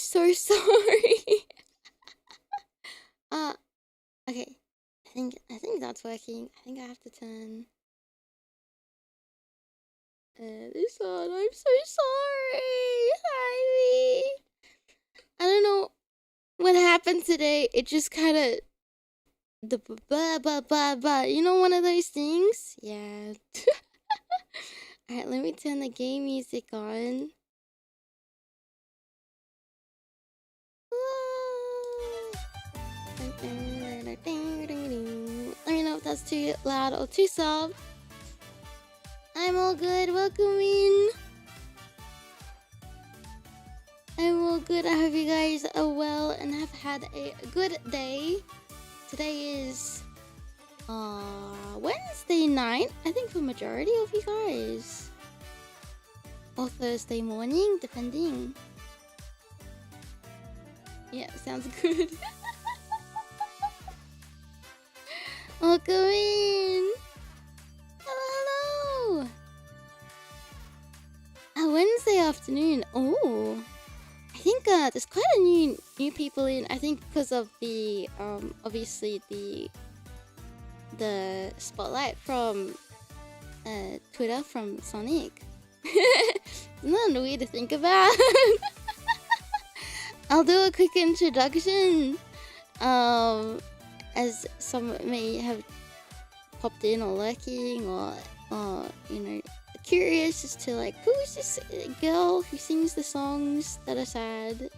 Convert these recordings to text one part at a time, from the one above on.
so sorry. Okay. I think that's working. I think I have to turn this on. I'm so sorry. Hi. I don't know what happened today. It just kind of the blah. You know, one of those things. Yeah. All right, let me turn the game music on. Let me know if that's too loud or too soft. I'm all good. Welcome in. I'm all good. I hope you guys are well and have had a good day. Today is Wednesday night, I think, for majority of you guys. Or Thursday morning, depending. Yeah, sounds good. Welcome in. Hello. A Wednesday afternoon. Oh, I think there's quite a new people in. I think because of the obviously the spotlight from Twitter from Sonic. Isn't that weird to think about? I'll do a quick introduction. As some may have popped in or lurking or you know, curious as to like, who is this girl who sings the songs that are sad?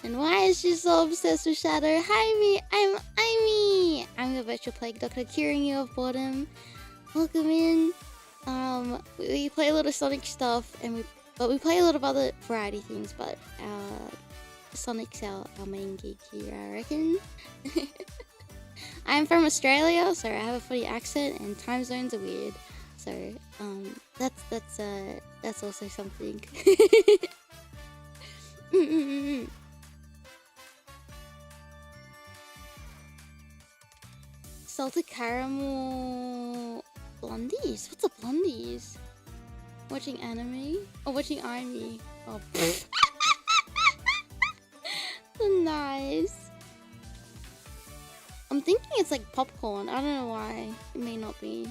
And why is she so obsessed with Shadow? Hi me, I'm Aimee. I'm your virtual plague doctor curing you of boredom. Welcome in. We play a lot of Sonic stuff and we play a lot of other variety things, but Sonic's our main gig here, I reckon. I'm from Australia, so I have a funny accent and time zones are weird. So that's also something. Salted caramel blondies. What's a blondies? Watching anime? Oh, watching Aimee. Oh, nice. I'm thinking it's like popcorn. I don't know why. It may not be.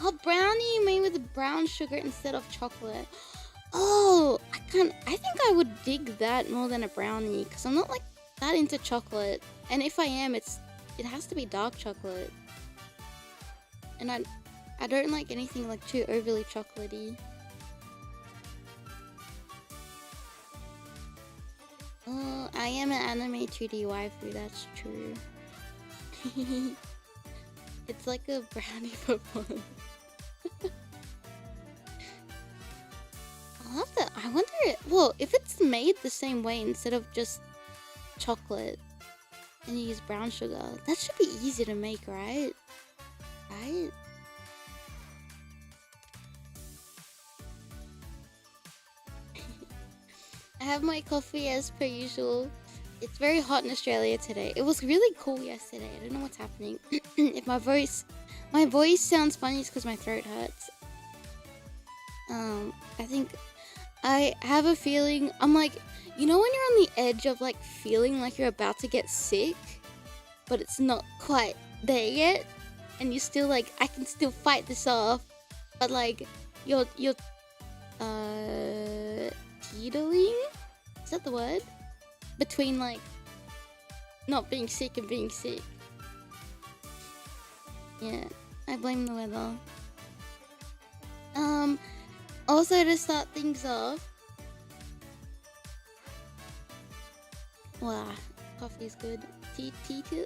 Oh, brownie made with brown sugar instead of chocolate. Oh, I think I would dig that more than a brownie because I'm not like that into chocolate. And if I am, it has to be dark chocolate. And I don't like anything like too overly chocolatey. Oh, I am an anime 2D waifu, that's true. It's like a brownie for fun. I wonder, well, if it's made the same way instead of just chocolate and you use brown sugar, that should be easy to make, right? Right? I have my coffee as per usual. It's very hot in Australia today. It was really cool yesterday. I don't know what's happening. If my voice sounds funny, it's because my throat hurts. I think I have a feeling. I'm like, you know when you're on the edge of like feeling like you're about to get sick, but it's not quite there yet, and you're still like, I can still fight this off, but like you're teetering? Is that the word? Between like not being sick and being sick. Yeah, I blame the weather. Also to start things off. Wow, coffee's good. Teetling?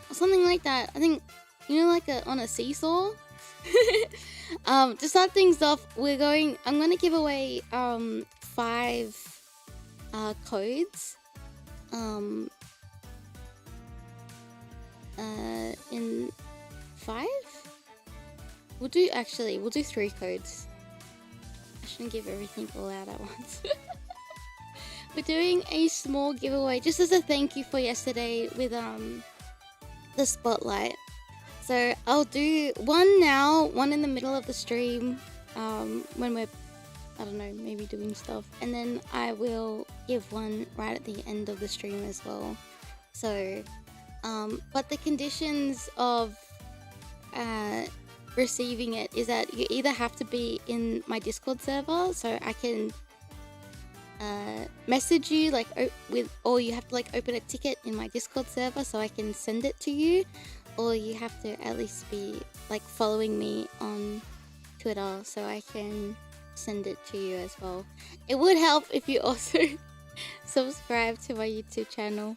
Or something like that. I think, you know, like on a seesaw? To start things off, I'm gonna give away 5 codes in 5. We'll do 3 codes. I shouldn't give everything all out at once. We're doing a small giveaway just as a thank you for yesterday with the spotlight. So I'll do one now, one in the middle of the stream, when we're, I don't know, maybe doing stuff, and then I will give one right at the end of the stream as well. So, but the conditions of receiving it is that you either have to be in my Discord server, so I can message you like or you have to like open a ticket in my Discord server so I can send it to you, or you have to at least be like following me on Twitter so I can send it to you as well. It would help if you also subscribe to my YouTube channel,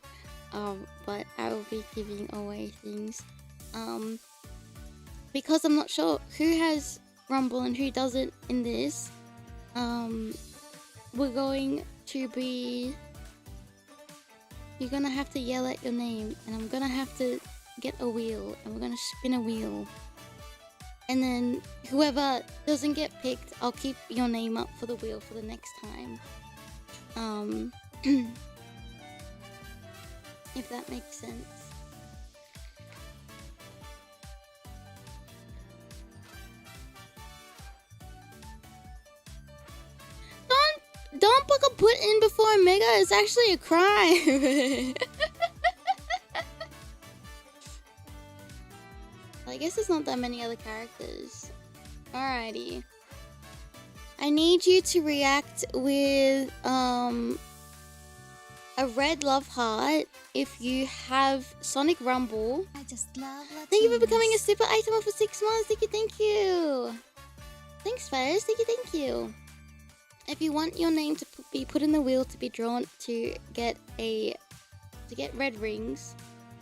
but I will be giving away things because I'm not sure who has Rumble and who doesn't in this. We're going to be, you're gonna have to yell at your name, and I'm gonna have to get a wheel, and we're gonna spin a wheel, and then whoever doesn't get picked, I'll keep your name up for the wheel for the next time. If that makes sense. Don't book a put in before a mega. It's actually a crime. I guess there's not that many other characters. Alrighty. I need you to react with a red love heart if you have Sonic Rumble. I just love Latinos. Thank you for becoming a super Aitomo for 6 months. Thank you, thank you. Thanks, Fez. Thank you, thank you. If you want your name to be put in the wheel to be drawn to get red rings,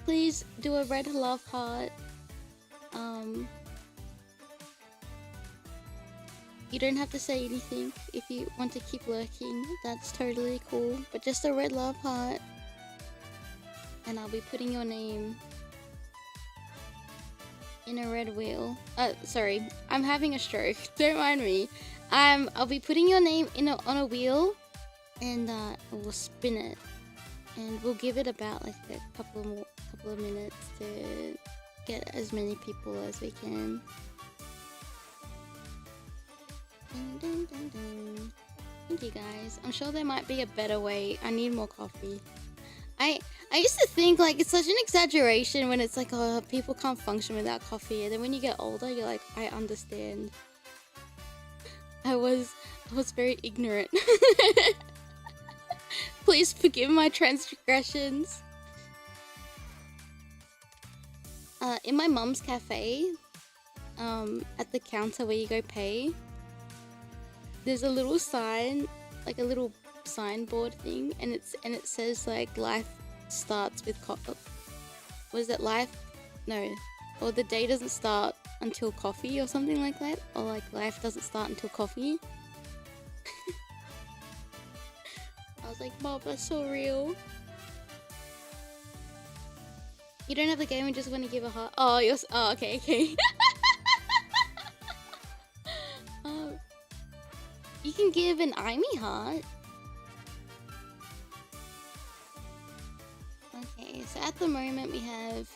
please do a red love heart. You don't have to say anything if you want to keep lurking. That's totally cool. But just a red love heart, and I'll be putting your name in a red wheel. Sorry, I'm having a stroke. Don't mind me. I'll be putting your name on a wheel, and we'll spin it, and we'll give it about like a couple of minutes to get as many people as we can. Dun, dun, dun, dun. Thank you guys. I'm sure there might be a better way. I need more coffee. I used to think like it's such an exaggeration when it's like, oh, people can't function without coffee, and then when you get older you're like, I understand. I was very ignorant. Please forgive my transgressions. In my mum's cafe, at the counter where you go pay, there's a little sign, like a little signboard thing, and it says like life starts with coffee. Was it life? No, or the day doesn't start until coffee or something like that, or like life doesn't start until coffee. I was like, Mom, that's so real. You don't have the game and just want to give a heart. Oh, you're. Oh, okay. You can give an Aimee heart. Okay, so at the moment we have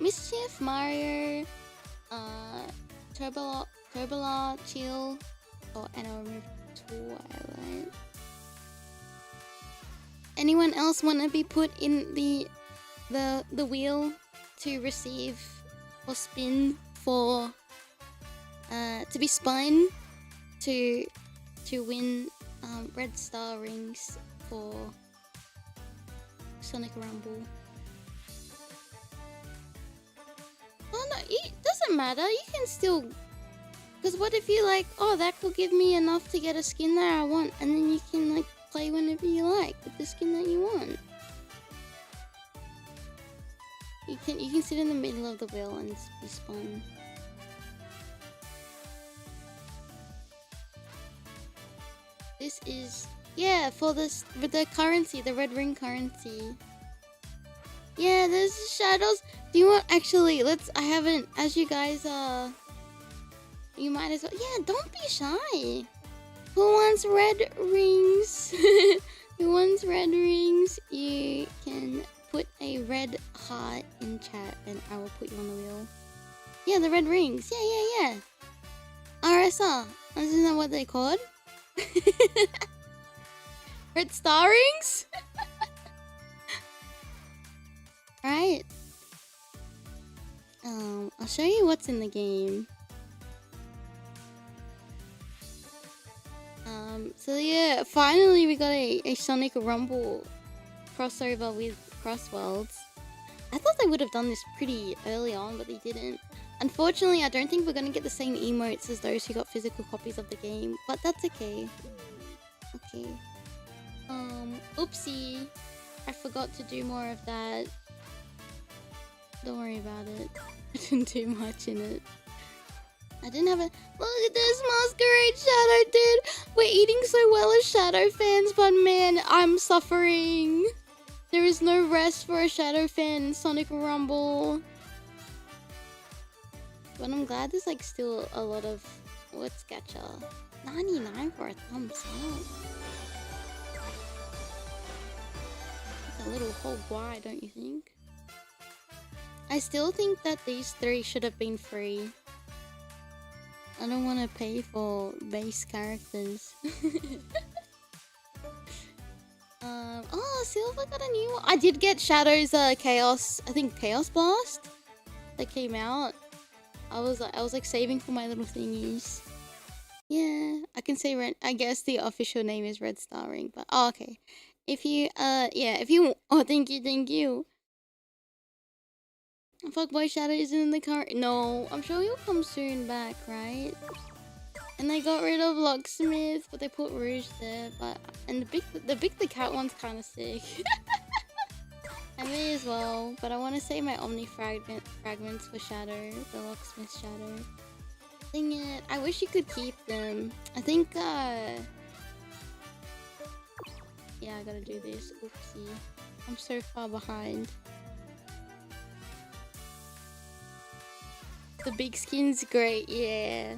Mischief, Mario, Turbola, Chill, and I'll remove Twilight. Anyone else want to be put in the wheel to receive or spin for to be spun to win red star rings for Sonic Rumble? Oh no, it doesn't matter. You can still, because what if you like, oh, that could give me enough to get a skin that I want, and then you can like play whenever you like with the skin that you want. You can sit in the middle of the wheel and be spun. This is, yeah, for this, with the currency, the red ring currency. Yeah, there's shadows. Do you want, actually, I haven't, as you guys you might as well, yeah, don't be shy. Who wants red rings? Who wants red rings? You can put a red heart in chat and I will put you on the wheel. Yeah, the red rings. Yeah. RSR. Isn't that what they called? Red star rings? Right. I'll show you what's in the game. So yeah, finally we got a Sonic Rumble crossover with Crossworlds. I thought they would have done this pretty early on, but they didn't. Unfortunately, I don't think we're gonna get the same emotes as those who got physical copies of the game, but that's okay. Okay. Oopsie. I forgot to do more of that. Don't worry about it. I didn't do much in it. I didn't have a... Look at this Masquerade Shadow, dude! We're eating so well as Shadow fans, but man, I'm suffering. There is no rest for a Shadow fan in Sonic Rumble. But I'm glad there's like still a lot of... What's gacha? 99 for a thumbs up. It's a little whole guy, don't you think? I still think that these three should have been free. I don't want to pay for base characters. Oh, Silver got a new one. I did get Shadow's Chaos, I think Chaos Blast that came out. I was like saving for my little thingies. Yeah, I can say red. I guess the official name is Red Star Ring, but oh, okay. If you yeah, if you oh, thank you. Fuckboy Shadow isn't in the car. No, I'm sure he'll come soon back, right? And they got rid of Locksmith, but they put Rouge there. But and the big the cat one's kind of sick. I may as well, but I want to save my Omni fragments for Shadow, the Locksmith Shadow. Dang it! I wish you could keep them. I think yeah, I gotta do this. Oopsie, I'm so far behind. The big skin's great, yeah.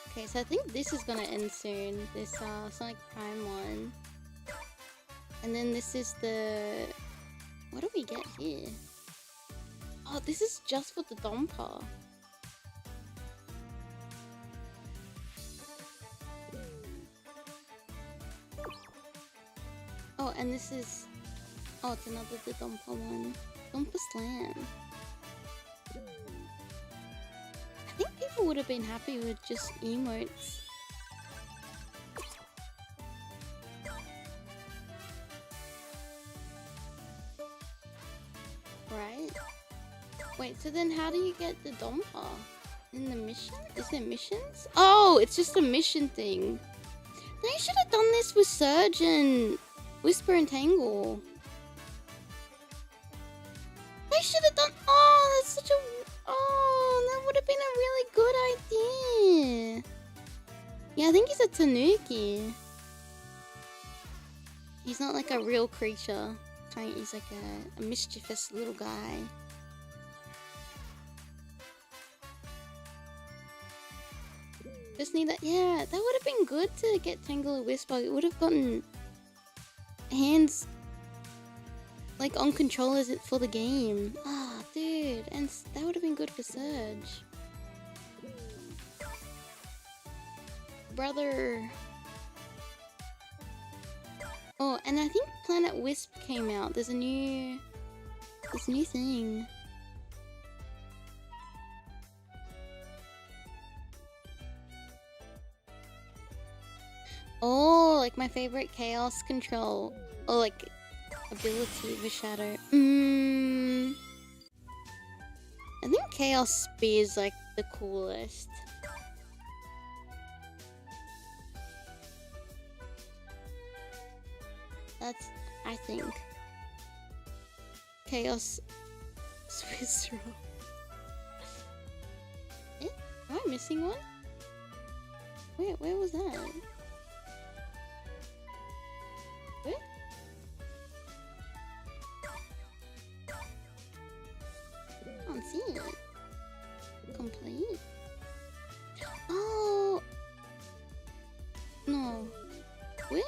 Okay, so I think this is gonna end soon. This Sonic Prime one. And then this is the... What do we get here? Oh, this is just for the Dompa. Oh, and this is... Oh, it's another the Dompa one. Dompa Slam. I think people would have been happy with just emotes. Right? Wait, so then how do you get the Dompa? In the mission? Is there missions? Oh, it's just a mission thing. They should have done this with Surge and Whisper and Tangle. They should have done... Oh, that's such a... Oh, that would have been a really good idea. Yeah, I think he's a Tanuki. He's not like a real creature. He's like a mischievous little guy. Just need that. Yeah, that would have been good to get Tangle and Whisper. It would have gotten hands like on controllers for the game. Ah, dude, and that would have been good for Surge. Brother. Oh, and I think Planet Wisp came out. There's a new... This new thing. Oh, like my favorite Chaos control. Or like ability with Shadow. I think Chaos Spear is like the coolest. That's, I think. Chaos Swiss roll. Eh? Am I missing one? Where was that? Where? I can't see it. Complete? Oh! No. Where?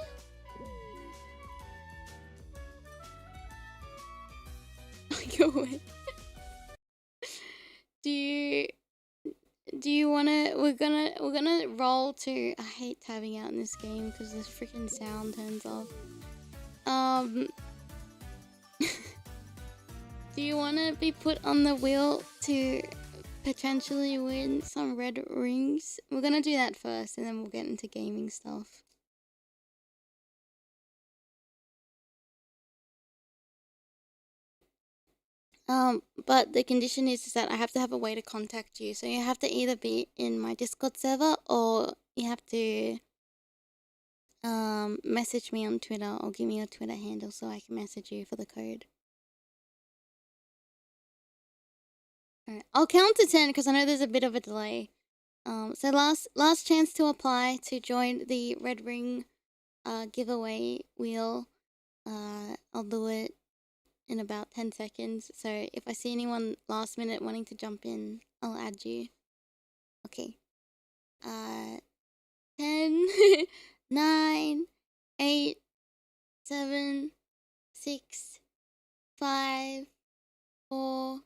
away. Do you wanna? We're gonna roll to. I hate tabbing out in this game because this freaking sound turns off. Do you wanna be put on the wheel to potentially win some red rings? We're gonna do that first, and then we'll get into gaming stuff. But the condition is that I have to have a way to contact you. So you have to either be in my Discord server or you have to message me on Twitter or give me your Twitter handle so I can message you for the code. Alright, I'll count to 10 because I know there's a bit of a delay. So last chance to apply to join the Red Ring giveaway wheel. I'll do it in about 10 seconds. So if I see anyone last minute wanting to jump in, I'll add you. Okay. 10, 9, 8, 7, 6, 5, 4,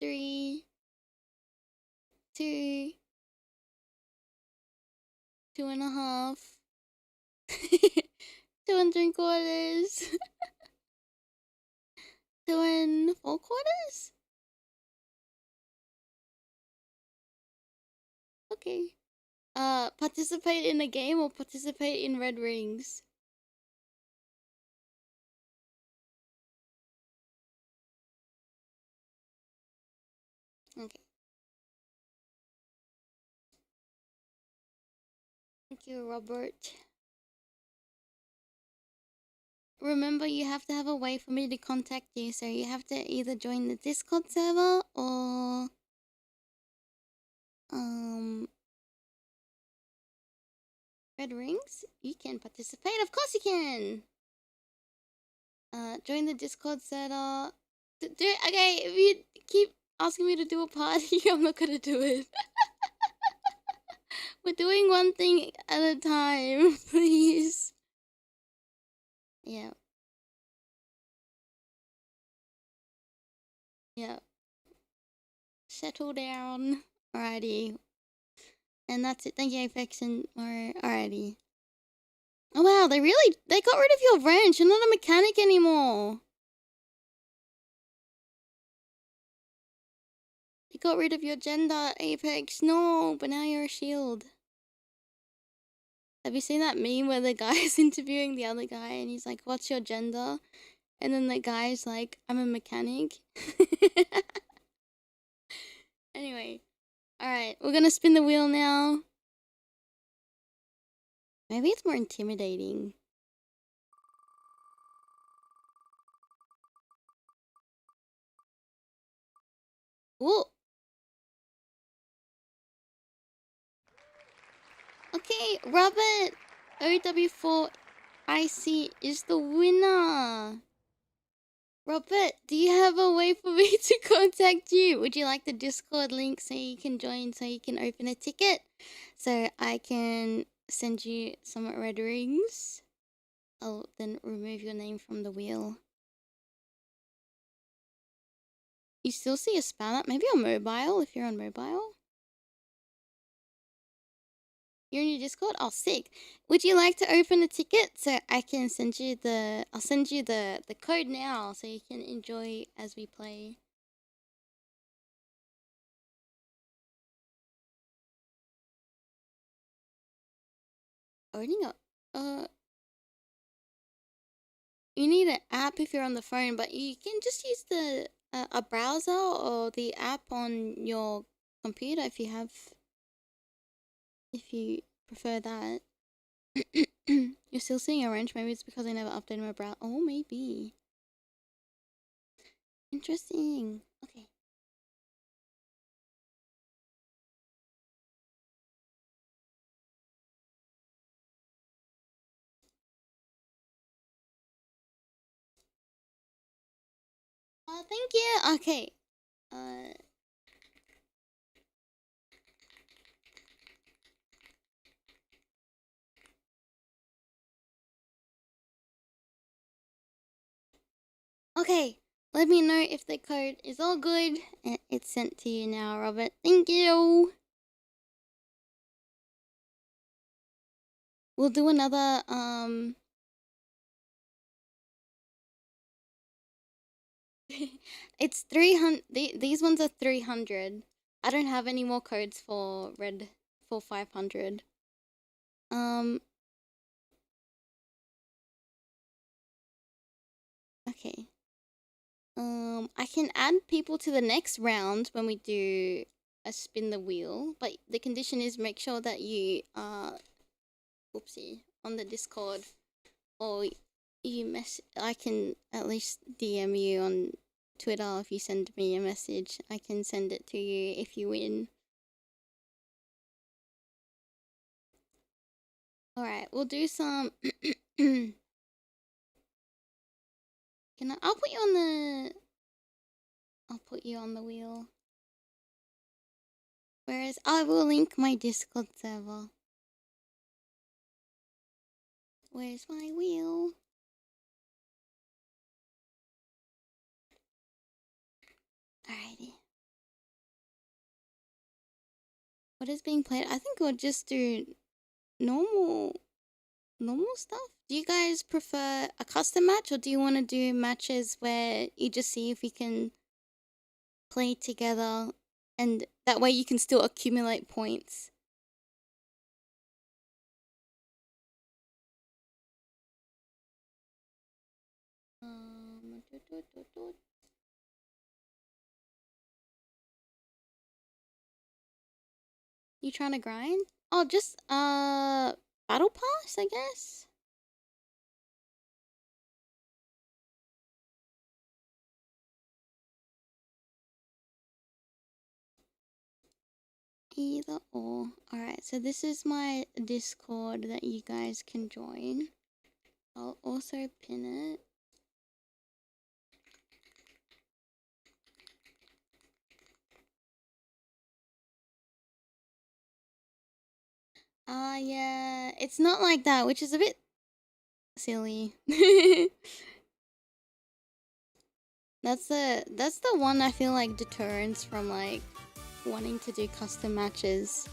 3, 2, 2.5, 2.75, 2.75. Okay. Participate in a game or participate in red rings? Okay. Thank you, Robert. Remember, you have to have a way for me to contact you, so you have to either join the Discord server or red rings. You can participate. Of course you can. Join the Discord server. Okay, if you keep asking me to do a party, I'm not gonna do it. We're doing one thing at a time, please. Yeah. Yeah. Settle down. Alrighty. And that's it. Thank you, Affection. Alrighty. Oh wow, they got rid of your wrench. You're not a mechanic anymore. They got rid of your gender, Apex. No, but now you're a shield. Have you seen that meme where the guy is interviewing the other guy and he's like, what's your gender? And then the guy's like, I'm a mechanic. Anyway. Alright, we're gonna spin the wheel now. Maybe it's more intimidating. Ooh. Okay, Robert OW4IC is the winner. Robert, do you have a way for me to contact you? Would you like the Discord link so you can join, so you can open a ticket? So I can send you some red rings. I'll then remove your name from the wheel. You still see a spam up? Maybe on mobile, if you're on mobile. You're in your Discord? Oh, sick. Would you like to open a ticket so I can send you the... I'll send you the code now so you can enjoy as we play. Opening up... You need an app if you're on the phone, but you can just use the a browser or the app on your computer if you prefer that. You're still seeing orange. Maybe it's because I never updated my browser. Oh, maybe. Interesting. Okay. Oh, thank you. Okay. Okay. Let me know if the code is all good. And it's sent to you now, Robert. Thank you. We'll do another, it's 300. These ones are 300. I don't have any more codes for red for 500. Okay. I can add people to the next round when we do a spin the wheel, but the condition is make sure that you oopsie, on the Discord, or I can at least DM you on Twitter if you send me a message. I can send it to you if you win. Alright, we'll do some I'll put you on the wheel. Whereas I will link my Discord server. Where's my wheel? Alrighty. What is being played? I think we'll just do normal stuff. Do you guys prefer a custom match, or do you want to do matches where you just see if you can play together, and that way you can still accumulate points? You trying to grind? Oh, just battle pass, I guess. Either or. Alright, so this is my Discord that you guys can join. I'll also pin it. Yeah, it's not like that, which is a bit silly. That's the one I feel like deterrence from like wanting to do custom matches,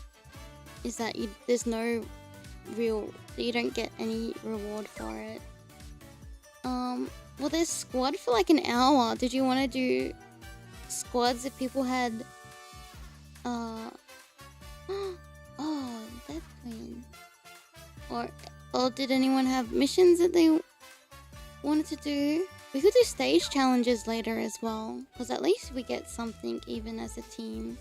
is that there's no real, you don't get any reward for it. Well, there's squad for like an hour. Did you want to do squads if people had oh, Death Queen, or did anyone have missions that they wanted to do? We could do stage challenges later as well, because at least we get something even as a team.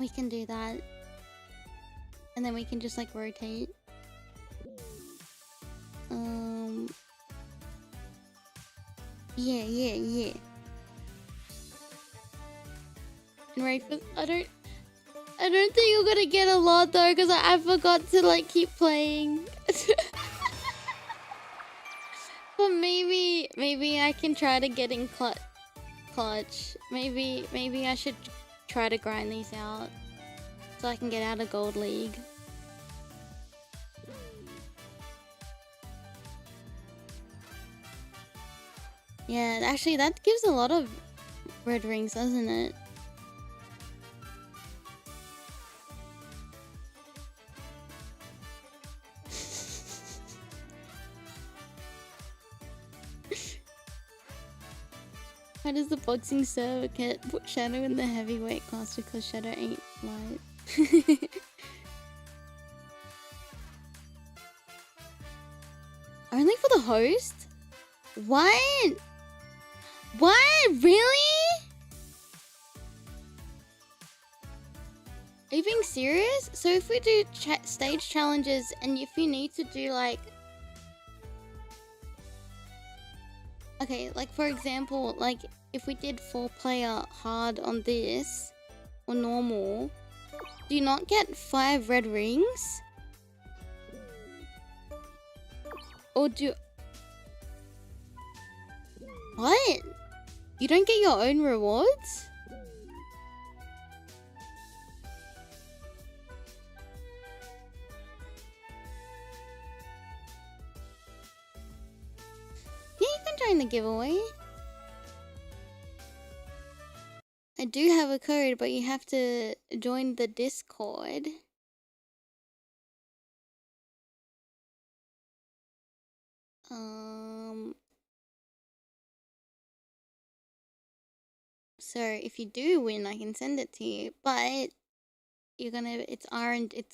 We can do that. And then we can just like rotate. Yeah. Right, I don't think you're gonna get a lot though, because I forgot to like keep playing. But maybe I can try to get in clutch. Maybe I should try to grind these out so I can get out of Gold League. Yeah, actually that gives a lot of red rings, doesn't it? Why does the boxing circuit put Shadow in the heavyweight class? Because Shadow ain't light. Only for the host? What? Really? Are you being serious? So if we do stage challenges, and if you need to do like... Okay, like for example, like if we did 4-player hard on this, or normal, do you not get 5 red rings? Or do... What? You don't get your own rewards? Yeah, you can join the giveaway. I do have a code, but you have to join the Discord. So if you do win, I can send it to you, but it's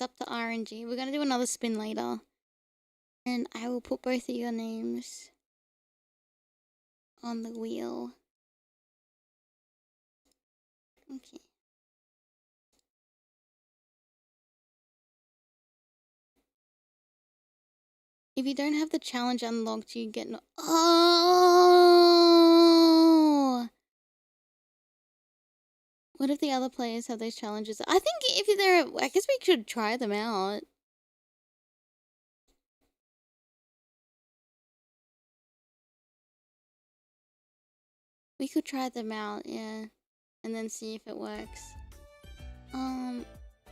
up to RNG. We're gonna do another spin later. And I will put both of your names on the wheel. Okay. If you don't have the challenge unlocked, you get no— Oh! What if the other players have those challenges? I think if they're— I guess we should try them out. We could try them out, yeah. And then see if it works.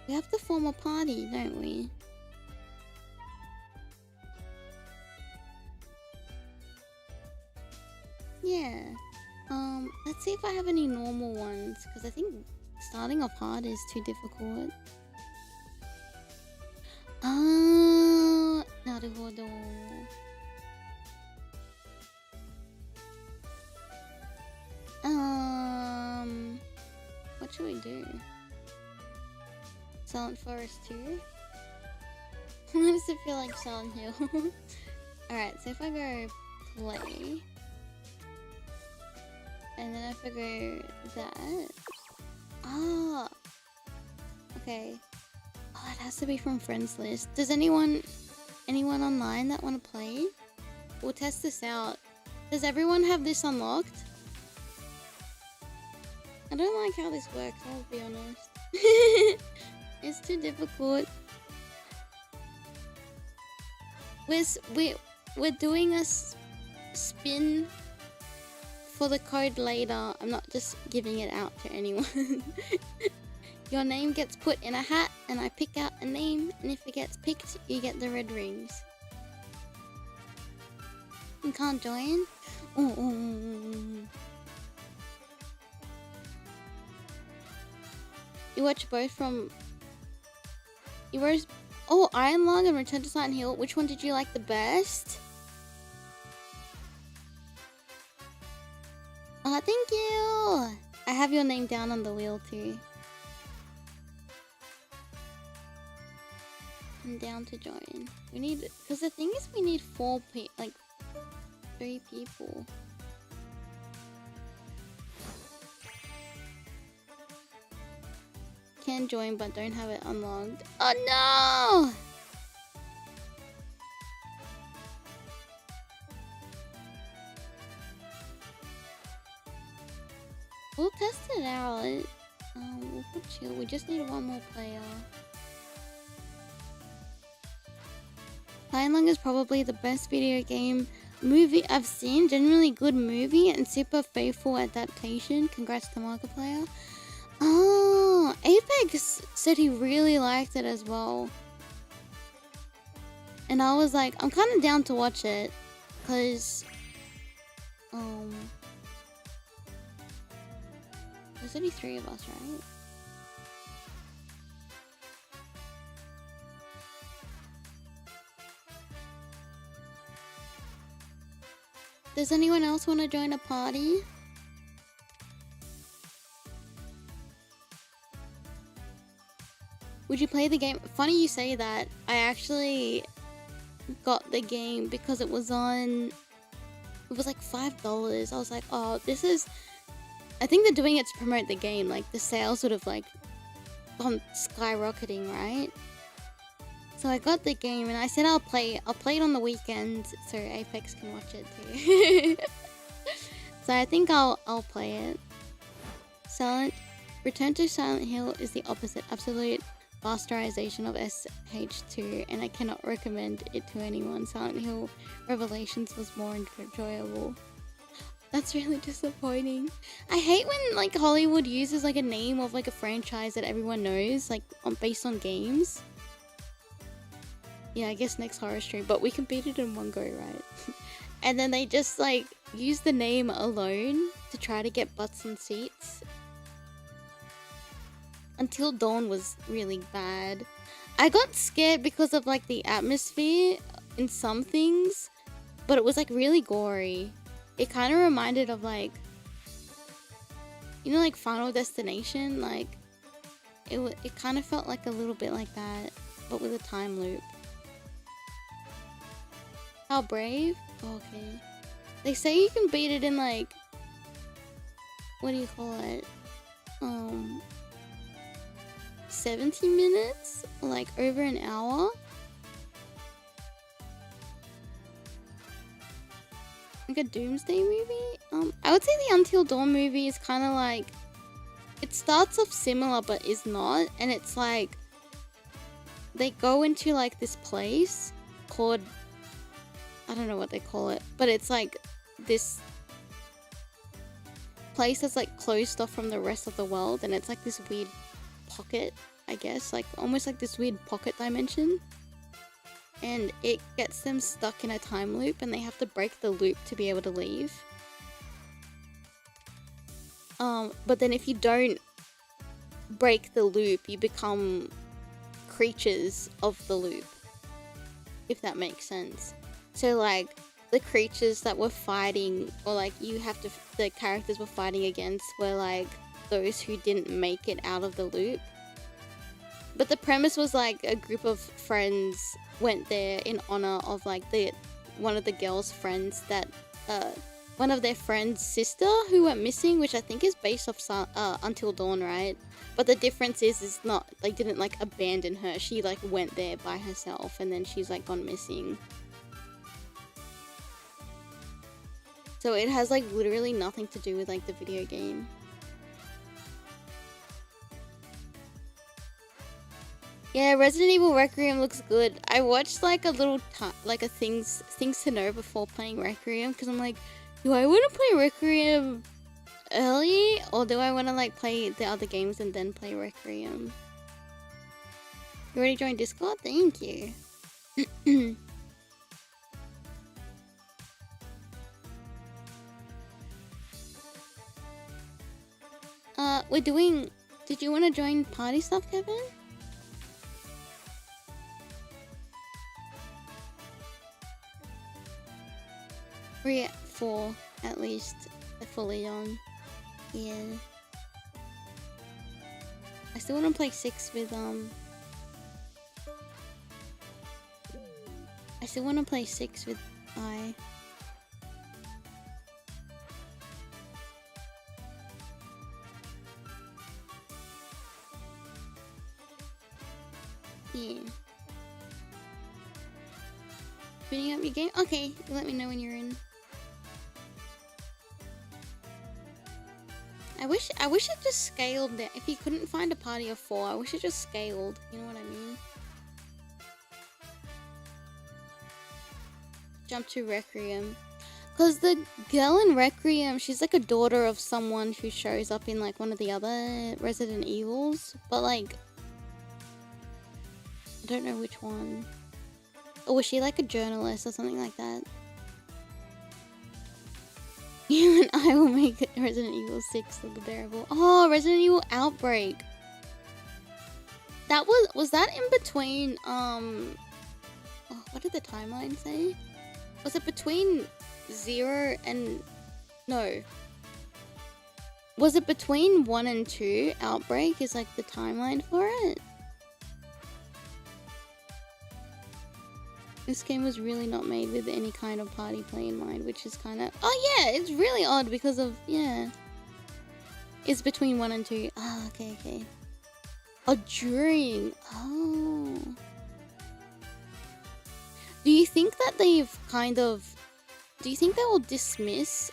We have to form a party, don't we? Yeah. Let's see if I have any normal ones, because I think starting off hard is too difficult. Ah, naruhodo. What should we do? Silent Forest 2? Why does it feel like Silent Hill? Alright, so if I go play, and then if I go that. Ah! Okay. Oh, it has to be from friends list. Does anyone online that want to play? We'll test this out. Does everyone have this unlocked? I don't like how this works, I'll be honest. It's too difficult. We're doing a spin for the code later. I'm not just giving it out to anyone. Your name gets put in a hat and I pick out a name, and if it gets picked, you get the red rings. You can't join? You watch both from... You watched... Oh, Iron Lung and Return to Silent Hill. Which one did you like the best? Oh, thank you! I have your name down on the wheel too. I'm down to join. We need... Because the thing is we need 3 people. Can join but don't have it unlocked. Oh no! We'll test it out. We'll put chill. We just need one more player. Lion Lung is probably the best video game movie I've seen. Genuinely good movie and super faithful adaptation. Congrats to Markiplier. Oh, Apex said he really liked it as well. And I was like, I'm kind of down to watch it. Because, there's only 3 of us, right? Does anyone else want to join a party? Would you play the game? Funny you say that. I actually got the game because it was on... It was like $5. I was like, oh, this is... I think they're doing it to promote the game. Like, the sales would have, like, gone skyrocketing, right? So I got the game and I said I'll play it on the weekend so Apex can watch it too. So I think I'll play it. Return to Silent Hill is the opposite. Absolute bastardization of SH2, and I cannot recommend it to anyone. Silent Hill Revelations was more enjoyable. That's really disappointing. I hate when like Hollywood uses like a name of like a franchise that everyone knows, like based on games. Yeah, I guess next horror stream, but we can beat it in one go, right? And then they just like use the name alone to try to get butts and seats. Until Dawn was really bad. I got scared because of like the atmosphere in some things, but it was like really gory. It kind of reminded of like, you know, like Final Destination. Like it kind of felt like a little bit like that, but with a time loop. How brave? Oh, okay. They say you can beat it in like, what do you call it? 70 minutes? Like over an hour? Like a Doomsday movie? I would say the Until Dawn movie is kind of like, it starts off similar but is not, and it's like they go into like this place called, I don't know what they call it, but it's like this place that's like closed off from the rest of the world, and it's like this weird pocket, I guess, like almost like this weird pocket dimension, and it gets them stuck in a time loop and they have to break the loop to be able to leave. But then if you don't break the loop, you become creatures of the loop, if that makes sense. So like the creatures that were fighting, or like the characters were fighting against, were like those who didn't make it out of the loop. But the premise was like a group of friends went there in honor of like one of the girls' friends that one of their friends' sister who went missing, which I think is based off Until Dawn, right? But the difference is not, they didn't like abandon her. She like went there by herself and then she's like gone missing. So it has like literally nothing to do with like the video game. Yeah, Resident Evil Requiem looks good. I watched like a little like a things to know before playing Requiem, because I'm like, do I want to play Requiem early, or do I want to like play the other games and then play Requiem? You already joined Discord? Thank you. We're doing... Did you want to join party stuff, Kevin? We're at 4, at least, fully on. Yeah. I still want to play 6 with, I still want to play 6 with I. Yeah. Putting up your game? Okay, let me know when you're in. I wish it just scaled there. If you couldn't find a party of 4, I wish it just scaled. You know what I mean? Jump to Requiem. Because the girl in Requiem, she's like a daughter of someone who shows up in like one of the other Resident Evils. But like, I don't know which one. Or was she like a journalist or something like that? You and I will make Resident Evil 6 look bearable. Oh, Resident Evil Outbreak. That was that in between, oh, what did the timeline say? Was it between 0 and... No. Was it between 1 and 2? Outbreak is like the timeline for it? This game was really not made with any kind of party play in mind, which is kind of... Oh yeah, it's really odd because of... Yeah. It's between 1 and 2. Ah, okay, okay. Oh, during... Oh. Do you think that they've kind of... Do you think they will dismiss,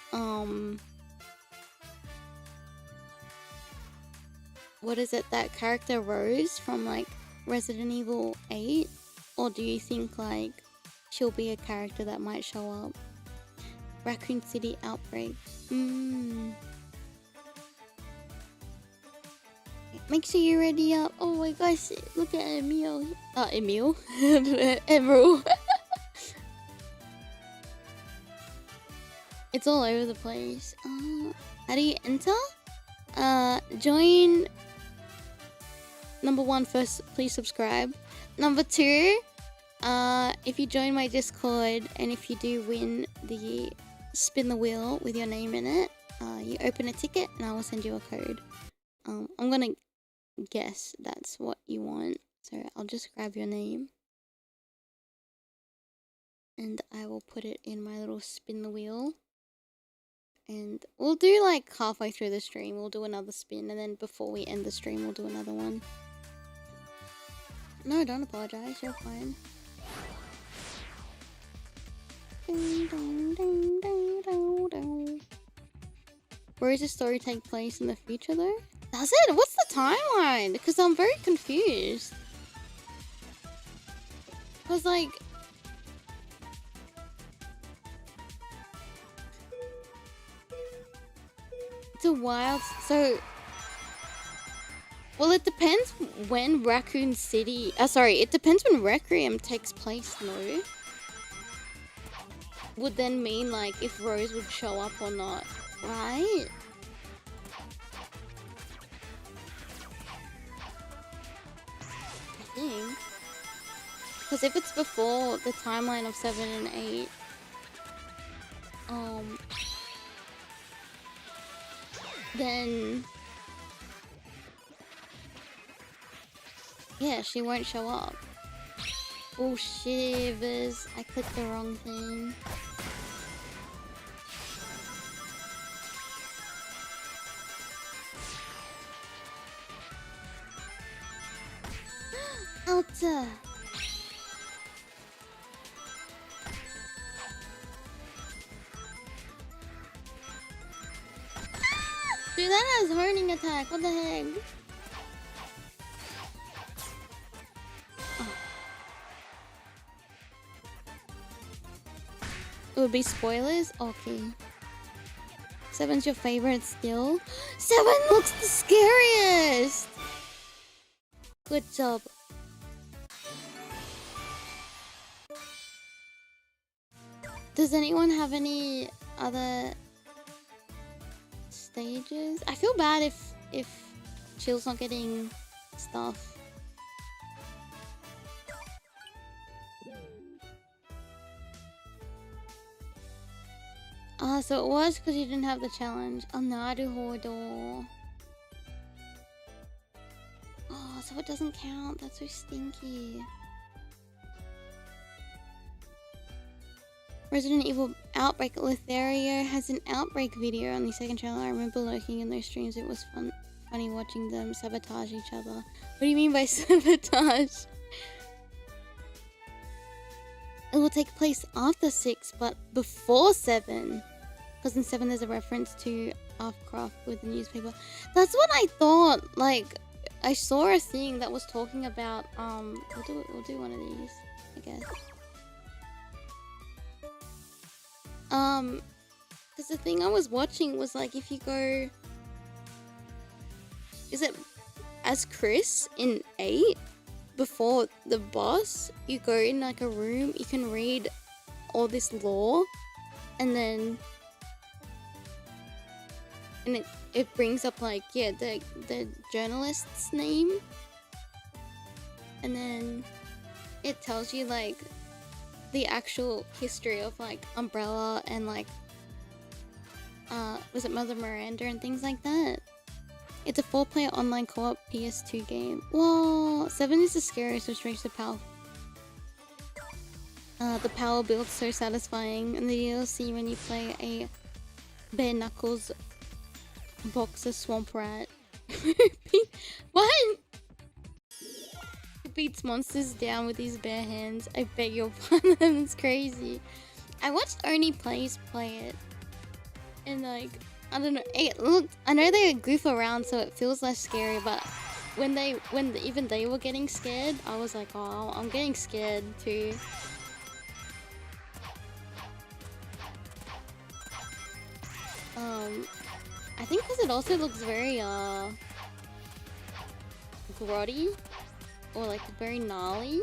what is it, that character Rose from, like, Resident Evil 8? Or do you think, like, she'll be a character that might show up? Raccoon City Outbreak. Make sure you're ready up. Oh my gosh, look at Emil. Emil? Emerald. It's all over the place. How do you enter? Join. Number 1, first, please subscribe. Number 2, if you join my Discord and if you do win the spin the wheel with your name in it, you open a ticket and I will send you a code. I'm gonna guess that's what you want, so I'll just grab your name and I will put it in my little spin the wheel. And we'll do like halfway through the stream, we'll do another spin, and then before we end the stream, we'll do another one. No, don't apologize, you're fine. Where does the story take place in the future though? Does it? What's the timeline? Because I'm very confused. Because like... It's a wild... So... Well, it depends when Raccoon City... sorry, it depends when Requiem takes place, no? Would then mean, like, if Rose would show up or not, right? I think. Because if it's before the timeline of 7 and 8... Then... Yeah, she won't show up. Oh, shivers. I clicked the wrong thing. Alta! Dude, that has honing attack. What the heck? It would be spoilers? Okay. 7's your favorite still? 7 looks the scariest! Good job. Does anyone have any other stages? I feel bad if Chill's not getting stuff. So it was because you didn't have the challenge. Naruhodo. Oh, so it doesn't count. That's so stinky. Resident Evil Outbreak Lothario has an Outbreak video on the second channel. I remember lurking in those streams. It was funny watching them sabotage each other. What do you mean by sabotage? It will take place after 6, but before 7. Because in 7 there's a reference to Afcraft with the newspaper. That's what I thought. Like, I saw a thing that was talking about, we'll do one of these, I guess. Because the thing I was watching was like, if you go... Is it as Chris in 8? Before the boss, you go in like a room, you can read all this lore, and then it brings up like, yeah, the journalist's name, and then it tells you like the actual history of like Umbrella and like was it Mother Miranda and things like that. It's a 4-player online co-op PS2 game. Whoa, 7 is the scariest, which makes the power. The power build so satisfying, and the DLC when you play a bare knuckles boxer swamp rat. What? He beats monsters down with his bare hands. I beg your pardon, it's crazy. I watched Oni play it, and like, I don't know. Look, I know they goof around, so it feels less scary. But when even they were getting scared, I was like, oh, I'm getting scared too. I think because it also looks very grotty or like very gnarly.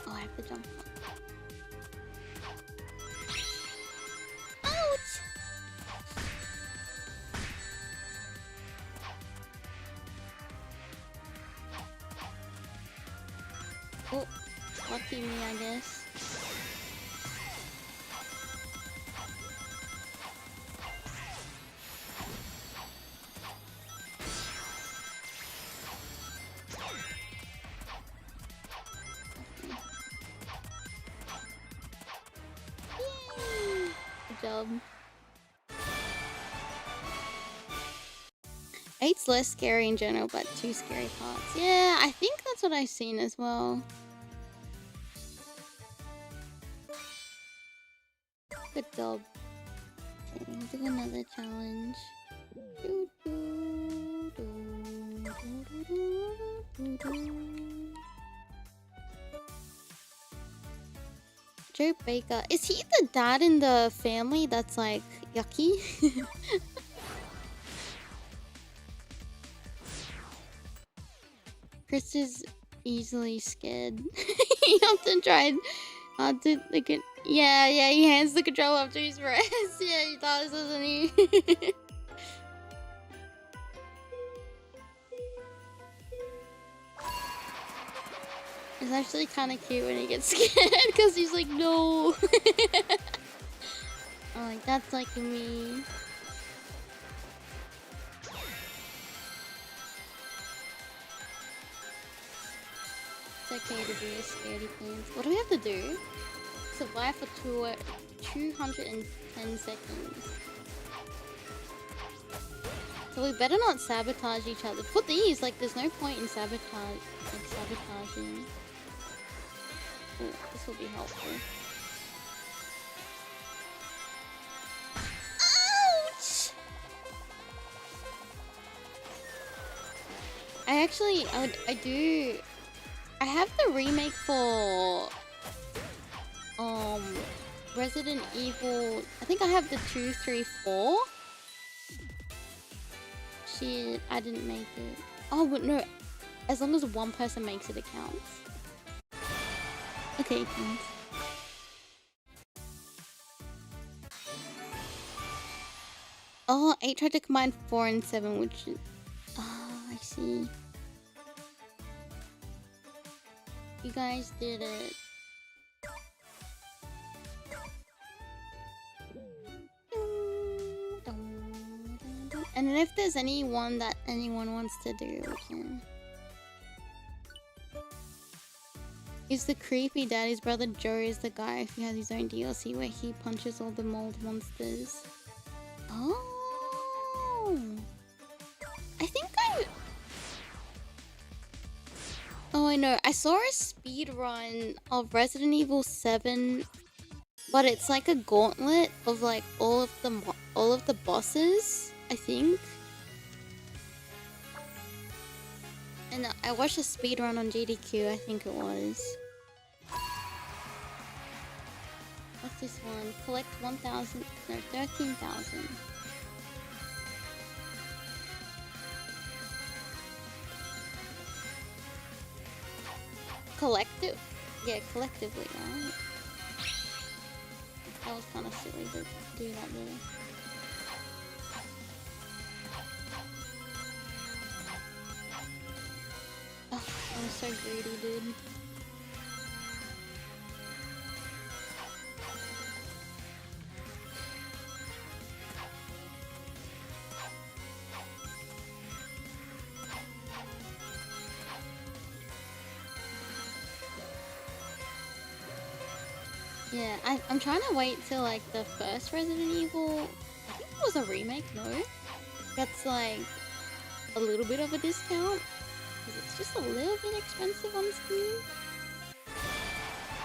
Oh, I have to jump up. lucky me, I guess. Yay! Good job. 8's less scary in general, but 2 scary parts. Yeah, I think that's what I've seen as well. Good job. Okay, we'll do another challenge. Joe Baker. Is he the dad in the family that's like yucky? Chris is easily scared. He often tried hard to look at. Yeah, he hands the control up to his breast. Yeah, he does, doesn't he? It's actually kind of cute when he gets scared because he's like, no. I'm like, that's like me. It's okay to be a scaredy pants. What do we have to do? Survive for 210 seconds. So we better not sabotage each other. For these, like, there's no point in sabotaging. Ooh, this will be helpful. Ouch! I have the remake for Resident Evil. I think I have the 2, 3, 4. Shit, I didn't make it. Oh, but no. As long as one person makes it, it counts. Okay, it counts. Oh, 8 tried to combine 4 and 7, which is... Oh, I see. You guys did it. And then if there's anyone that anyone wants to do, we can. Is the creepy daddy's brother Joe is the guy if he has his own DLC where he punches all the mold monsters? Oh, I think Oh, I know. I saw a speed run of Resident Evil 7, but it's like a gauntlet of like all of the bosses, I think. And I watched a speed run on GDQ, I think it was. What's this one? Collect 1,000, no, 13,000. Collective? Yeah, collectively, right? That was kind of silly to do that there. Oh, I'm so greedy, dude. Yeah, I'm trying to wait till like the first Resident Evil, I think it was a remake, no? That's like a little bit of a discount, because it's just a little bit expensive on Steam.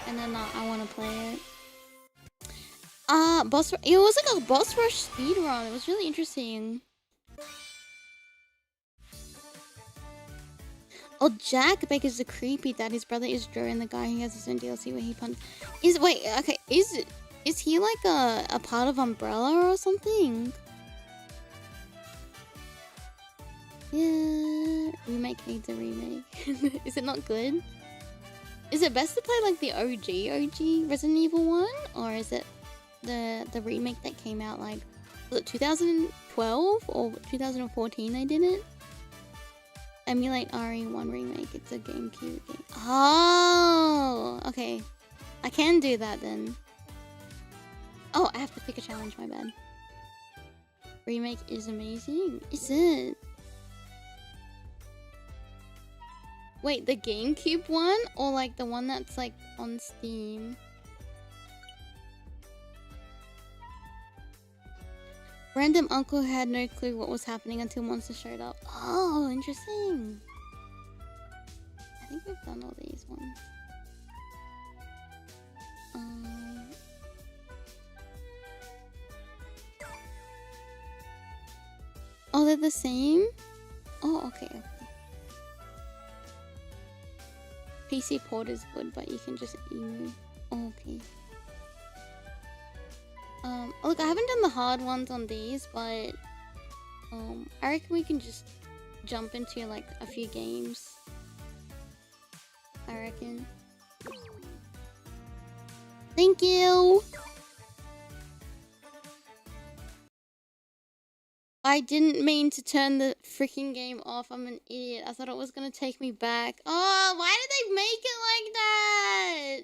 And then I want to play it. It was like a boss rush speedrun, it was really interesting. Oh, Jack Baker's the creepy dad. His brother is Joe, and the guy who has his own DLC where he punches. Is he like a part of Umbrella or something? Yeah, remake needs a remake. Is it not good? Is it best to play like the OG Resident Evil 1, or is it the remake that came out like, was it 2012 or 2014 they did it? Emulate RE1 remake. It's a GameCube game. Oh, okay. I can do that then. Oh, I have to pick a challenge. My bad. Remake is amazing. Is it? Wait, the GameCube one or like the one that's like on Steam? Random uncle had no clue what was happening until monster showed up. Oh, interesting. I think we've done all these ones. Oh, they're the same? Oh, okay. PC port is good, but you can just email. Oh, okay. Look, I haven't done the hard ones on these, but I reckon we can just jump into like a few games. I reckon. Thank you. I didn't mean to turn the freaking game off. I'm an idiot. I thought it was gonna take me back. Oh, why did they make it like that?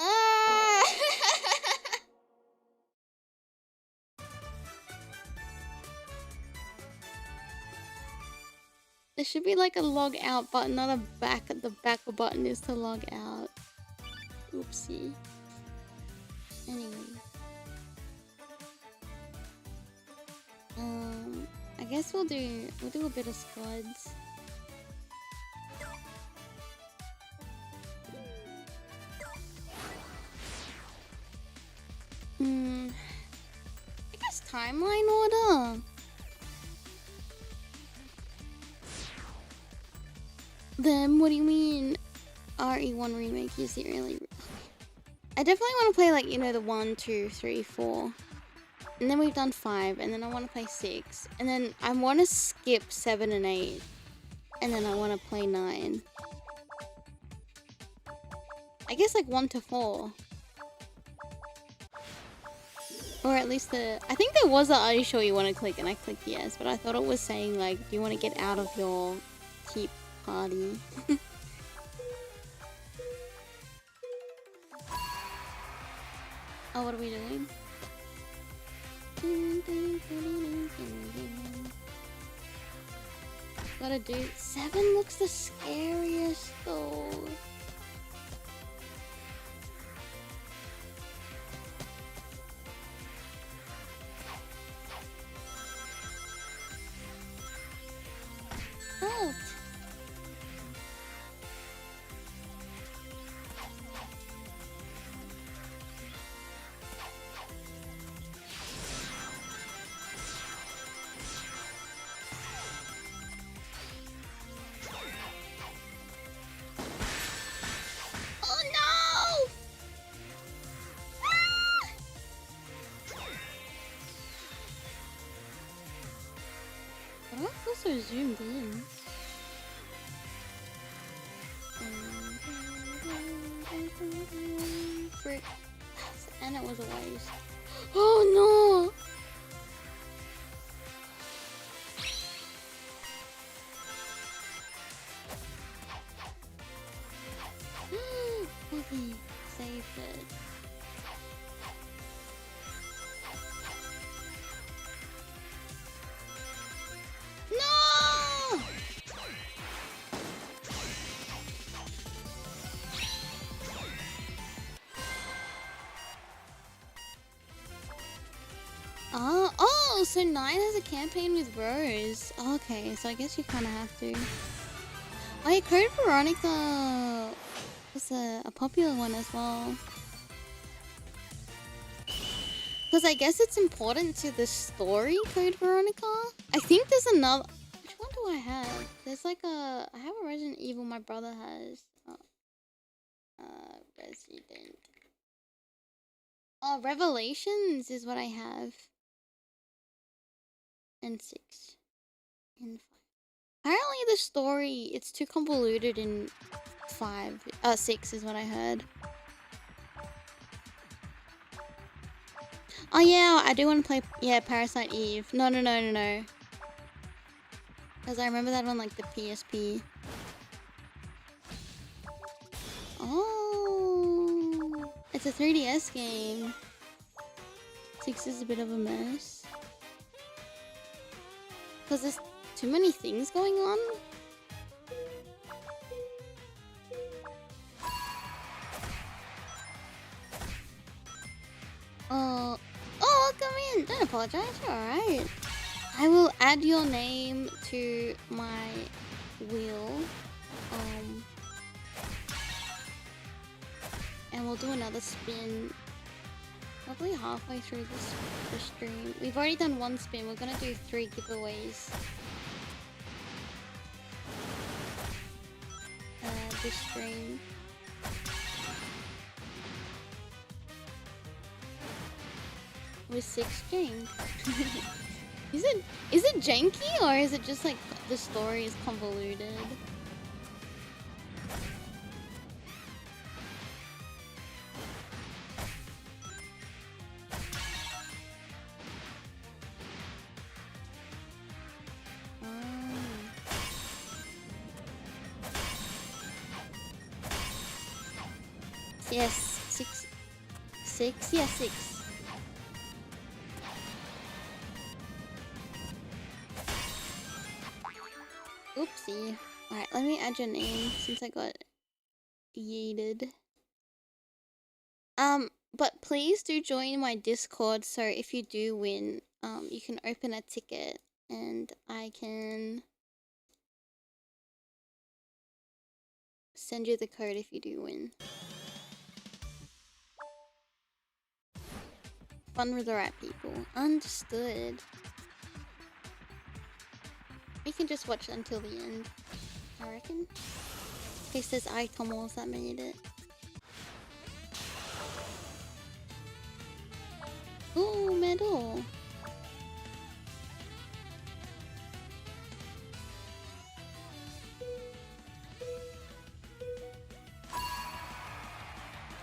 Ah! There should be like a log out button, not a back. The back button is to log out. Oopsie. Anyway. I guess we'll do a bit of squads. I guess timeline order. Then what do you mean RE1 remake? Is it really? I definitely want to play like, you know, the 1, 2, 3, 4. And then we've done 5, and then I want to play 6. And then I want to skip 7 and 8. And then I want to play 9. I guess like 1 to 4. Or at least I think there was a "Are you sure you want to click?" and I clicked yes, but I thought it was saying like, do you want to get out of your keep party? Oh, what are we doing? Gotta do 7 looks the scariest though. Out. Oh no! Ah! But I feel so zoomed in. Frick. And it was a waste. Oh no! Okay, saved it. No! Oh, so 9 has a campaign with Rose. Okay, so I guess you kind of have to. Oh yeah, Code Veronica was a popular one as well. Because I guess it's important to the story, Code Veronica. I think there's another... Which one do I have? There's like a... I have a Resident Evil my brother has. Resident... Oh, Revelations is what I have. And 6. And 5. Apparently the story, it's too convoluted in 6 is what I heard. Oh yeah, I do want to play, yeah, Parasite Eve. No. Because I remember that on like the PSP. Oh, it's a 3DS game. 6 is a bit of a mess. Because there's too many things going on. Oh, come in. Don't apologize. You're alright. I will add your name to my wheel. And we'll do another spin. Probably halfway through the stream. We've already done one spin. We're gonna do 3 giveaways. This stream. With 6 jank. Is it janky or is it just like the story is convoluted? Yes, 6. 6? Yeah, 6. Oopsie. Alright, let me add your name since I got yeeted. But please do join my Discord, so if you do win, you can open a ticket and I can send you the code if you do win. Fun with the right people. Understood. We can just watch until the end, I reckon. In case there's Aitomos that made it. Ooh, medal.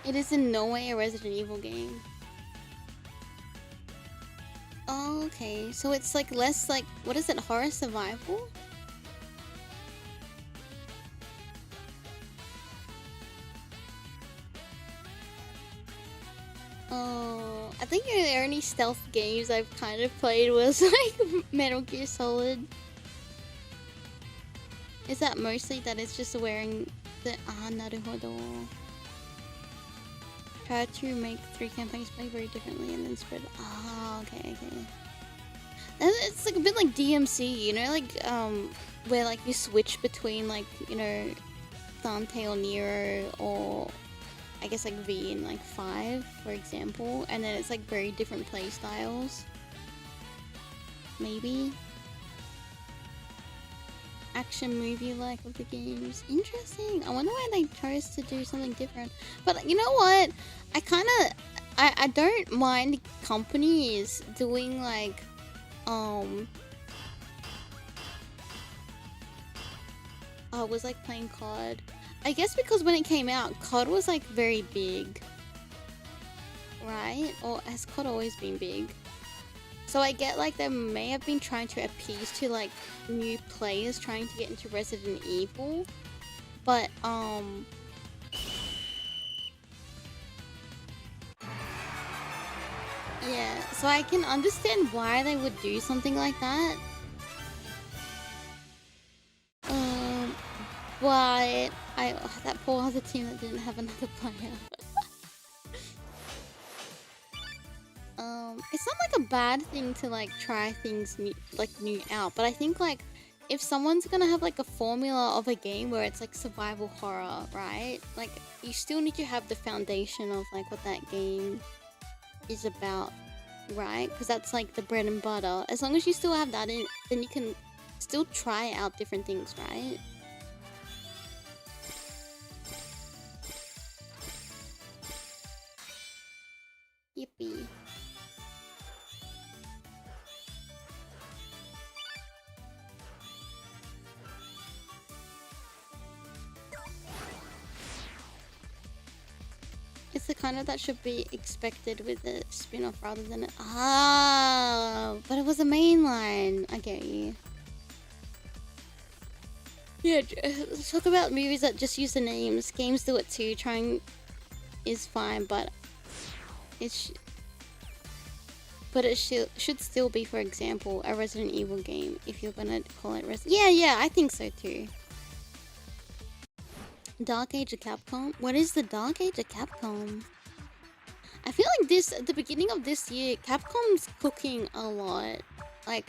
It is in no way a Resident Evil game. Oh, okay. So it's like less like, what is it, horror survival? Oh, I think the only stealth games I've kind of played was like Metal Gear Solid. Is that mostly that it's just wearing the naruhodo. Try to make 3 campaigns play very differently and then spread. Oh, okay. And it's like a bit like DMC, you know, like where like you switch between like, you know, Dante or Nero or I guess like V and like 5, for example, and then it's like very different play styles. Maybe. Action movie like of the games. Interesting. I wonder why they chose to do something different. But you know what? I don't mind companies doing like I was like playing COD. I guess because when it came out, COD was like very big. Right? Or has COD always been big? So I get like they may have been trying to appease to like new players trying to get into Resident Evil. But yeah, so I can understand why they would do something like that. But that poor other team that didn't have another player. It's not like a bad thing to like try things new out, but I think like if someone's gonna have like a formula of a game where it's like survival horror, right? Like you still need to have the foundation of like what that game is about, right? Because that's like the bread and butter. As long as you still have that in, then you can still try out different things, right? Yippee. It's the kind of that should be expected with a spin-off rather than a... Ah, but it was a main line. I get you. Yeah, let's talk about movies that just use the names. Games do it too. Trying is fine, but it should still be, for example, a Resident Evil game if you're gonna call it Yeah, I think so too. Dark Age of Capcom? What is the Dark Age of Capcom? I feel like this, at the beginning of this year, Capcom's cooking a lot. Like,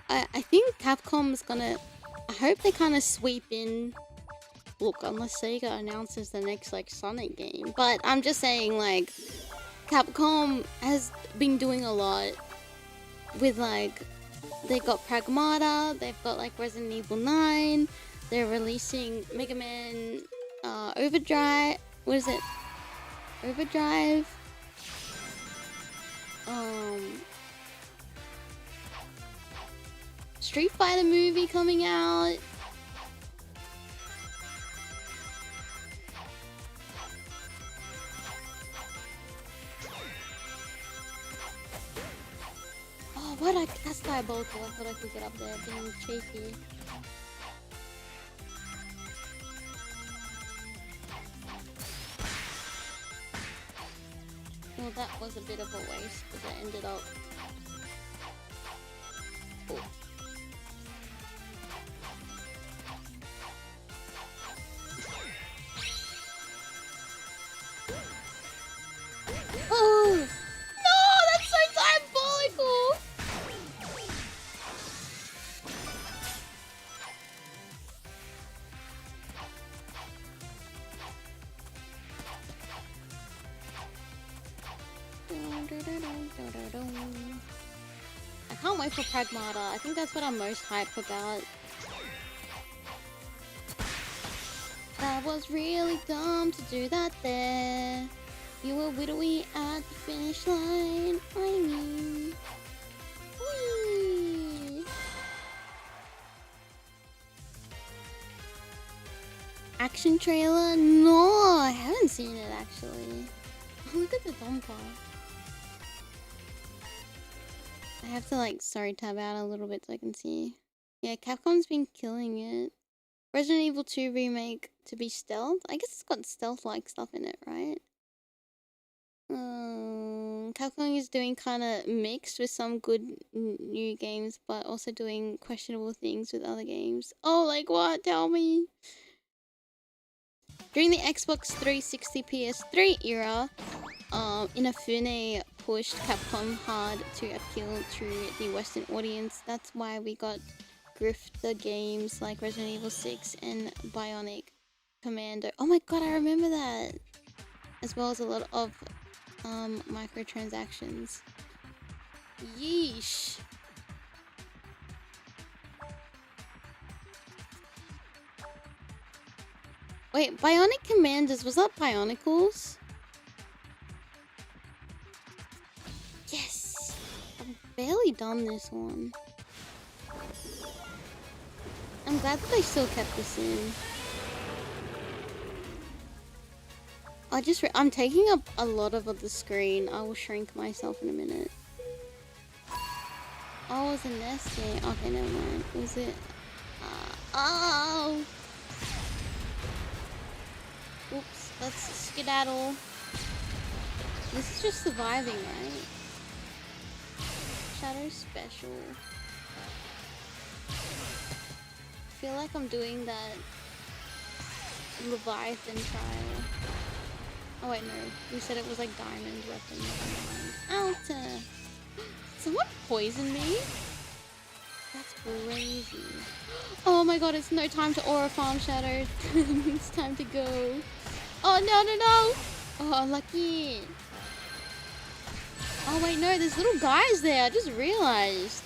I think Capcom's gonna... I hope they kind of sweep in... Look, unless Sega announces the next, like, Sonic game. But I'm just saying, like, Capcom has been doing a lot with, like... They got Pragmata, they've got, like, Resident Evil 9... They're releasing Mega Man Overdrive. What is it? Overdrive. Street Fighter movie coming out. Oh, what? That's diabolical. I thought I could get up there being cheeky. Well, that was a bit of a waste because I ended up... Oh. Oh! No! That's so diabolical! I can't wait for Pragmata. I think that's what I'm most hyped about. That was really dumb to do that there. You were widowy at the finish line. I mean... Whee! Action trailer? No, I haven't seen it actually. Look at the bumper. I have to like tab out a little bit so I can see. Yeah, Capcom's been killing it. Resident Evil 2 remake to be stealth? I guess it's got stealth-like stuff in it, right? Capcom is doing kind of mixed with some good new games, but also doing questionable things with other games. Oh, like what? Tell me. During the Xbox 360 PS3 era, Inafune pushed Capcom hard to appeal to the Western audience. That's why we got grifter games like Resident Evil 6 and Bionic Commando. Oh my god, I remember that! As well as a lot of microtransactions. Yeesh. Wait, Bionic Commanders, was that Bionicles? Yes! I've barely done this one. I'm glad that they still kept this in. I'm taking up a lot of the screen. I will shrink myself in a minute. Oh, it was a NES game. Okay, never mind. Was it? Oh! Oops, let's skedaddle. This is just surviving, right? Shadow Special. I feel like I'm doing that Leviathan trial. Oh wait, no. You said it was like diamond weapon. Alta! Someone poisoned me? That's crazy. Oh my god, it's no time to aura farm, Shadow. It's time to go. Oh no, no, no! Oh, lucky. Oh wait, no, there's little guys there. I just realized.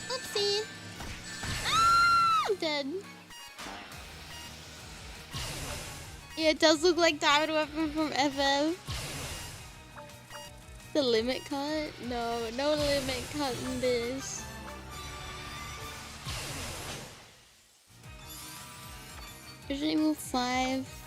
Oopsie. Ah, I'm dead. Yeah, it does look like diamond weapon from FF. the limit cut? No, no limit cut in this. Resident Evil 5.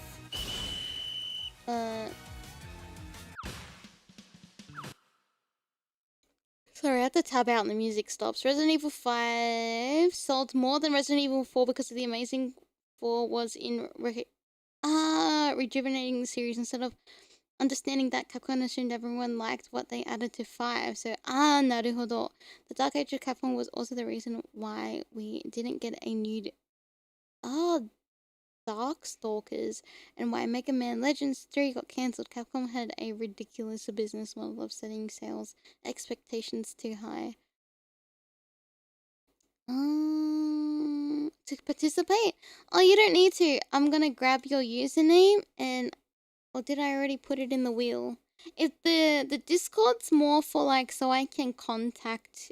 Sorry, I have to tab out and the music stops. Resident Evil 5 sold more than Resident Evil 4 because of the Amazing 4 was in rejuvenating the series instead of understanding that Capcom assumed everyone liked what they added to 5. So, naruhodo. The Dark Age of Capcom was also the reason why we didn't get a new... Darkstalkers, and why Mega Man Legends 3 got cancelled. Capcom had a ridiculous business model of setting sales expectations too high. To participate? Oh, you don't need to. I'm gonna grab your username and... Or did I already put it in the wheel? If the Discord's more for like so I can contact...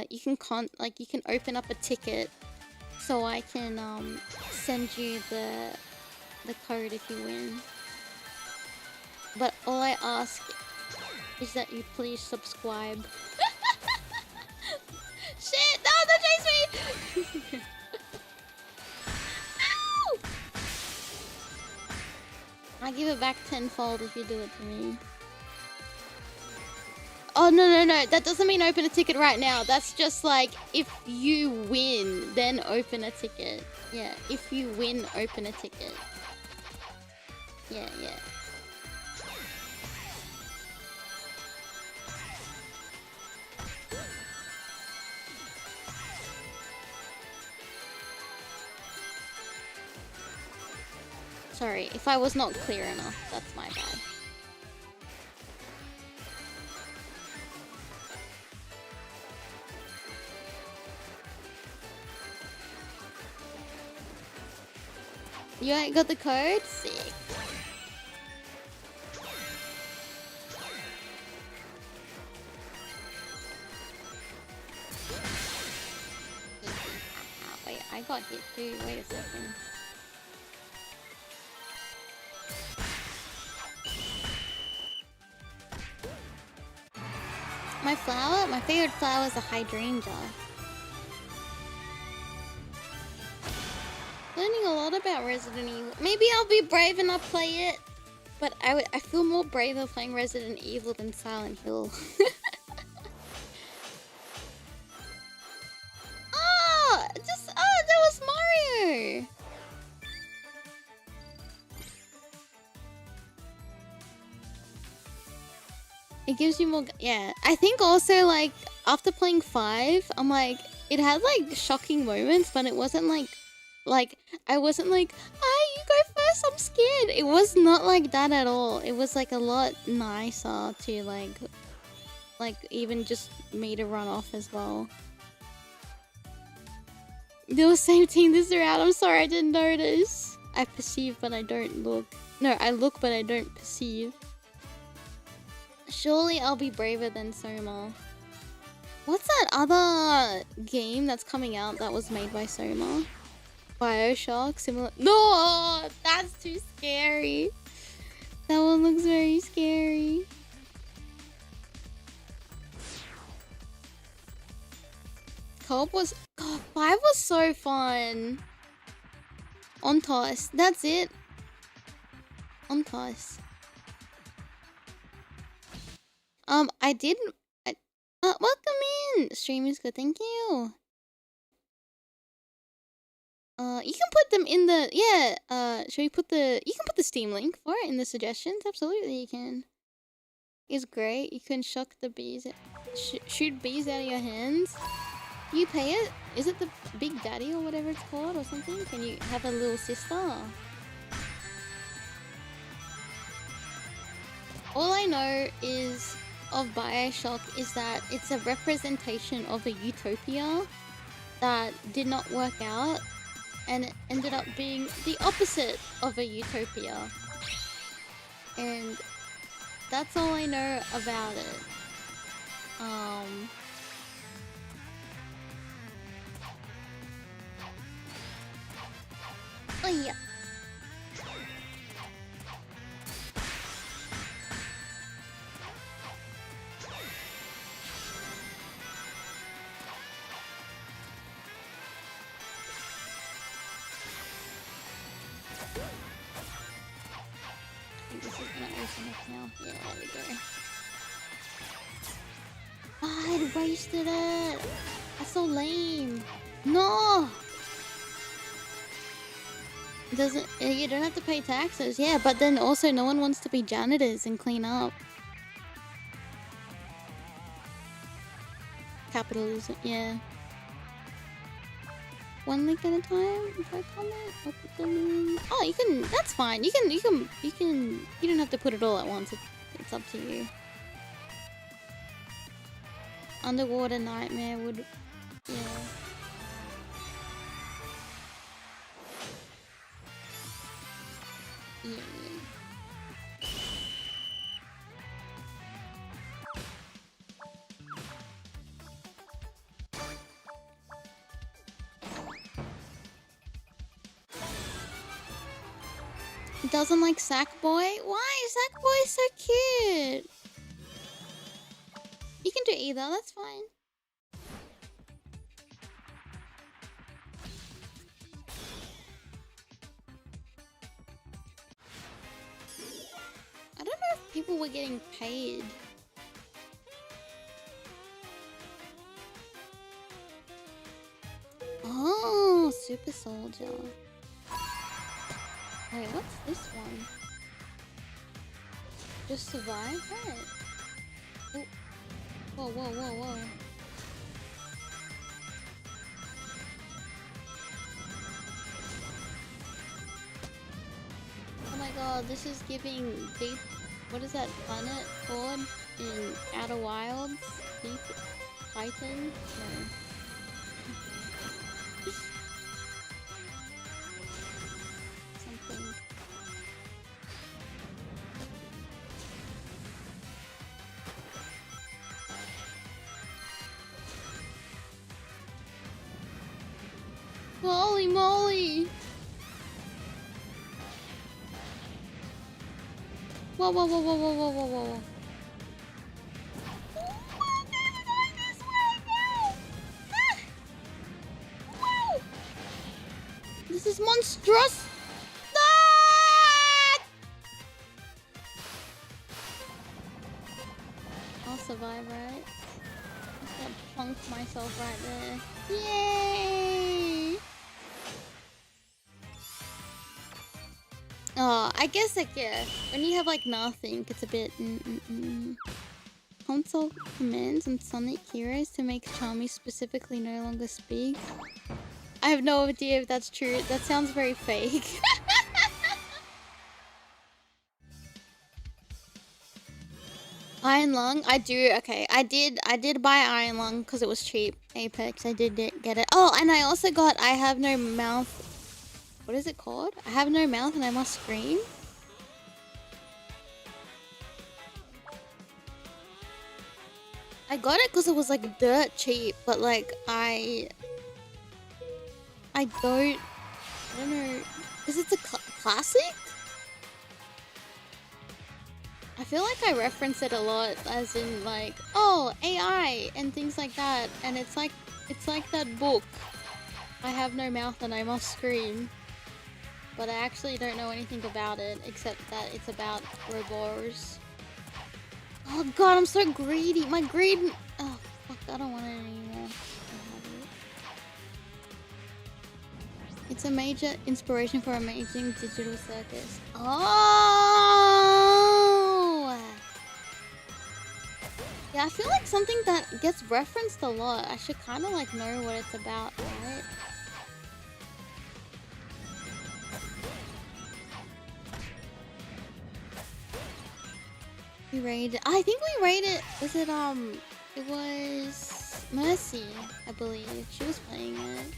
you can open up a ticket so I can send you the code if you win. But all I ask is that you please subscribe. Shit! No, don't chase me! Ow! I'll give it back tenfold if you do it to me. Oh, no. That doesn't mean open a ticket right now. That's just like, if you win, then open a ticket. Yeah, if you win, open a ticket. Yeah. Sorry, if I was not clear enough, that's my bad. You ain't got the code? Sick. Wait, I got hit too. Wait a second. My flower? My favorite flower is a hydrangea. Learning a lot about Resident Evil. Maybe I'll be brave and I'll play it. But I feel more braver playing Resident Evil than Silent Hill. That was Mario! It gives you more... Yeah. I think also, like, after playing 5, I'm like... It had, like, shocking moments, but it wasn't, like... I wasn't like, you go first, I'm scared. It was not like that at all. It was, like, a lot nicer to, like, even just me to run off as well. They were same team this round. I'm sorry, I didn't notice. I perceive, but I don't look. No, I look, but I don't perceive. Surely I'll be braver than Soma. What's that other game that's coming out that was made by Soma? Bioshock? Similar? No! That's too scary. That one looks very scary. Co-op was... God, 5 was so fun. On toss. That's it. On toss. I didn't... welcome in! Stream is good, thank you. You can put them in the... Yeah, should we put the... You can put the Steam link for it in the suggestions. Absolutely, you can. It's great. You can shock the bees... shoot bees out of your hands. You pay it? Is it the Big Daddy or whatever it's called or something? Can you have a little sister? All I know is of Bioshock is that it's a representation of a utopia that did not work out and it ended up being the opposite of a utopia. And that's all I know about it. Oh yeah. not wasting enough now. Yeah, there we go. Oh, I wasted it. That's so lame. No. Doesn't you don't have to pay taxes? Yeah, but then also no one wants to be janitors and clean up. Capitalism, yeah. One link at a time. If I comment, I'll put them in. Oh, you can. That's fine. You can. You don't have to put it all at once. It's up to you. Underwater nightmare would. Yeah. Yeah. Doesn't like Sackboy? Why? Sackboy is so cute. You can do either, that's fine. I don't know if people were getting paid. Oh, Super Soldier. Wait, what's this one? Just survive? What? Oh. Whoa, whoa, whoa, whoa. Oh my god, this is giving deep... What is that planet called in Outer Wilds? Deep Titan? No. Something. Holy moly! Whoa, whoa, whoa, whoa, whoa, whoa, whoa, whoa. This is monstrous! Ah! I'll survive, right? Just gonna plunk myself right there. Yay! Oh, I guess like, yeah, when you have like nothing, it's a bit Console commands on Sonic Heroes to make Charmy specifically no longer speak. I have no idea if that's true. That sounds very fake. Iron Lung? I do. Okay, I did buy Iron Lung because it was cheap. Apex, I did get it. Oh, and I also got I have no mouth. What is it called? I have no mouth and I must scream. I got it because it was like dirt cheap, but like I don't know, because it's a classic. I feel like I reference it a lot, as in like, oh, AI and things like that, and it's like that book. I have no mouth and I must scream. But I actually don't know anything about it, except that it's about robots. Oh god, I'm so greedy. My greed... Oh, fuck, I don't want it anymore. It's a major inspiration for amazing digital circus. Oh! Yeah, I feel like something that gets referenced a lot. I should kind of like know what it's about, right? We raided. I think we raided. Was it It was Mercy, I believe. She was playing it,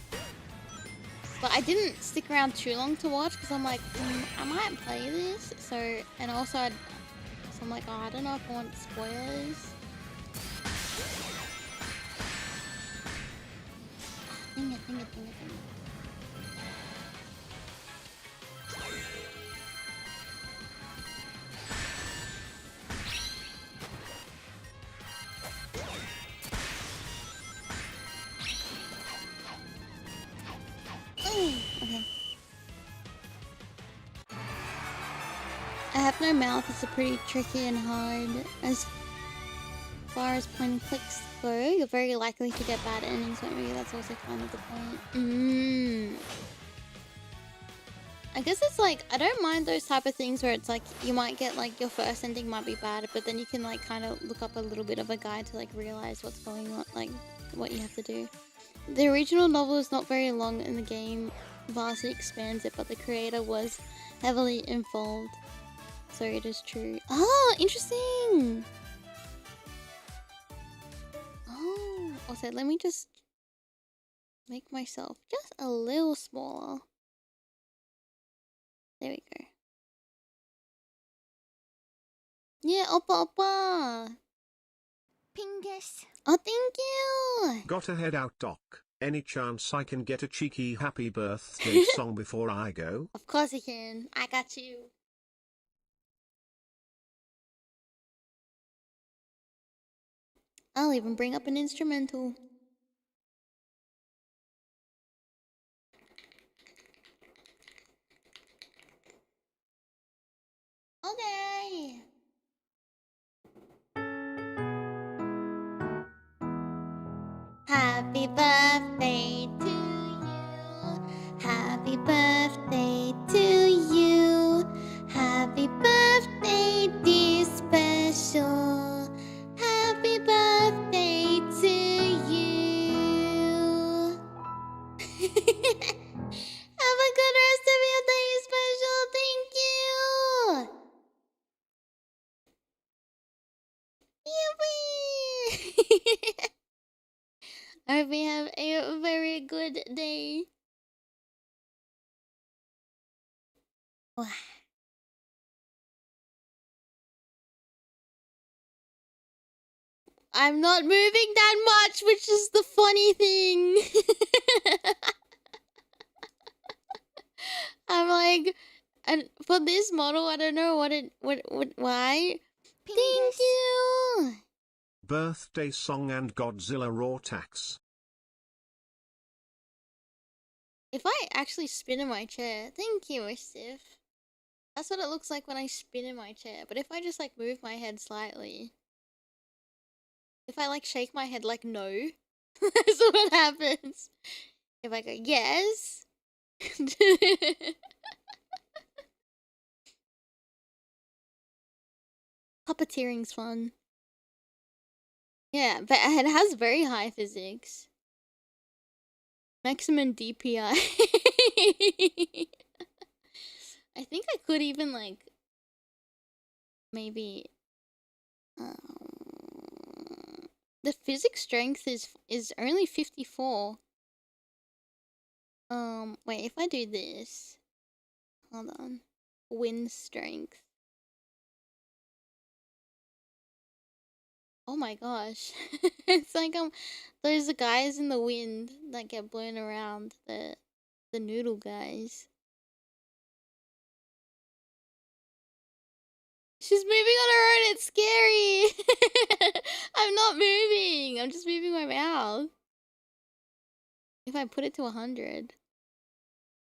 but I didn't stick around too long to watch because I'm like, I might play this. So, and also, so I'm like, oh, I don't know if I want spoilers. Dang it. Okay. have no mouth, it's a pretty tricky and hard. As far as point and clicks go, you're very likely to get bad endings, but maybe that's also kind of the point. I guess it's like, I don't mind those type of things where it's like, you might get like, your first ending might be bad, but then you can like kind of look up a little bit of a guide to like realize what's going on, like what you have to do. The original novel is not very long and the game vastly expands it, but the creator was heavily involved. So it is true. Oh, interesting! Oh, also let me just make myself just a little smaller. There we go. Yeah, oppa oppa! Pingus. Oh, thank you! Gotta head out, Doc. Any chance I can get a cheeky happy birthday song before I go? Of course you can. I got you. I'll even bring up an instrumental. Okay. Happy birthday to you. Happy birthday to you. Happy birthday, dear special. Happy birthday to you. Have a good rest of your day, special. Thank you. Yippee! I hope you have a very good day. Wow. I'm not moving that much, which is the funny thing. I'm like, and for this model, I don't know why. Thank you. Birthday song and Godzilla raw tax. If I actually spin in my chair, thank you, Stiff. That's what it looks like when I spin in my chair. But if I just like move my head slightly, if I like shake my head like no, that's what happens. If I go yes. Puppeteering's fun. Yeah, but it has very high physics. Maximum DPI. I think I could even like maybe the physics strength is only 54. Wait, if I do this, hold on, wind strength. Oh my gosh. It's like those guys in the wind that get blown around, the noodle guys. She's moving on her own, it's scary. I'm not moving, I'm just moving my mouth. If I put it to 100,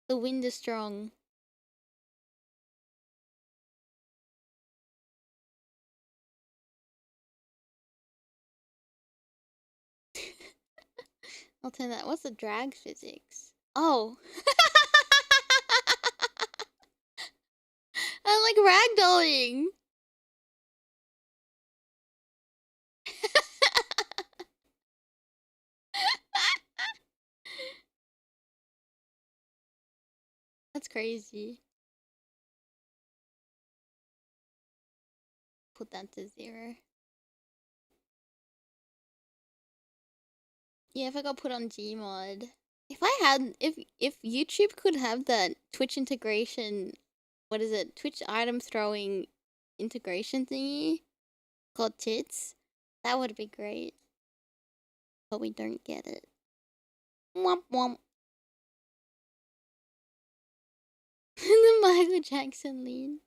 the wind is strong. I'll turn that. What's the drag physics? Oh. I'm like ragdolling. That's crazy. Put that to 0. Yeah, if I got put on Gmod. If I had, if YouTube could have that Twitch integration, what is it? Twitch item throwing integration thingy called tits, that would be great. But we don't get it. Womp womp. The Michael Jackson lead.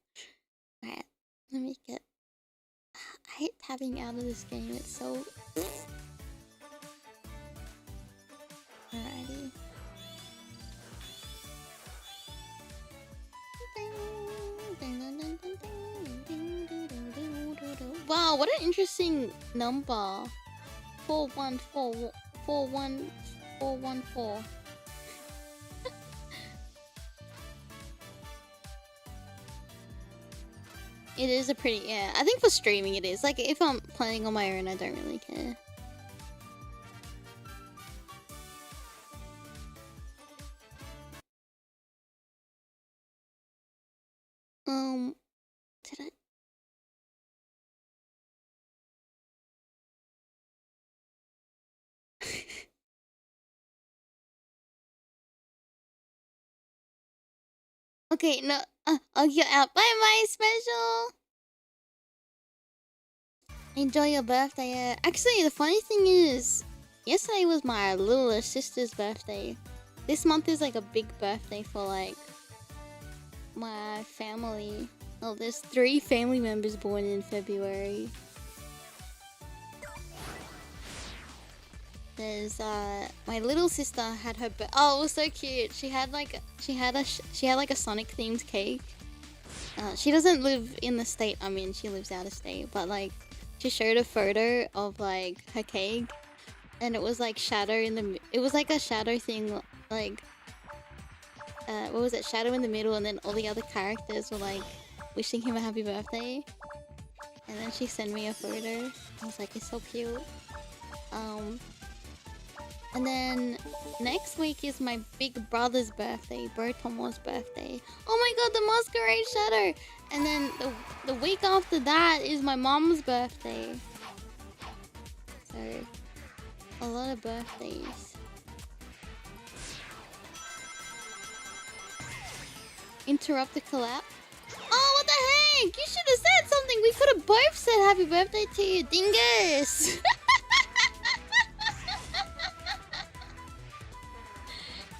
Alright, let me get. I hate tapping out of this game, it's so. Alrighty. Wow, what an interesting number. 414. It is a pretty, yeah. I think for streaming it is. Like, if I'm playing on my own, I don't really care. Did I? Okay, no. I'll get out. Bye, my special. Enjoy your birthday. Actually, the funny thing is, yesterday was my little sister's birthday. This month is like a big birthday for like my family. Oh, there's 3 family members born in February. There's my little sister had her oh, it was so cute. She had like a Sonic themed cake. She doesn't live in the state I'm in. She lives out of state, but like she showed a photo of like her cake, and it was like shadow in the. It was like a shadow thing, like what was it? Shadow in the middle, and then all the other characters were like wishing him a happy birthday. And then she sent me a photo. I was like, it's so cute. And then next week is my big brother's birthday, Aitomo's birthday. Oh my god, the masquerade shadow! And then the week after that is my mom's birthday. So, a lot of birthdays. Interrupt the collab? Oh, what the heck? You should have said something! We could have both said happy birthday to you, dingus!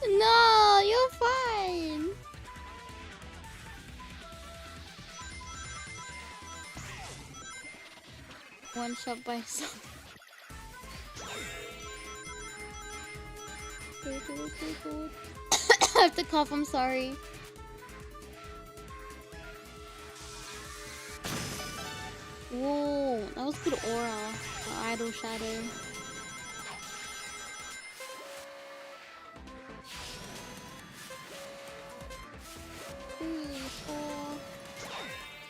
No, you're fine. One shot by some. I have to cough, I'm sorry. Whoa, that was good aura. The idol shadow.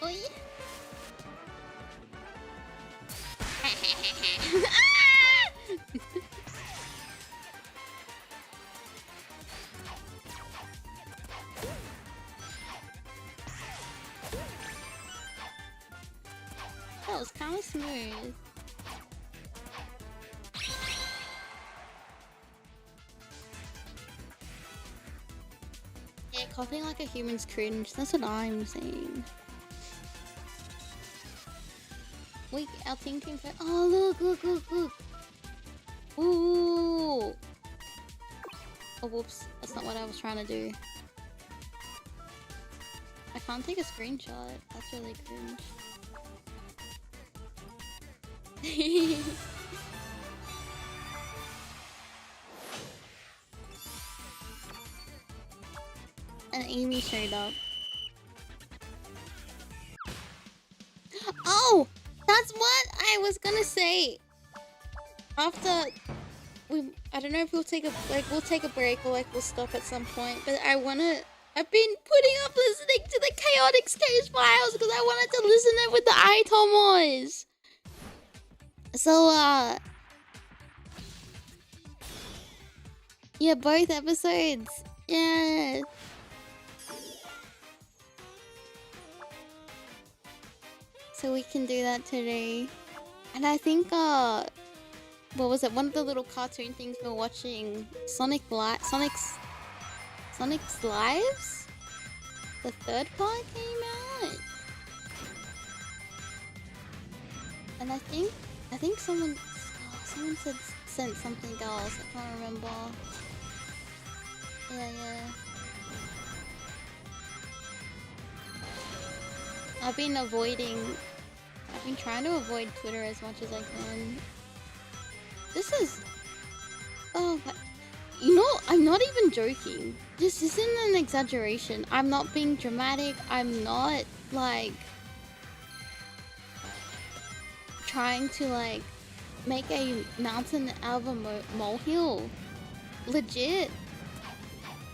Oi. That was kind of smooth. Yeah, coughing like a human's cringe. That's what I'm saying. Wait, our thinking for. Oh, look. Ooh. Oh, whoops. That's not what I was trying to do. I can't take a screenshot. That's really cringe. And Aimee showed up. Oh! That's what I was gonna say. After I don't know if we'll take a break or like we'll stop at some point, but I've been putting up listening to the Chaotic Stage Files because I wanted to listen it with the Aitomos. So yeah, both episodes. Yeah. So we can do that today. And I think what was it? One of the little cartoon things we were watching, Sonic's Lives? The 3rd part came out. And I think someone sent something else. I can't remember. Yeah. I've been trying to avoid Twitter as much as I can. This is... Oh, but... You know, I'm not even joking. This isn't an exaggeration. I'm not being dramatic. I'm not, like... trying to like make a mountain out of a molehill. Legit.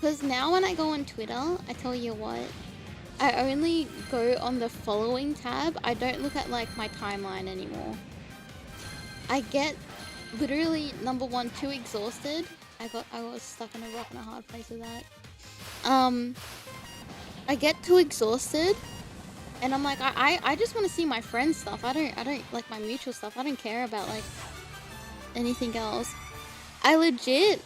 Because now when I go on Twitter, I tell you what, I only go on the following tab. I don't look at like my timeline anymore. I get literally, number one, too exhausted. I was stuck in a rock and a hard place with that. I get too exhausted, and I'm like, I just want to see my friends' stuff. I don't like my mutual stuff. I don't care about like anything else. I legit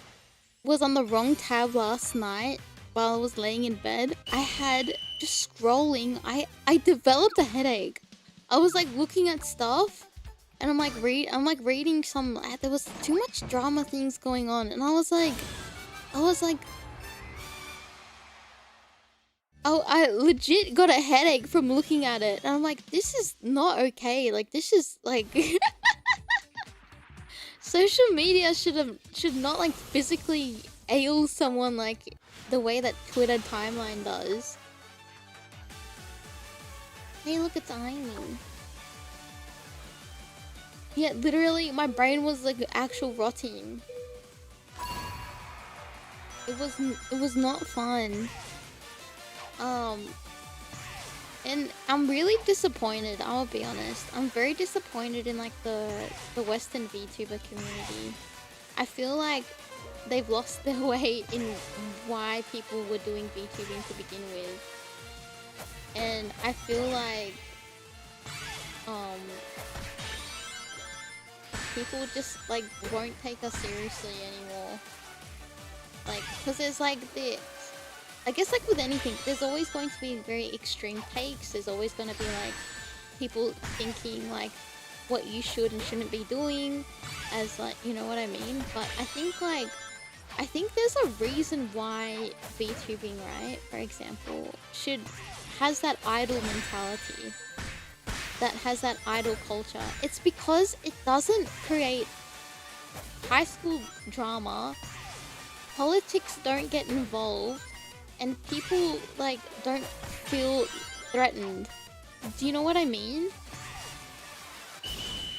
was on the wrong tab last night while I was laying in bed. I had just scrolling. I developed a headache. I was like looking at stuff, and I'm like reading some. There was too much drama things going on, and I was like, oh, I legit got a headache from looking at it, and I'm like, this is not okay. Like, this is like. Social media should not like physically ail someone like the way that Twitter timeline does. Hey, look, it's Aimee. Yeah, literally, my brain was like actual rotting. It was not fun. And I'm really disappointed, I'll be honest. I'm very disappointed in like the Western VTuber community. I feel like they've lost their way in why people were doing VTubing to begin with. And I feel like people just like won't take us seriously anymore. Like, cause there's like I guess like with anything, there's always going to be very extreme takes. There's always going to be like people thinking like what you should and shouldn't be doing, as like, you know what I mean? But I think there's a reason why VTubing, right, for example, has that idol mentality, that has that idol culture. It's because it doesn't create high school drama, politics don't get involved, and people like don't feel threatened. Do you know what I mean?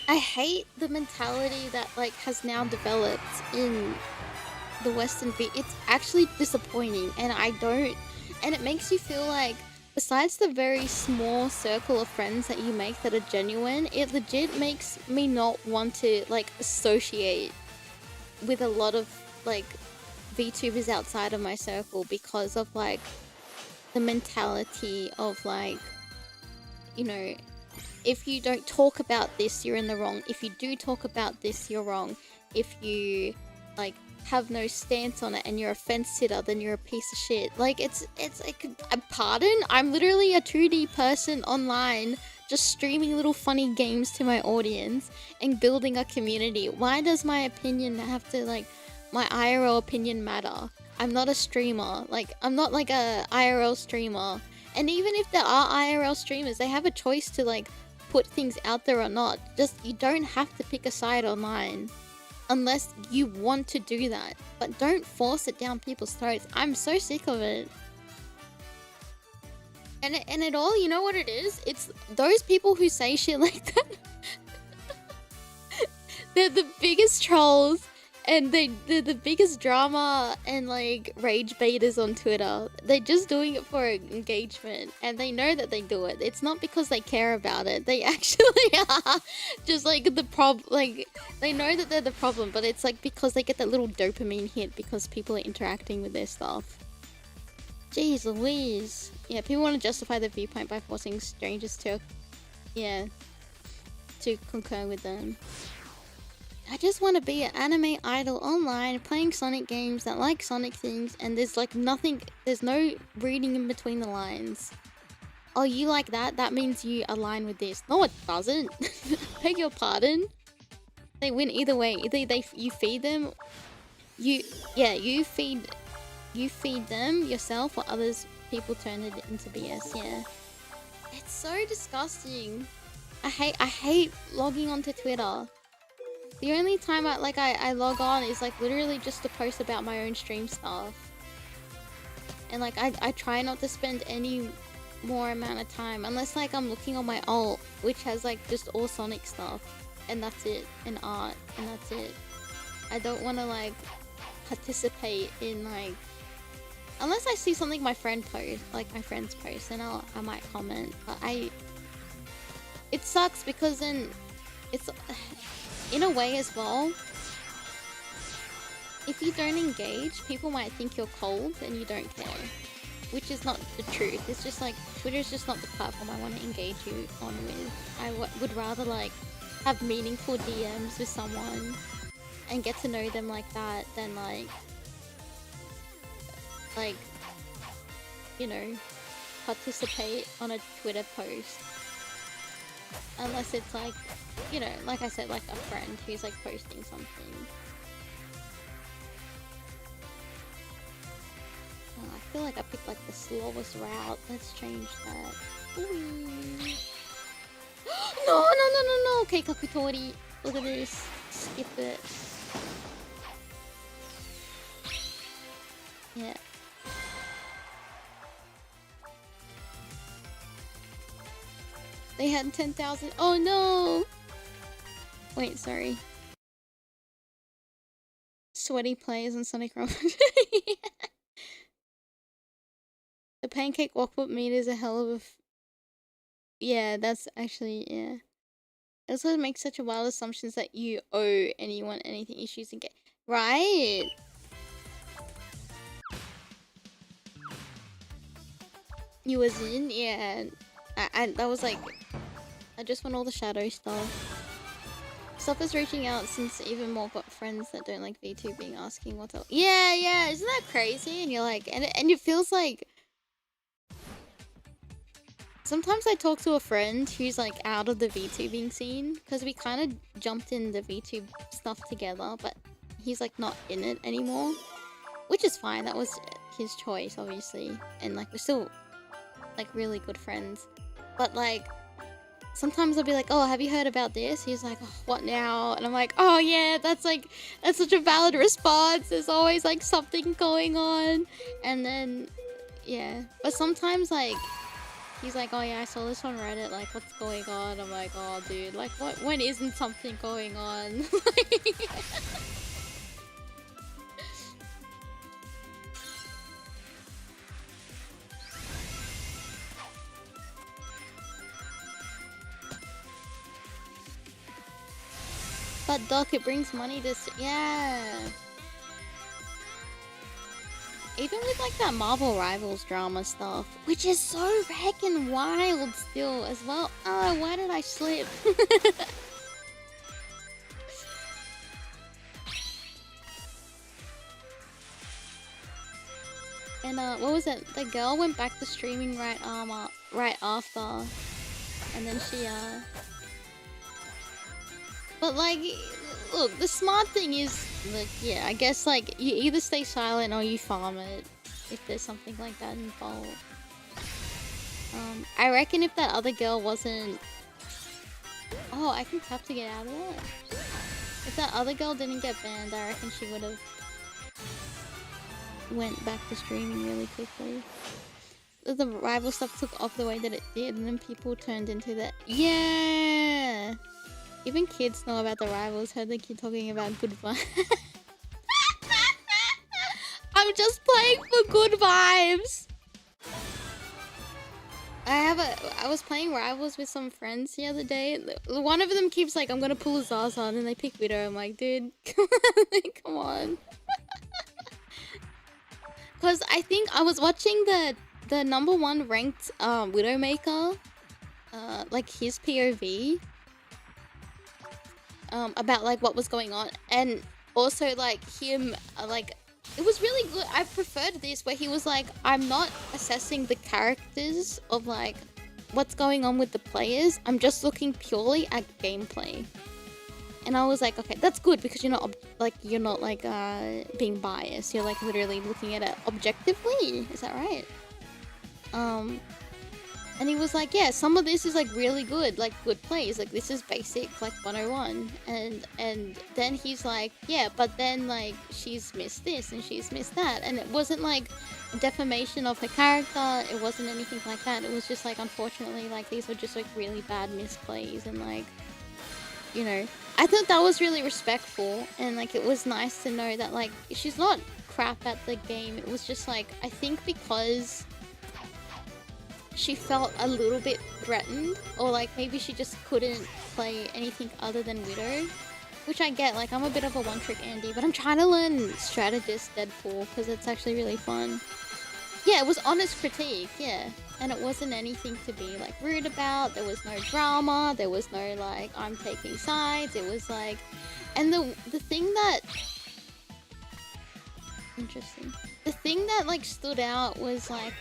I hate the mentality that like has now developed in the Western it's actually disappointing, and and it makes you feel like besides the very small circle of friends that you make that are genuine, it legit makes me not want to like associate with a lot of like VTubers outside of my circle because of like the mentality of like, you know, if you don't talk about this, you're in the wrong. If you do talk about this, you're wrong. If you like have no stance on it and you're a fence sitter, then you're a piece of shit. Like it's like, pardon? I'm literally a 2D person online just streaming little funny games to my audience and building a community. Why does my opinion have to like my IRL opinion matter? I'm not a streamer. Like, I'm not like a IRL streamer. And even if there are IRL streamers, they have a choice to like put things out there or not. Just, you don't have to pick a side online unless you want to do that. But don't force it down people's throats. I'm so sick of it. And it all, you know what it is? It's those people who say shit like that. They're the biggest trolls. And they're the biggest drama and like rage baiters on Twitter. They're just doing it for engagement, and they know that they do it. It's not because they care about it. They actually are just like the like they know that they're the problem, but it's like because they get that little dopamine hit because people are interacting with their stuff. Jeez Louise. Yeah, people want to justify their viewpoint by forcing strangers to concur with them. I just want to be an anime idol online, playing Sonic games that like Sonic things, and there's like nothing, there's no reading in between the lines. Oh, you like that? That means you align with this. No, it doesn't. Beg your pardon. They win either way. Either you feed them, you feed them yourself, or others people turn it into BS. Yeah, it's so disgusting. I hate logging onto Twitter. The only time I log on is like literally just to post about my own stream stuff. And like I try not to spend any more amount of time, unless like I'm looking on my alt, which has like just all Sonic stuff, and that's it, and art, and that's it. I don't want to like participate in like, unless I see something my friend post, like my friends post, then I might comment. But it sucks because then it's in a way as well. If you don't engage, people might think you're cold and you don't care, which is not the truth. It's just like Twitter's just not the platform I want to engage you on with. I would rather like have meaningful DMs with someone and get to know them like that than like you know, participate on a Twitter post. Unless it's like, you know, like I said, like a friend who's like posting something. Oh, I feel like I picked like the slowest route. Let's change that. No. Okay, Kakutori. Look at this. Skip it. Yeah. They had 10,000. Oh no! Wait, sorry. Sweaty plays on Sonic Run. The pancake walk-up meter is a hell of a... Yeah, that's actually, yeah. It also makes such a wild assumptions that you owe anyone anything issues and get... Right! You was in? Yeah. That was like... I just want all the shadow stuff. Stuff is reaching out since even more got friends that don't like VTubing asking what's up. Yeah, isn't that crazy? And you're like... And it feels like... Sometimes I talk to a friend who's like out of the VTubing scene because we kind of jumped in the VTube stuff together, but he's like not in it anymore, which is fine. That was his choice, obviously, and like we're still like really good friends. But like sometimes I'll be like, "Oh, have you heard about this?" He's like, "Oh, what now?" And I'm like, "Oh yeah, that's such a valid response. There's always like something going on," and then yeah, but sometimes like. He's like, "Oh yeah, I saw this on Reddit, like, what's going on?" I'm like, "Oh dude, like, when isn't something going on?" But Doc, it brings money to yeah. Even with like that Marvel Rivals drama stuff, which is so heckin' wild still as well. Oh, why did I slip? And what was it? The girl went back to streaming right after, and then she But like, look, the smart thing is, like, yeah, I guess like you either stay silent or you farm it if there's something like that involved. I reckon if that other girl wasn't... Oh, I can tap to get out of that. If that other girl didn't get banned, I reckon she would have went back to streaming really quickly. The rival stuff took off the way that it did, and then people turned into that. Yeah. Even kids know about the rivals. Heard the kid talking about good vibes. I'm just playing for good vibes. I was playing rivals with some friends the other day. One of them keeps like, "I'm gonna pull a Zaza," and then they pick Widow. I'm like, dude, come on. Cause I think I was watching the #1 ranked Widowmaker, like his POV. About like what was going on, and also like him like it was really good. I preferred this where he was like, "I'm not assessing the characters of like what's going on with the players, I'm just looking purely at gameplay." And I was like, okay, that's good because you're not being biased. You're like literally looking at it objectively. Is that right? And he was like, yeah, some of this is like really good, like good plays, like this is basic like 101. And then he's like, yeah, but then like she's missed this and she's missed that, and it wasn't like defamation of her character. It wasn't anything like that. It was just like, unfortunately, like these were just like really bad misplays, and like, you know, I thought that was really respectful, and like it was nice to know that like she's not crap at the game. It was just like, I think because she felt a little bit threatened, or like maybe she just couldn't play anything other than Widow, which I get. Like, I'm a bit of a one-trick Andy, but I'm trying to learn Strategist Deadpool because it's actually really fun. Yeah, it was honest critique, yeah, and it wasn't anything to be like rude about. There was no drama, there was no like I'm taking sides. It was like, and the thing that interesting, the thing that like stood out was like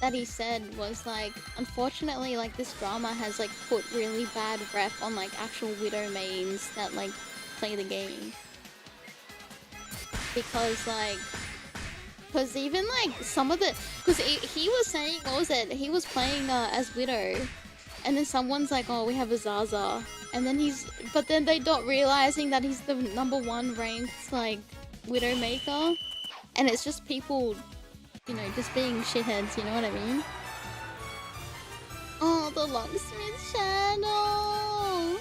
that he said was like, unfortunately, like this drama has like put really bad rep on like actual Widow mains that like play the game, because like, because even like some of the, because he was saying, what was it, he was playing as Widow, and then someone's like, oh, we have a Zaza, and then but then they not realizing that he's the #1 ranked like Widow maker, and it's just people, you know, just being shitheads, you know what I mean? Oh, the locksmith shadow!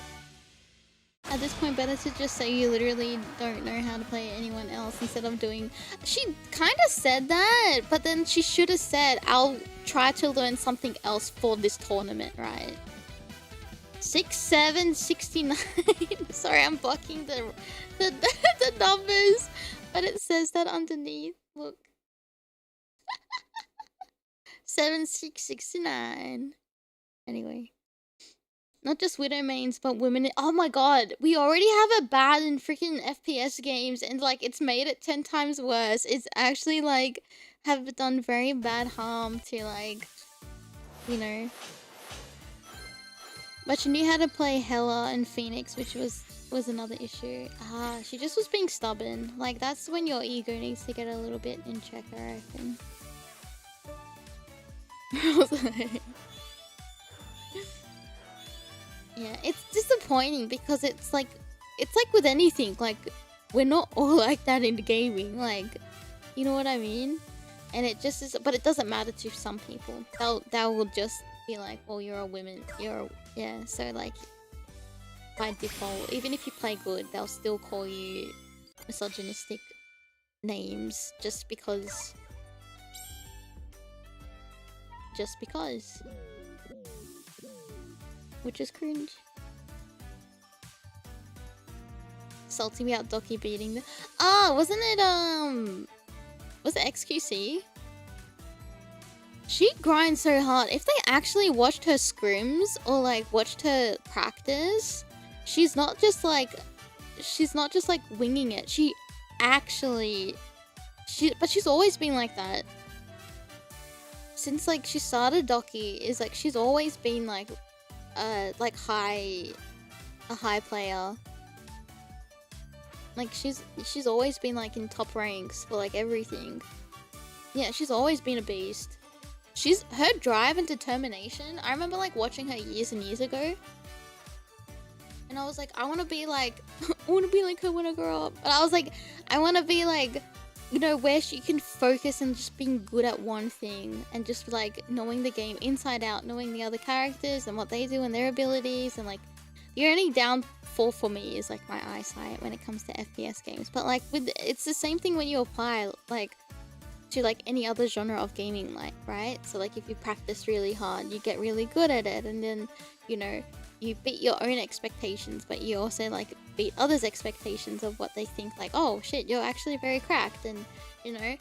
At this point, better to just say you literally don't know how to play anyone else instead of doing... She kind of said that, but then she should have said, I'll try to learn something else for this tournament, right? 6, 7, 69. Sorry, I'm blocking the numbers, but it says that underneath. Look. 7, 6, 69. Anyway. Not just Widow mains, but women. Oh my god, we already have it bad in freaking FPS games, and like it's made it 10 times worse. It's actually like have done very bad harm to like, you know. But she knew how to play Hela and Phoenix, which was another issue. Ah, she just was being stubborn. Like that's when your ego needs to get a little bit in check, I reckon. Yeah, it's disappointing because it's like with anything, like we're not all like that in gaming, like, you know what I mean? And it just is, but it doesn't matter to some people. They will just be like, well, you're a woman, yeah, so like by default, even if you play good, they'll still call you misogynistic names just because. Which is cringe. Salty me out, Doki beating the... Ah, wasn't it, was it XQC? She grinds so hard. If they actually watched her scrims or, like, watched her practice, she's not just, like, winging it. She actually... But she's always been like that. Since, like, she started Doki, is, like, she's always been, like a high player. Like she's always been like in top ranks for like everything. Yeah, she's always been a beast. Her drive and determination. I remember like watching her years and years ago, and I was like, I want to be like her when I grow up. But I was like, I want to be like, you know, where she can focus and just being good at one thing and just like knowing the game inside out, knowing the other characters and what they do and their abilities. And like the only downfall for me is like my eyesight when it comes to FPS games. But like it's the same thing when you apply like to like any other genre of gaming, like, right? So like if you practice really hard, you get really good at it, and then, you know, you beat your own expectations, but you also like beat others' expectations of what they think, like, oh shit, you're actually very cracked. And you know,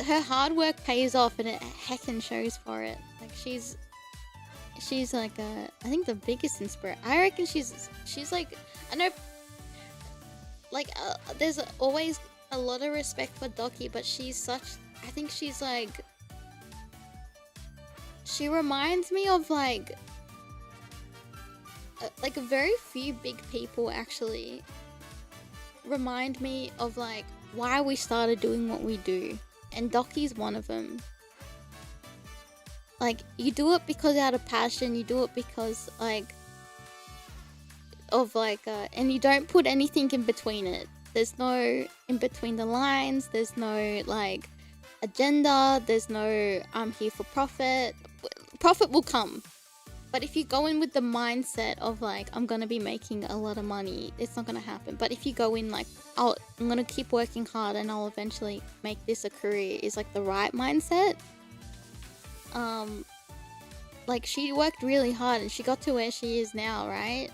her hard work pays off, and it heckin' shows for it. Like she's like I think the biggest inspiration. I reckon she's like, I know, like there's always a lot of respect for Doki, but I think she's like, she reminds me of like a very few big people actually remind me of like why we started doing what we do, and Doki's one of them. Like you do it because out of passion, you do it because like of like and you don't put anything in between it. There's no in between the lines, there's no like agenda. There's no I'm here for profit. Profit will come. But if you go in with the mindset of like, I'm gonna be making a lot of money, it's not gonna happen. But if you go in like, I'm gonna keep working hard and I'll eventually make this a career, is like the right mindset. Like she worked really hard and she got to where she is now, right?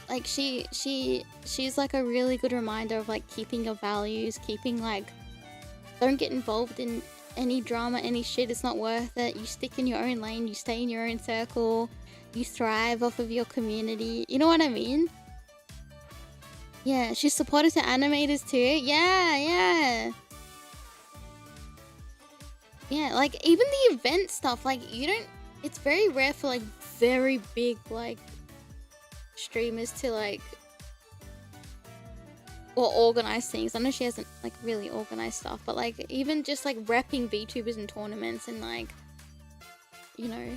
Like she's like a really good reminder of like keeping your values, keeping like, don't get involved in any drama, any shit. It's not worth it. You stick in your own lane, you stay in your own circle, you thrive off of your community. You know what I mean? Yeah, she's supportive to animators too. Yeah, like even the event stuff, like you don't, it's very rare for like very big like streamers to like, or organize things. I know she hasn't like really organized stuff, but like even just like repping VTubers in tournaments and like, you know,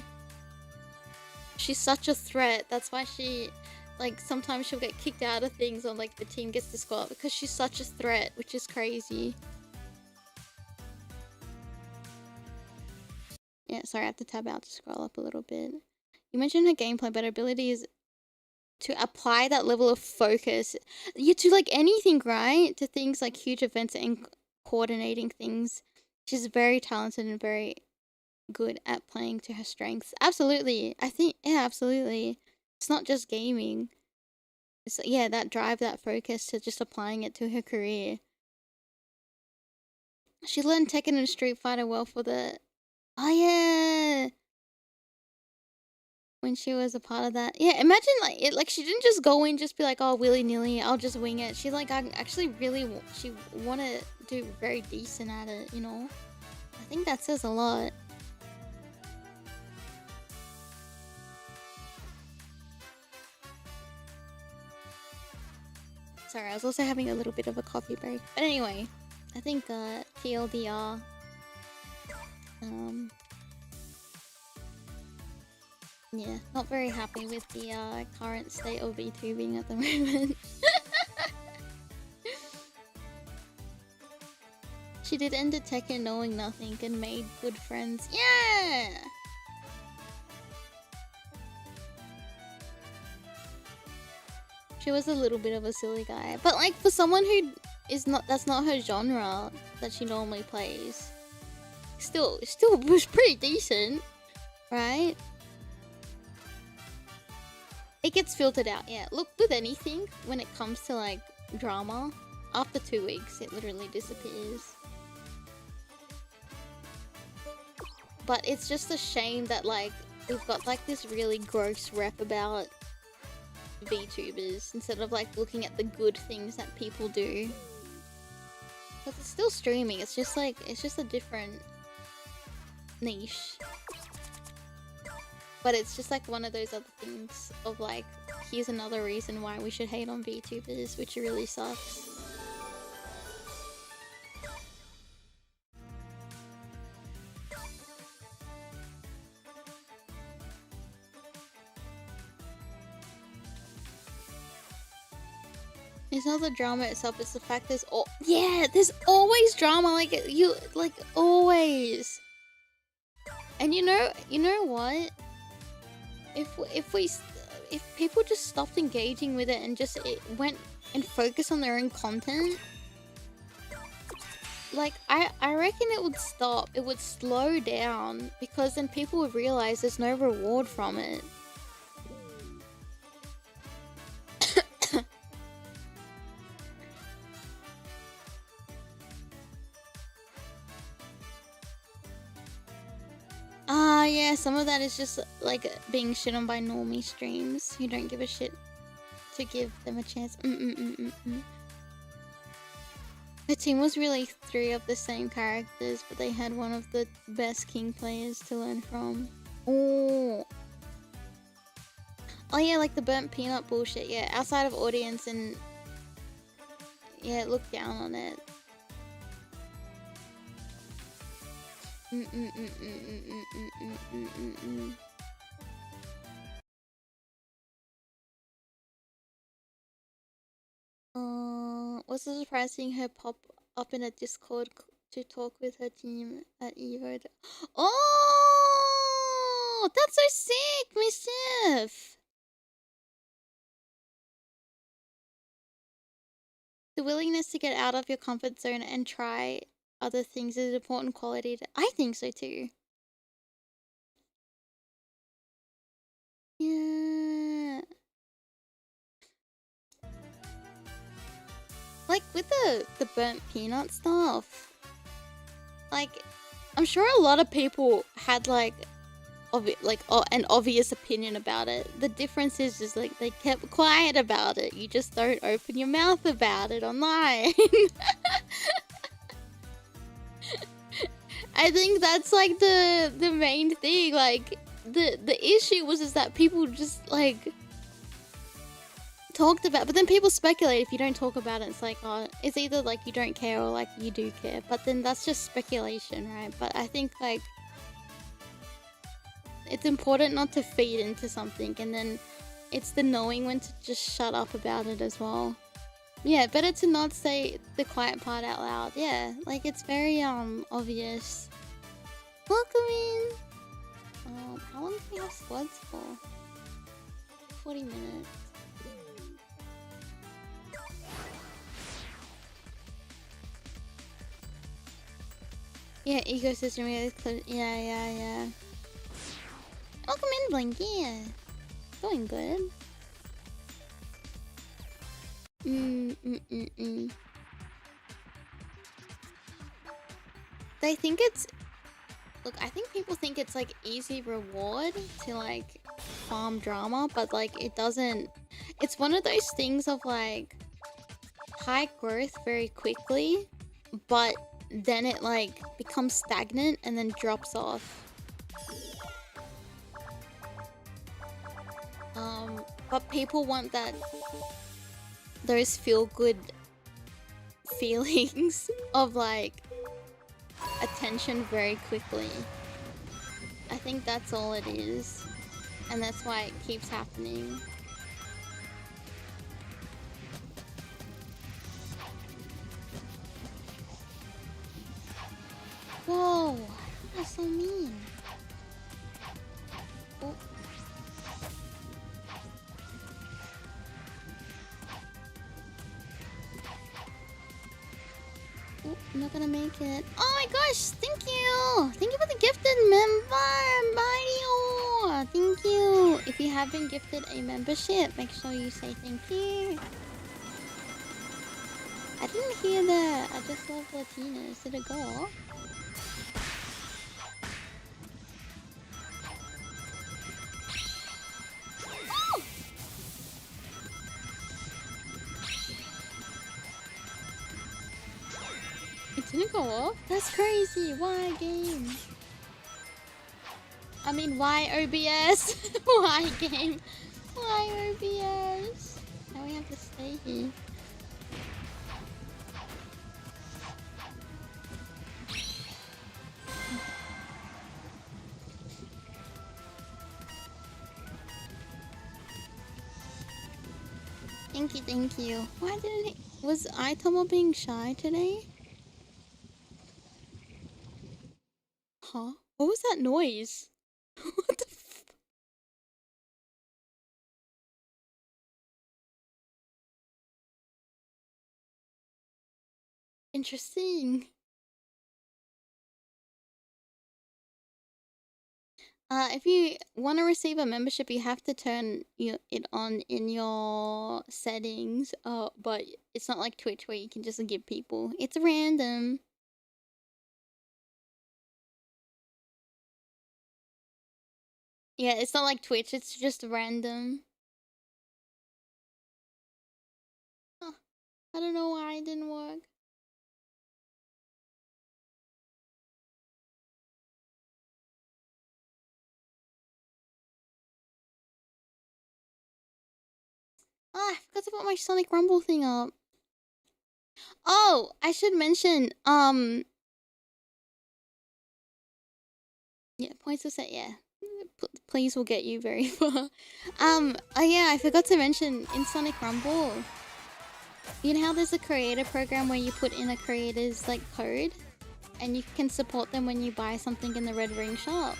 she's such a threat. That's why she, like, sometimes she'll get kicked out of things or like the team gets disqualified because she's such a threat, which is crazy. Yeah, sorry, I have to tab out to scroll up a little bit. You mentioned her gameplay, but her ability is to apply that level of focus. Yeah, to like anything, right? To things like huge events and coordinating things. She's very talented and very good at playing to her strengths. Absolutely. I think, yeah, absolutely. It's not just gaming. It's, yeah, that drive, that focus to just applying it to her career. She learned Tekken and Street Fighter well for the... Oh, yeah! When she was a part of that. Yeah, imagine, like, it, like she didn't just go in, just be like, oh, willy-nilly, I'll just wing it. She, like, actually really... She wanted to do very decent at it, you know? I think that says a lot. Sorry, I was also having a little bit of a coffee break. But anyway, I think TLDR. Yeah, not very happy with the current state of VTubing at the moment. She did end a Tekken knowing nothing and made good friends. Yeah! She was a little bit of a silly guy. But like for someone who is not, that's not her genre that she normally plays. Still was pretty decent, right? It gets filtered out, yeah. Look, with anything, when it comes to like drama, after 2 weeks, it literally disappears. But it's just a shame that like we've got like this really gross rep about VTubers instead of like looking at the good things that people do. Because it's still streaming, it's just like, it's just a different niche. But it's just like one of those other things of like, here's another reason why we should hate on VTubers, which really sucks. It's not the drama itself, it's the fact there's there's always drama, like you like always. And you know what? If people just stopped engaging with it and just went and focused on their own content, like I reckon it would stop. It would slow down because then people would realize there's no reward from it. Yeah, some of that is just like being shit on by normie streams who don't give a shit to give them a chance. The team was really 3 of the same characters, but they had one of the best king players to learn from. Oh yeah, like the burnt peanut bullshit. Yeah, outside of audience and yeah, look down on it. Was so surprised seeing her pop up in a Discord to talk with her team at Evo. Oh, that's so sick, Mischief. The willingness to get out of your comfort zone and try other things is an important quality. I think so too. Yeah. Like with the burnt peanut stuff. Like, I'm sure a lot of people had like an obvious opinion about it. The difference is just like they kept quiet about it. You just don't open your mouth about it online. I think that's like the main thing. Like the issue was is that people just like talked about, but then people speculate if you don't talk about it. It's like, oh, it's either like you don't care or like you do care. But then that's just speculation, right? But I think like it's important not to feed into something, and then it's the knowing when to just shut up about it as well. Yeah, better to not say the quiet part out loud. Yeah, like it's very obvious. Welcome in. How long do we have squads for? 40 minutes. Yeah, ecosystem really close. Yeah. Welcome in, Blinky. Yeah. Going good. They think it's... Look, I think people think it's like easy reward to like farm drama, but like it doesn't... It's one of those things of like high growth very quickly, but then it like becomes stagnant and then drops off. But people want that, those feel-good feelings of like attention very quickly. I think that's all it is, and that's why it keeps happening. Whoa, that's so mean. Oh. Oh, I'm not gonna make it. Oh my gosh, thank you! Thank you for the gifted member, Mario! Thank you! If you have been gifted a membership, make sure you say thank you. I didn't hear that. I just love Latinas. Did it go off? It didn't go off? That's crazy. Why game? I mean, why OBS? Why game? Why OBS? Now we have to stay here. Thank you. Why didn't he... Was Aitomo being shy today? Huh? What was that noise? What the f... Interesting. If you want to receive a membership, you have to turn it on in your settings. But it's not like Twitch where you can just give people. It's random. Yeah, it's not like Twitch. It's just random. Huh. I don't know why it didn't work. Ah, I forgot to put my Sonic Rumble thing up. Oh, I should mention, yeah, points of set, yeah. Please will get you very far. Oh yeah, I forgot to mention, in Sonic Rumble, you know how there's a creator program where you put in a creator's, like, code? and you can support them when you buy something in the Red Ring shop.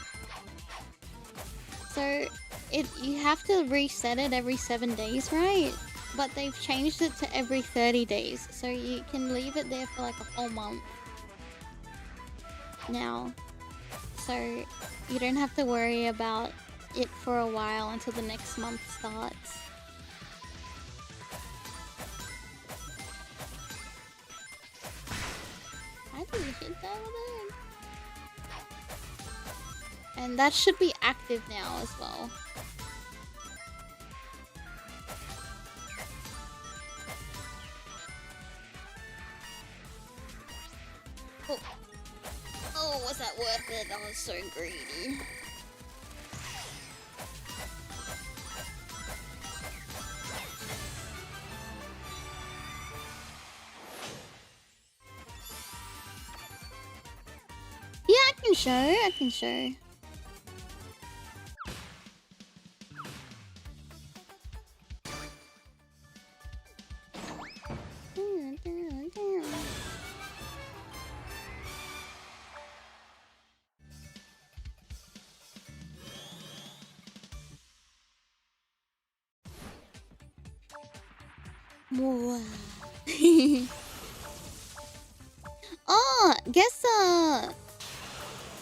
So you have to reset it every 7 days, right? But they've changed it to every 30 days, so you can leave it there for like a whole month now. So you don't have to worry about it for a while until the next month starts. I didn't hit that with it. And that should be active now as well. Oh. Oh, was that worth it? I was so greedy. Yeah, I can show. I can show. Wow. Oh, guess I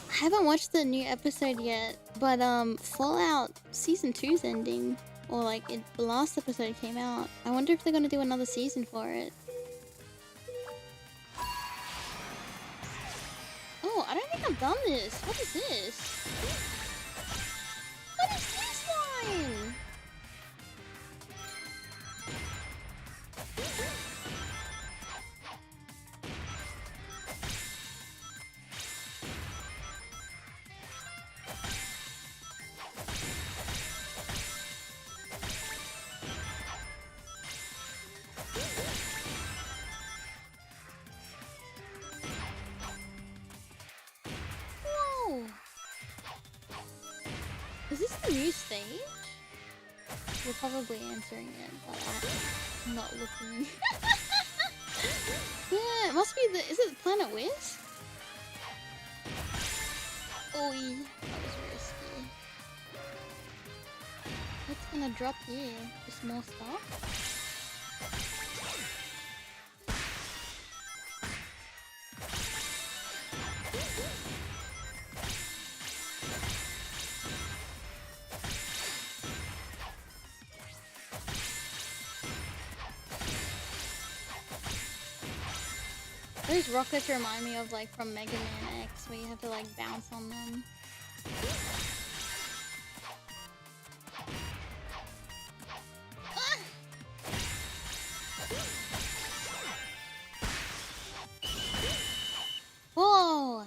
haven't watched the new episode yet, but Fallout Season 2's ending, or like the last episode came out. I wonder if they're gonna do another season for it. Oh, I don't think I've done this. What is this? What is this one? Whoa! Is this the new stage? We're probably answering it, but I'm not looking. Yeah, it must be the. Is it Planet Whiz? Oh, that was risky. What's gonna drop here? Just more stuff? Those rockets remind me of like from Mega Man X, where you have to like bounce on them. Ah! Whoa!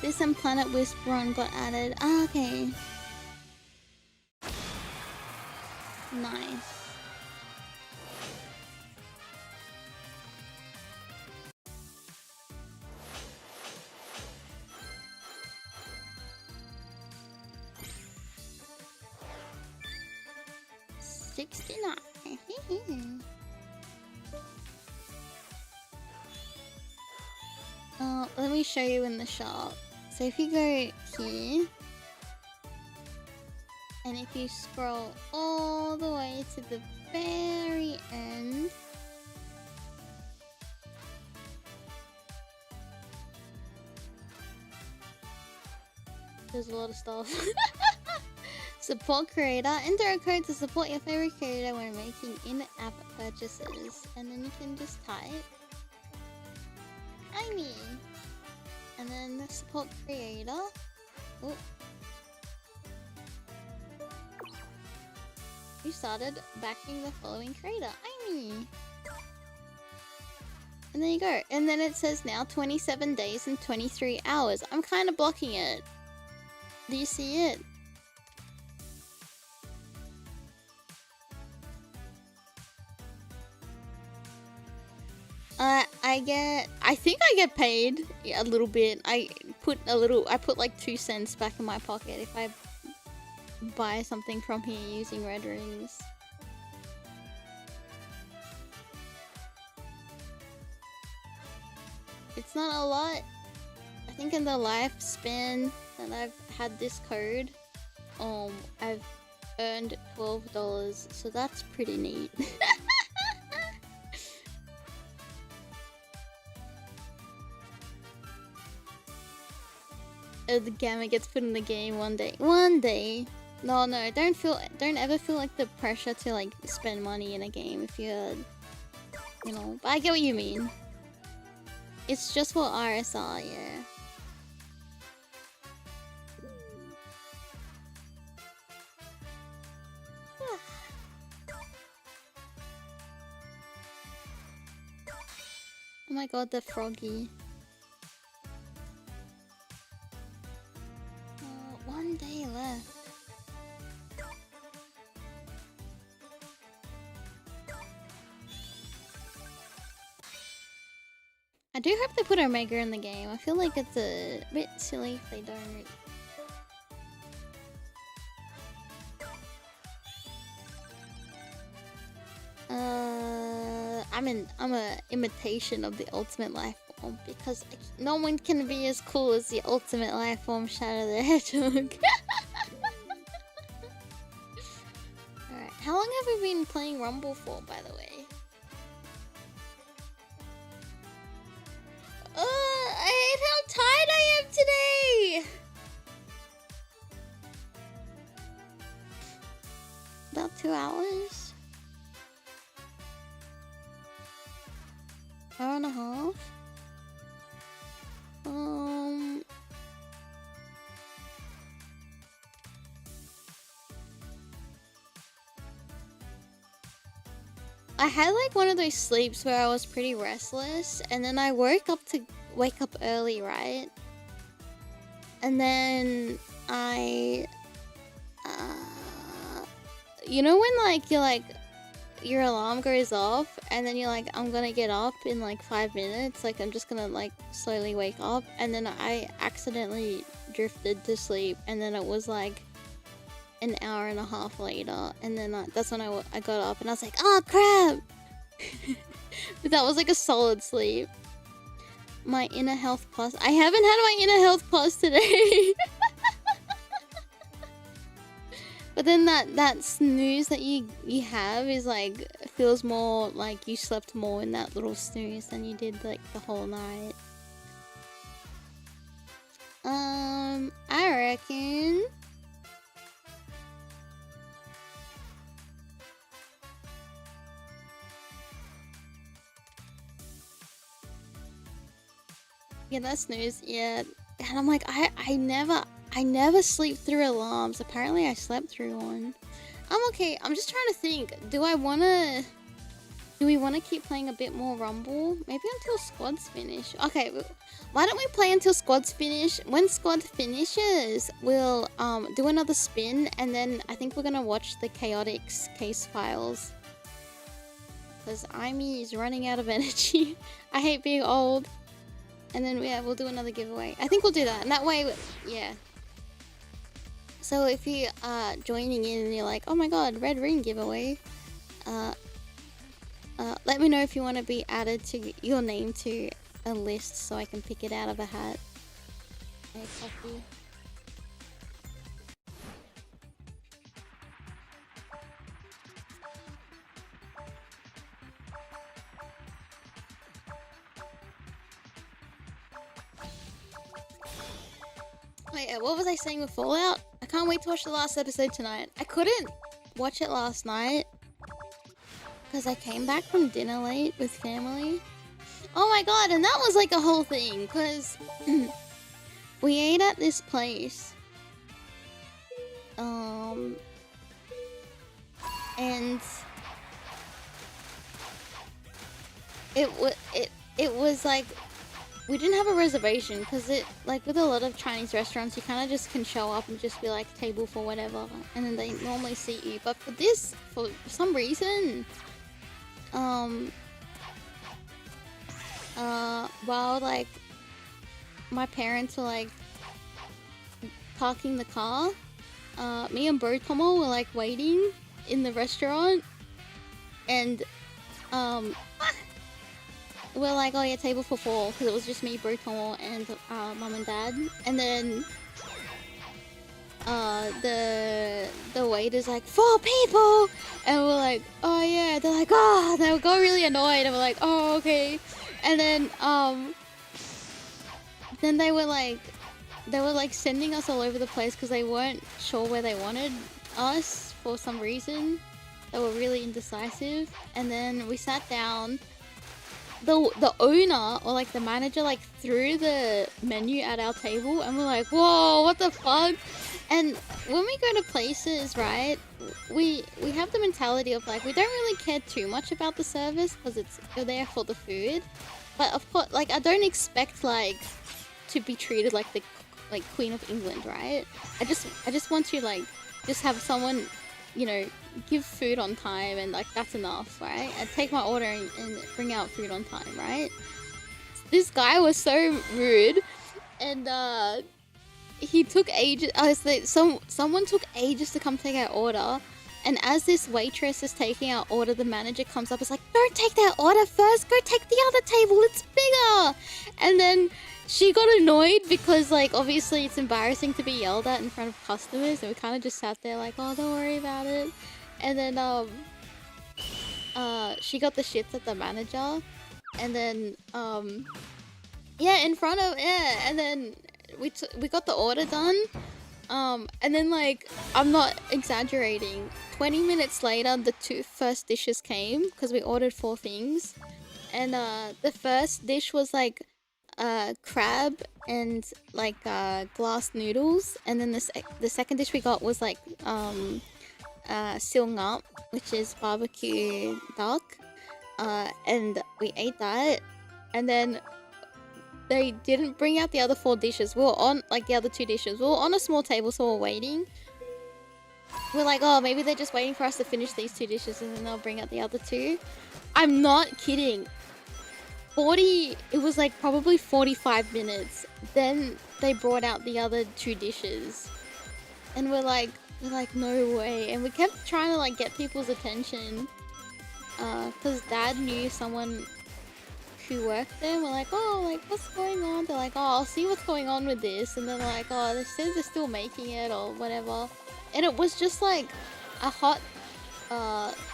This and Planet Wisp Run got added. Ah, okay. Nice. $69. Let me show you in the shop. So if you go here, and if you scroll all the way to the very end, there's a lot of stuff. Support creator. Enter a code to support your favorite creator when making in-app purchases. And then you can just type Aimee. And then the support creator. Oh. You started backing the following creator, Aimee. And there you go. And then it says now 27 days and 23 hours. I'm kind of blocking it. Do you see it? I think I get paid a little bit. I put like 2 cents back in my pocket if I buy something from here using red rings. it's not a lot. I think in the lifespan that I've had this code, I've earned $12, so that's pretty neat. The gamma gets put in the game one day. One day. No, don't ever feel like the pressure to like spend money in a game if you're, you know. But I get what you mean. It's just for RSR, yeah. Oh my god, the froggy. One day left. I do hope they put Omega in the game. I feel like it's a bit silly if they don't. I'm a imitation of the ultimate life form because no one can be as cool as the ultimate life form, Shadow the Hedgehog. Alright, how long have we been playing Rumble for, by the way? I hate how tired I am today! About 2 hours? Hour and a half? I had like one of those sleeps where I was pretty restless, and then I wake up early, right? And then you know when like your alarm goes off and then you're like, I'm gonna get up in like 5 minutes, like I'm just gonna like slowly wake up, and then I accidentally drifted to sleep, and then it was like an hour and a half later, and then that's when I got up and I was like, oh crap. But that was like a solid sleep. My inner health plus, I haven't had my inner health plus today. But then that snooze that you have is like, feels more like you slept more in that little snooze than you did like the whole night. I reckon yeah, that snooze, yeah. And I'm like, I never sleep through alarms. Apparently I slept through one. I'm okay. I'm just trying to think. Do we want to keep playing a bit more Rumble? Maybe until squads finish. Okay, why don't we play until squads finish? When squad finishes, we'll do another spin, and then I think we're gonna watch the Chaotix case files. Because Aimee is running out of energy. I hate being old. And then yeah, we'll do another giveaway. I think we'll do that, and that way, yeah. So if you are joining in and you're like, oh my god, red ring giveaway, let me know if you want to be added to your name to a list so I can pick it out of a hat. Okay, copy. Wait, what was I saying with Fallout? I can't wait to watch the last episode tonight. I couldn't watch it last night because I came back from dinner late with family. Oh my god, and that was like a whole thing because we ate at this place. And it was like, we didn't have a reservation because it, like with a lot of Chinese restaurants, you kind of just can show up and just be like, table for whatever, and then they normally seat you. But for this, for some reason, while like my parents were like parking the car, me and Aitomo were like waiting in the restaurant, and we're like, oh yeah, table for 4, because it was just me, Aitomo, and mom and dad. And then the waiter's like, 4 people, and we're like, oh yeah. They're like, oh, they got really annoyed, and we're like, oh okay. And then they were like sending us all over the place because they weren't sure where they wanted us for some reason. They were really indecisive. And then we sat down. The owner, or like the manager, like threw the menu at our table, and we're like, whoa, what the fuck? And when we go to places, right, we have the mentality of like, we don't really care too much about the service because you're there for the food. But of course, like, I don't expect like to be treated like the Queen of England, right? I just want to like just have someone, you know, give food on time, and like that's enough, right? I take my order and bring out food on time, right? This guy was so rude, and he took ages. I was like, someone took ages to come take our order. And as this waitress is taking our order, the manager comes up. It's like, don't take that order first. Go take the other table. It's bigger. And then she got annoyed because, like, obviously it's embarrassing to be yelled at in front of customers. And we kind of just sat there like, oh, don't worry about it. And then she got the shits at the manager. And then, yeah, in front of, yeah. And then we got the order done. And then, like, I'm not exaggerating, 20 minutes later, the 2 first dishes came, because we ordered 4 things. And, the first dish was, like, crab and, like, glass noodles. And then the second dish we got was, like, silngap, which is barbecue duck. And we ate that. And then they didn't bring out the other 4 dishes. We were on, like, the other 2 dishes. We were on a small table, so we're waiting. We're like, oh, maybe they're just waiting for us to finish these 2 dishes and then they'll bring out the other 2. I'm not kidding. It was like probably 45 minutes. Then they brought out the other 2 dishes. And we're like, no way. And we kept trying to, like, get people's attention. Because Dad knew someone who worked there. We're like, oh, like, what's going on? They're like, oh, I'll see what's going on with this. And then they're like, oh, they said they're still making it or whatever. And it was just like a hot,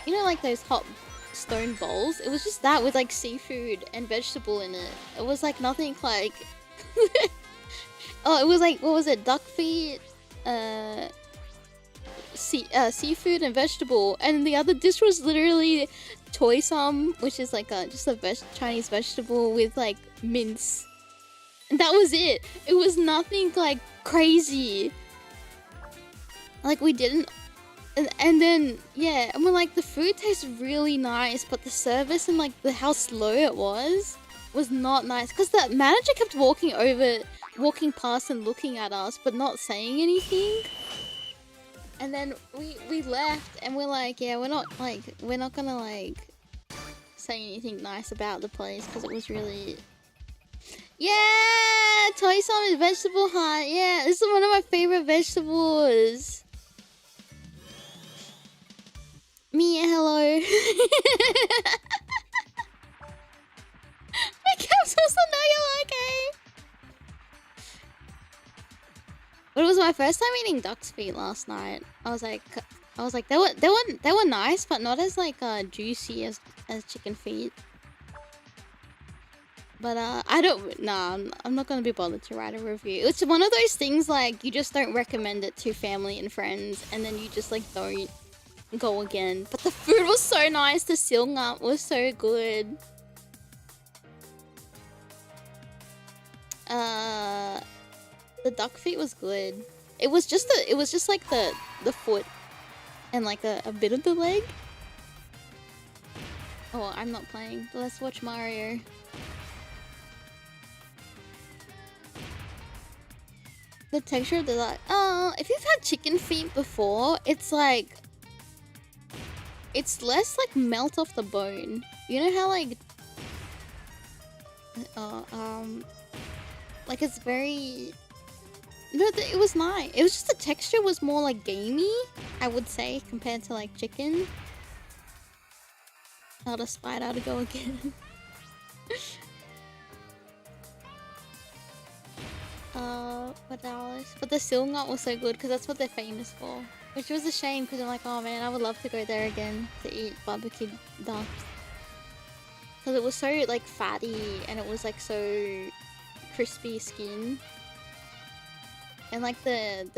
you know, like those hot stone bowls? It was just that with like seafood and vegetable in it. It was like nothing like... Oh, it was like, what was it? Duck feet, seafood and vegetable. And the other dish was literally toy sum, which is like just a Chinese vegetable with like mince. And that was it. It was nothing like crazy. Like we didn't... And then, yeah, and we're like, the food tastes really nice, but the service and like how slow it was not nice. Because the manager kept walking past and looking at us, but not saying anything. And then we left, and we're like, yeah, we're not gonna like say anything nice about the place because it was really... Yeah, toy sum and vegetable hut. Yeah, this is one of my favorite vegetables. Mia, hello. My capsules are now you're okay. But it was my first time eating duck's feet last night. I was like they were nice, but not as like juicy as chicken feet. But I'm not gonna be bothered to write a review. It's one of those things like you just don't recommend it to family and friends, and then you just like don't go again. But the food was so nice. The silngap was so good. The duck feet was good. It was just like the foot and like a bit of the leg. Oh, I'm not playing. Let's watch Mario. The texture of the duck. If you've had chicken feet before, it's like it's less like melt off the bone. You know how like like it's very... No, it was nice. It was just the texture was more like gamey, I would say, compared to like chicken. Not a spider to go again. What else? But the Silngat was so good because that's what they're famous for. Which was a shame because I'm like, oh man, I would love to go there again to eat barbecue duck. Because it was so like fatty and it was like so crispy skin. And like the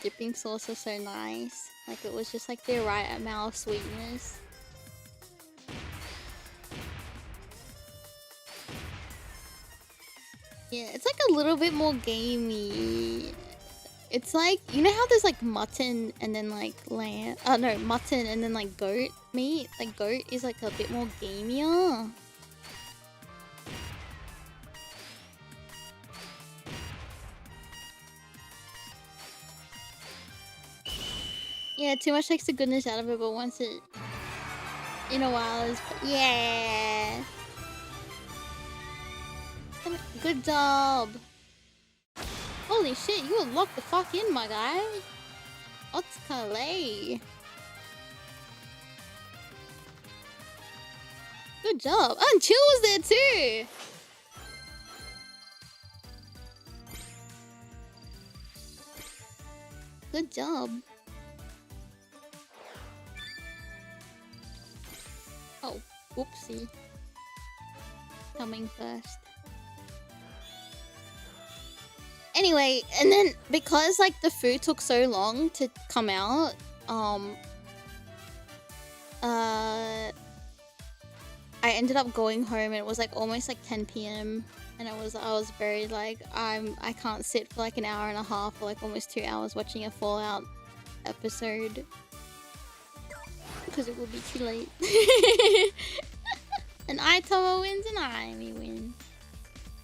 dipping sauce was so nice. Like it was just like the right amount of sweetness. Yeah, it's like a little bit more gamey. It's like, you know how there's like mutton and then like lamb? Oh no, mutton and then like goat meat? Like goat is like a bit more gamier. Yeah, too much takes the goodness out of it, but once it... in a while is... yeah! Good job! Holy shit, you were locked the fuck in, my guy! Otskale! Good job! Oh, and Chill was there too! Good job. Oh, whoopsie. Coming first. Anyway, and then because like the food took so long to come out, I ended up going home and it was like almost like 10 p.m. and I was very like I can't sit for like an hour and a half or like almost 2 hours watching a Fallout episode because it will be too late. And Aitomo wins and Aimee wins.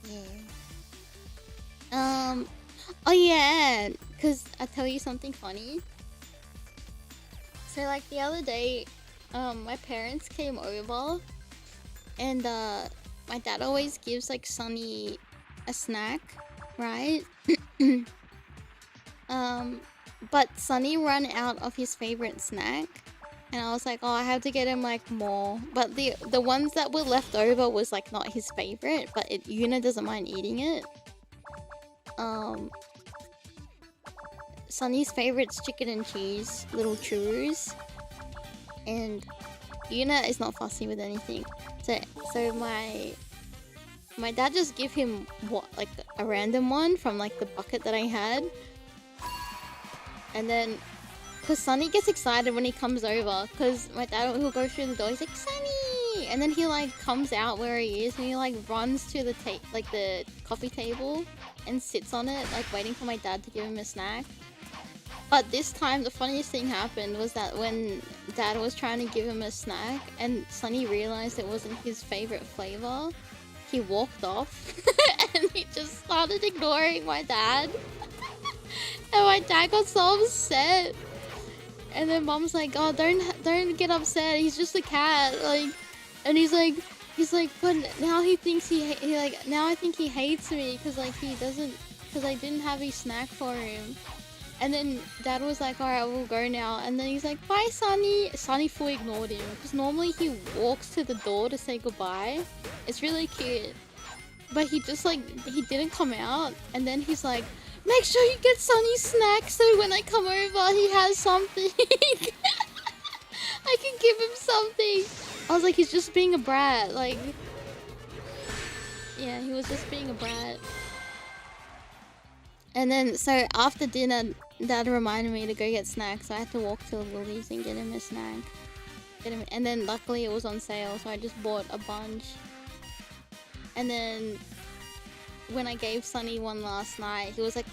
Yeah. Oh yeah, because I'll tell you something funny. So like the other day, my parents came over and my dad always gives like Sunny a snack, right? But Sunny ran out of his favorite snack. And I was like, oh, I have to get him like more. But the ones that were left over was like not his favorite, but Yuna doesn't mind eating it. Sunny's favorite's chicken and cheese, little churros. And Yuna is not fussy with anything. So my dad just gave him like a random one from like the bucket that I had. And then because Sunny gets excited when he comes over, because my dad will go through the door, he's like, Sunny! And then he like comes out where he is and he like runs to the the coffee table and sits on it, like waiting for my dad to give him a snack. But this time the funniest thing happened was that when dad was trying to give him a snack and Sunny realized it wasn't his favorite flavor, he walked off and he just started ignoring my dad. And my dad got so upset. And then mom's like, oh, don't get upset. He's just a cat. Like, and he's like, but now he thinks he like, now I think he hates me because like because I didn't have a snack for him. And then dad was like, all right, we'll go now. And then he's like, bye, Sunny. Sunny fully ignored him because normally he walks to the door to say goodbye. It's really cute. But he just like, he didn't come out. And then he's like, make sure you get Sunny snacks so when I come over he has something. I can give him something. I was like, he's just being a brat. Like, yeah, he was just being a brat. And then, so after dinner, dad reminded me to go get snacks. So I had to walk to Lily's and get him a snack. And then luckily it was on sale, so I just bought a bunch. And then when I gave Sunny one last night, he was like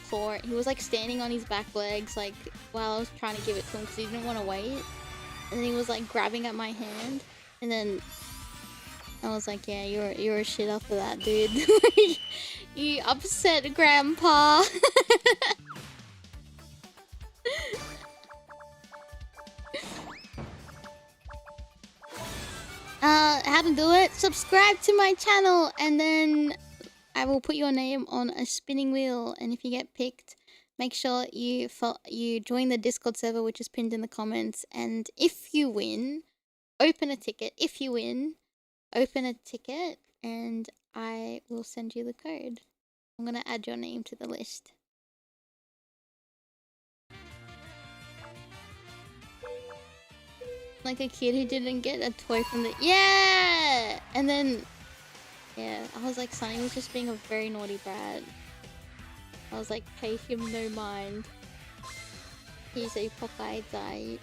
standing on his back legs like while I was trying to give it to him because he didn't want to wait. And then he was like grabbing at my hand, and then I was like, yeah, you're a shit after that, dude. You upset grandpa. How to do it? Subscribe to my channel and then I will put your name on a spinning wheel, and if you get picked, make sure you join the Discord server, which is pinned in the comments. And if you win, open a ticket. If you win, open a ticket, and I will send you the code. I'm gonna add your name to the list. Like a kid who didn't get a toy from the— yeah! And then, yeah, I was like, Sonny was just being a very naughty brat. I was like, pay him no mind. He's a Pokai Dai.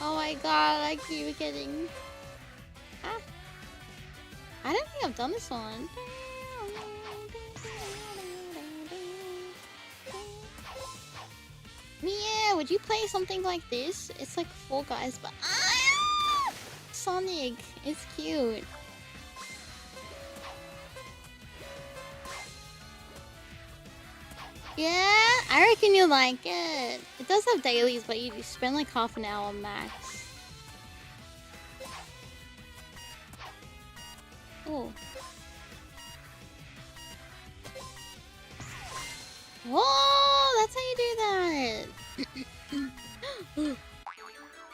Oh my god, I keep getting... Ah. I don't think I've done this one. Mia, would you play something like this? It's like 4 guys, but Sonic, it's cute. Yeah, I reckon you'll like it. It does have dailies, but you spend like half an hour max. Oh. Whoa, that's how you do that.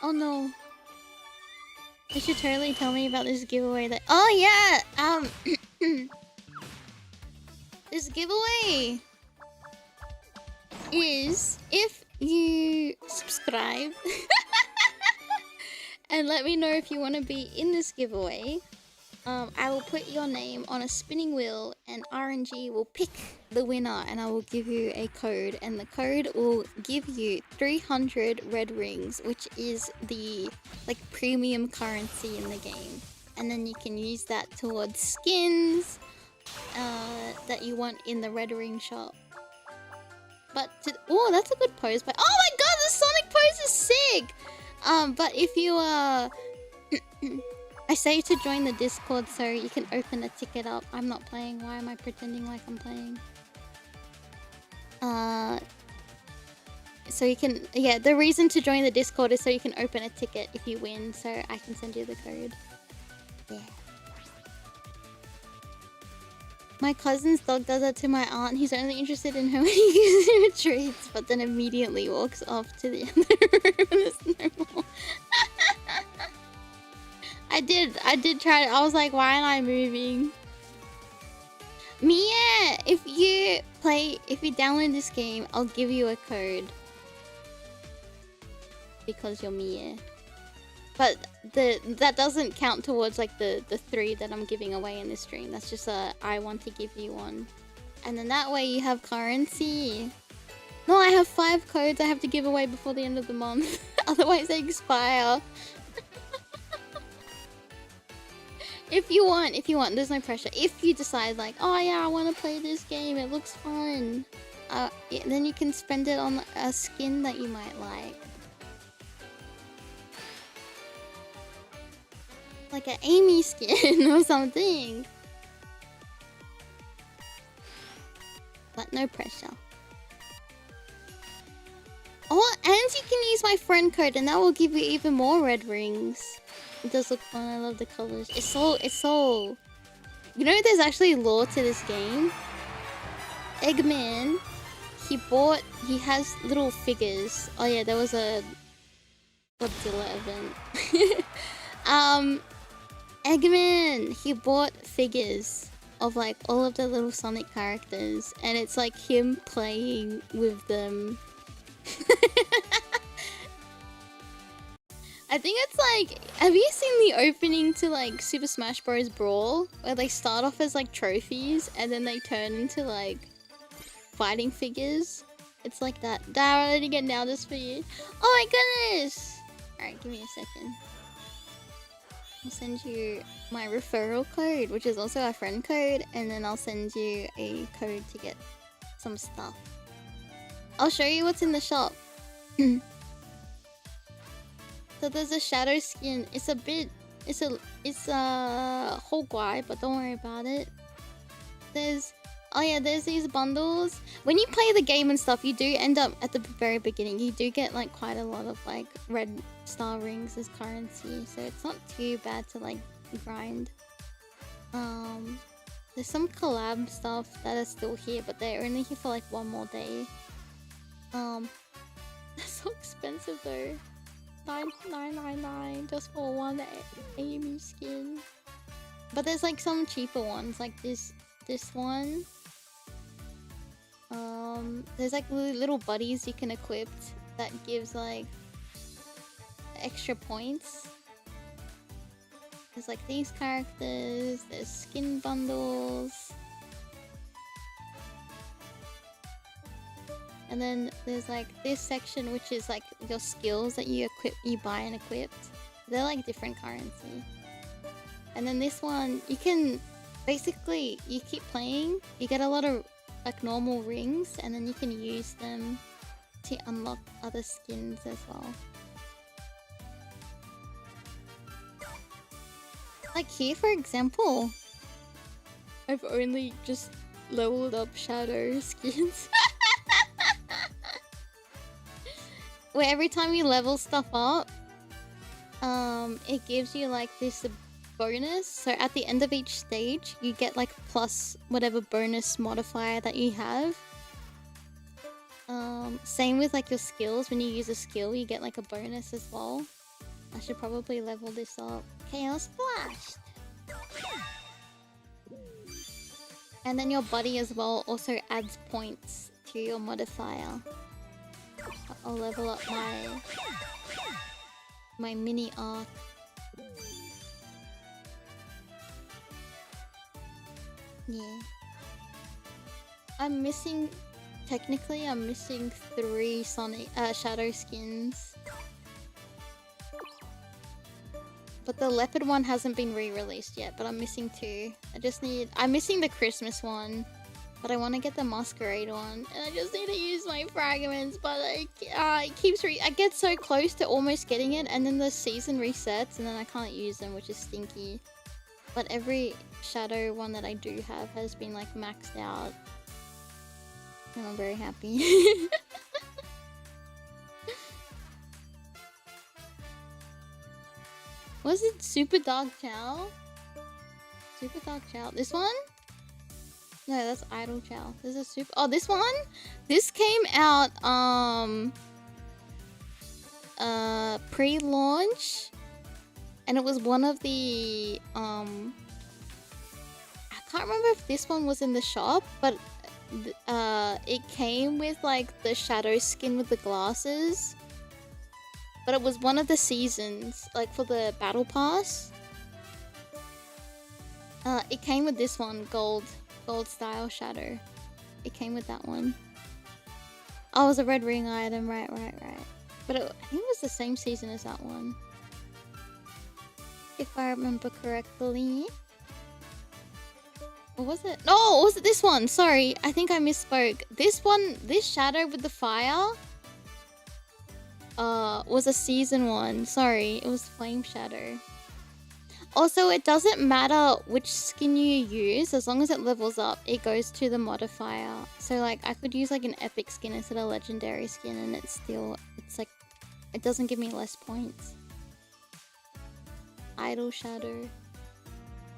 Oh no. You should totally tell me about this giveaway that— oh yeah, this giveaway is if you subscribe and let me know if you want to be in this giveaway. I will put your name on a spinning wheel and RNG will pick the winner and I will give you a code, and the code will give you 300 red rings, which is the like premium currency in the game. And then you can use that towards skins that you want in the red ring shop. But oh, that's a good pose. But oh my god, the Sonic pose is sick. But if you I say to join the Discord so you can open a ticket up. I'm not playing. Why am I pretending like I'm playing? So you can— yeah, the reason to join the Discord is so you can open a ticket if you win, so I can send you the code. Yeah. My cousin's dog does that to my aunt. He's only interested in her when he gives her treats, but then immediately walks off to the other room and there's no more. I did try it. I was like, why aren't I moving? Mia, if you download this game, I'll give you a code. Because you're Mia. But that doesn't count towards like the 3 that I'm giving away in this stream. That's just I want to give you one. And then that way you have currency. No, I have 5 codes I have to give away before the end of the month. Otherwise they expire. If you want, there's no pressure. If you decide like, oh yeah, I want to play this game, it looks fun. Yeah, then you can spend it on a skin that you might like. Like an Aimee skin or something. But no pressure. Oh, and you can use my friend code and that will give you even more red rings. It does look fun. I love the colors. It's so... You know, there's actually lore to this game. Eggman, he has little figures. Oh yeah, there was a Godzilla event. Eggman, he bought figures of like all of the little Sonic characters, and it's like him playing with them. I think it's like, have you seen the opening to like Super Smash Bros. Brawl? Where they start off as like trophies and then they turn into like fighting figures? It's like that. Dara, let me get now this for you. Oh my goodness! Alright, give me a second. I'll send you my referral code, which is also a friend code, and then I'll send you a code to get some stuff. I'll show you what's in the shop. So there's a shadow skin. It's a whole guy, but don't worry about it. There's these bundles. When you play the game and stuff, you do end up at the very beginning. You do get like quite a lot of like red star rings as currency, so it's not too bad to like grind. There's some collab stuff that are still here, but they're only here for like one more day. That's so expensive though. $9.99 just for one Aimee skin. But there's like some cheaper ones, like this one. There's like little buddies you can equip that gives like extra points. There's like these characters, there's skin bundles. And then there's like this section which is like your skills that you buy and equip. They're like different currency. And then this one, you can basically, you keep playing, you get a lot of like normal rings, and then you can use them to unlock other skins as well. Like here, for example, I've only just leveled up shadow skins. Where every time you level stuff up, it gives you like this bonus. So at the end of each stage, you get like plus whatever bonus modifier that you have. Same with like your skills. When you use a skill, you get like a bonus as well. I should probably level this up. Chaos Blast! And then your buddy as well also adds points to your modifier. I'll level up my mini arc. Yeah. I'm missing 3 shadow skins. But the leopard one hasn't been re-released yet, but I'm missing 2. I'm missing the Christmas one, but I want to get the masquerade one, and I just need to use my fragments, but I get so close to almost getting it, and then the season resets, and then I can't use them, which is stinky. But every shadow one that I do have has been like maxed out, and I'm very happy. Was it Super Dark Chow? Super Dark Chow. This one? No, that's Idol Chow. There's a super. Oh, this one? This came out pre-launch, and it was one of the I can't remember if this one was in the shop, but it came with like the shadow skin with the glasses. But it was one of the seasons, like for the battle pass. It came with this one, gold style shadow. It came with that one. Oh, it was a red ring item, right. But I think it was the same season as that one, if I remember correctly. Or was it? No, was it this one? Sorry, I think I misspoke. This one, this shadow with the fire, was a season 1. Sorry, it was Flame Shadow. Also, it doesn't matter which skin you use, as long as it levels up, it goes to the modifier. So like, I could use like an epic skin instead of legendary skin, and it's like, it doesn't give me less points. Idol Shadow.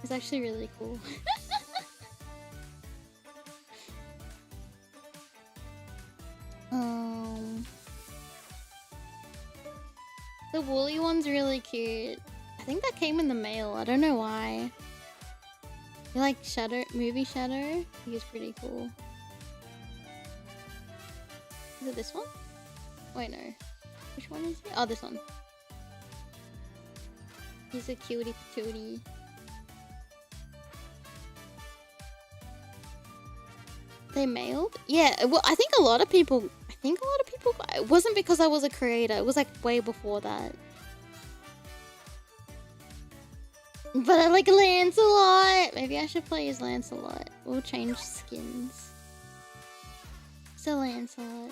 It's actually really cool. The woolly one's really cute. I think that came in the mail. I don't know why. You like Shadow, movie Shadow? I think it's pretty cool. Is it this one? Wait, no. Which one is it? Oh, this one. He's a cutie patootie. They mailed? Yeah, well, I think a lot of people it wasn't because I was a creator. It was like way before that. But I like Lancelot. Maybe I should play as Lancelot. We'll change skins. So Lancelot.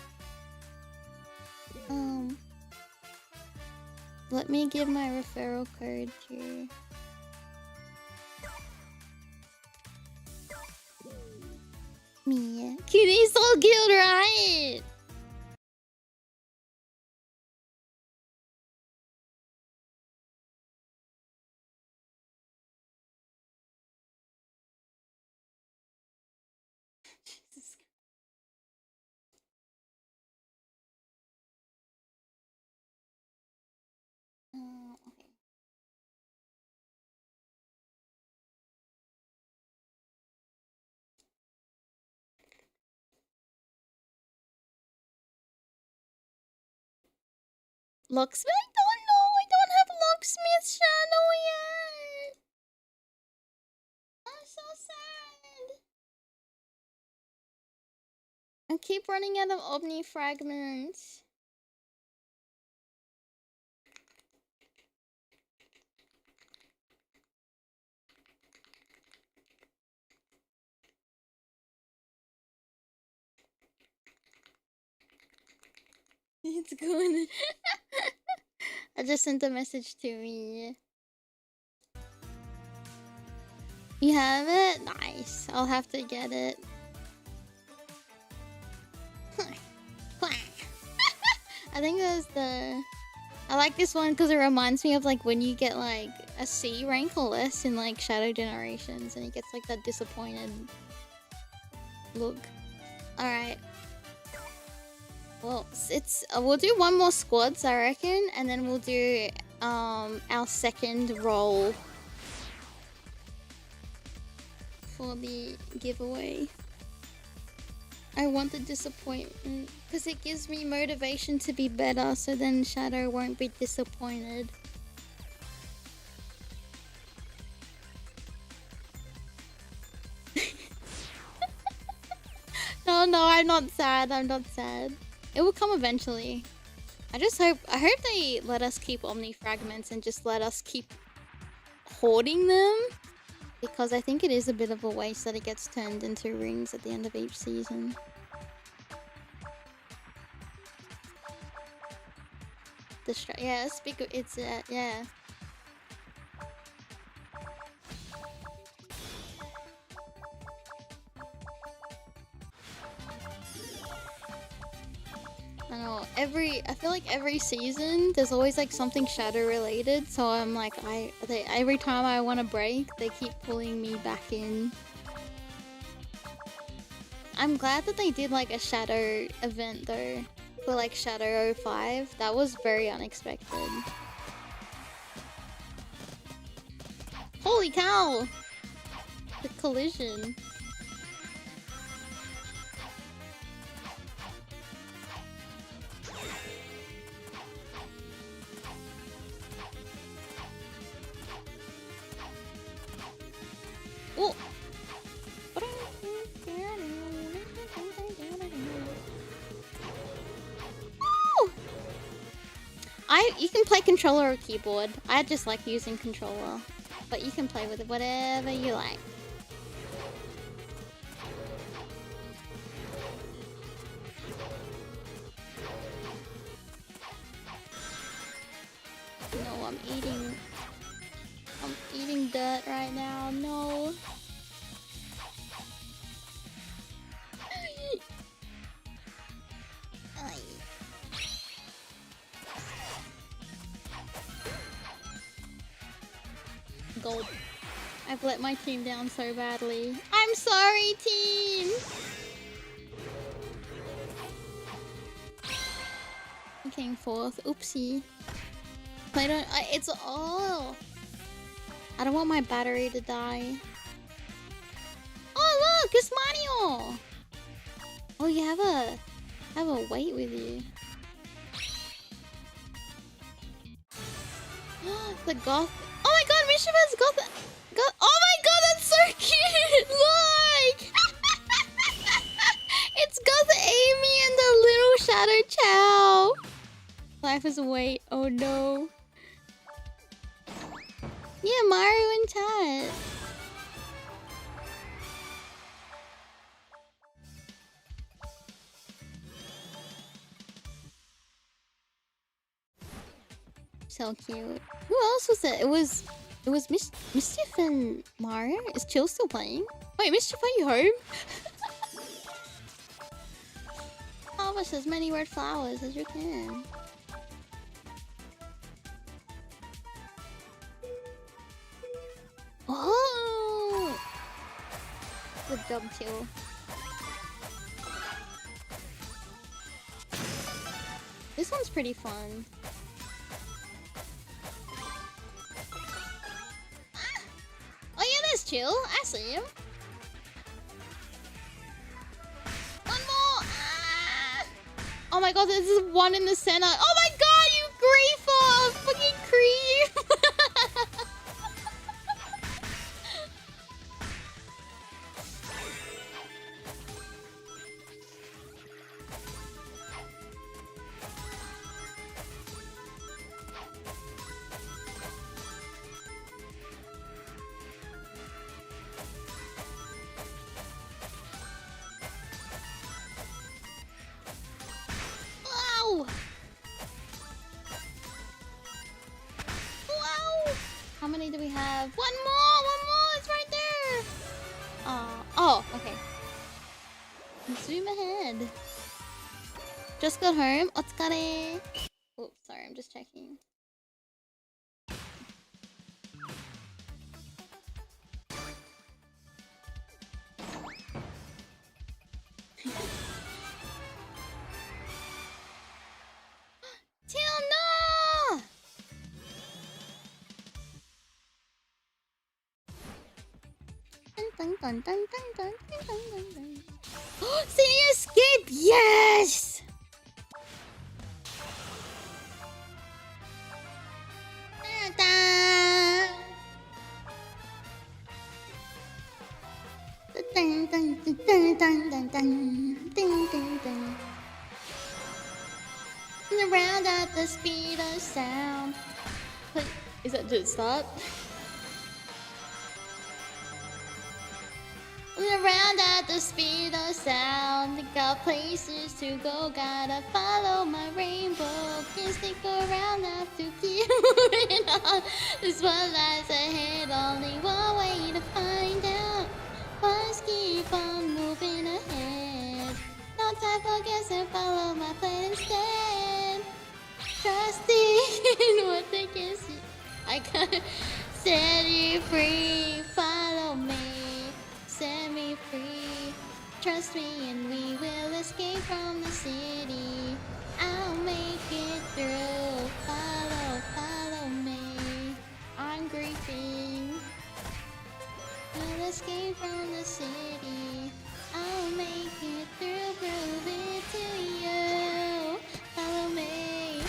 Let me give my referral code to me. Kitty's so cute, right? Locksmith? I don't know. I don't have Locksmith Shadow yet. I'm so sad. I keep running out of Omni fragments. It's going. I just sent a message to me. You have it? Nice. I'll have to get it. I think that was the... I like this one because it reminds me of like when you get like a C rank or less in like Shadow Generations and it gets like that disappointed look. Alright. Well, it's we'll do one more squads, I reckon, and then we'll do our second roll for the giveaway. I want the disappointment because it gives me motivation to be better, so then Shadow won't be disappointed. No, I'm not sad. I'm not sad. It will come eventually. I hope they let us keep Omni fragments and just let us keep hoarding them, because I think it is a bit of a waste that it gets turned into rings at the end of each season. Yeah, it's yeah. I know, I feel like every season there's always like something Shadow related, so I'm like, every time I want to break, they keep pulling me back in. I'm glad that they did like a Shadow event though, for like Shadow 05. That was very unexpected. Holy cow! The collision. Oh! You can play controller or keyboard. I just like using controller, but you can play with it whatever you like. No, I'm eating dirt right now. No. Gold. I've let my team down so badly. I'm sorry, team! I came fourth. Oopsie. It's all. I don't want my battery to die. Oh look, it's Mario! Oh, you have a weight with you. The goth. Oh my god, Mischievous got. Oh my god, that's so cute! Look! It's got the Aimee and the little Shadow Chow. Life is a weight. Oh no. Yeah, Mario and Tat. So cute. Who else was it? It was Mischief and Mario. Is Chill still playing? Wait, Mischief, are you home? Harvest as many red flowers as you can. Oh! Good job, Chill. This one's pretty fun. Oh yeah, there's Chill. I see him. One more. Ah. Oh my god, there's one in the center. Oh my god, you Grateful! Fucking creep! Wow! Wow! How many do we have? One more! One more! It's right there! Oh, okay. Zoom ahead. Just got home. Otsukare. Oh, sorry, I'm just checking. Till no! Dun, dun, dun, dun, dun, dun, dun, dun, dun. City escape! Yes! Dun, dun, dun, dun, dun, dun, dun, dun, dun, dun. Around at the speed of sound. Wait, is that just start? Around at the speed of sound. Got places to go, gotta follow my rainbow. Can't stick around, have to keep moving on. This one lies ahead, only one way to find out. Must keep on moving ahead. No time for guessing, follow my plan instead. Trust in what they can see. I can't set you free, follow me. Set me free, trust me and we will escape from the city. I'll make it through, follow me. I'm grieving, we'll escape from the city. I'll make it through, prove it to you. Follow me.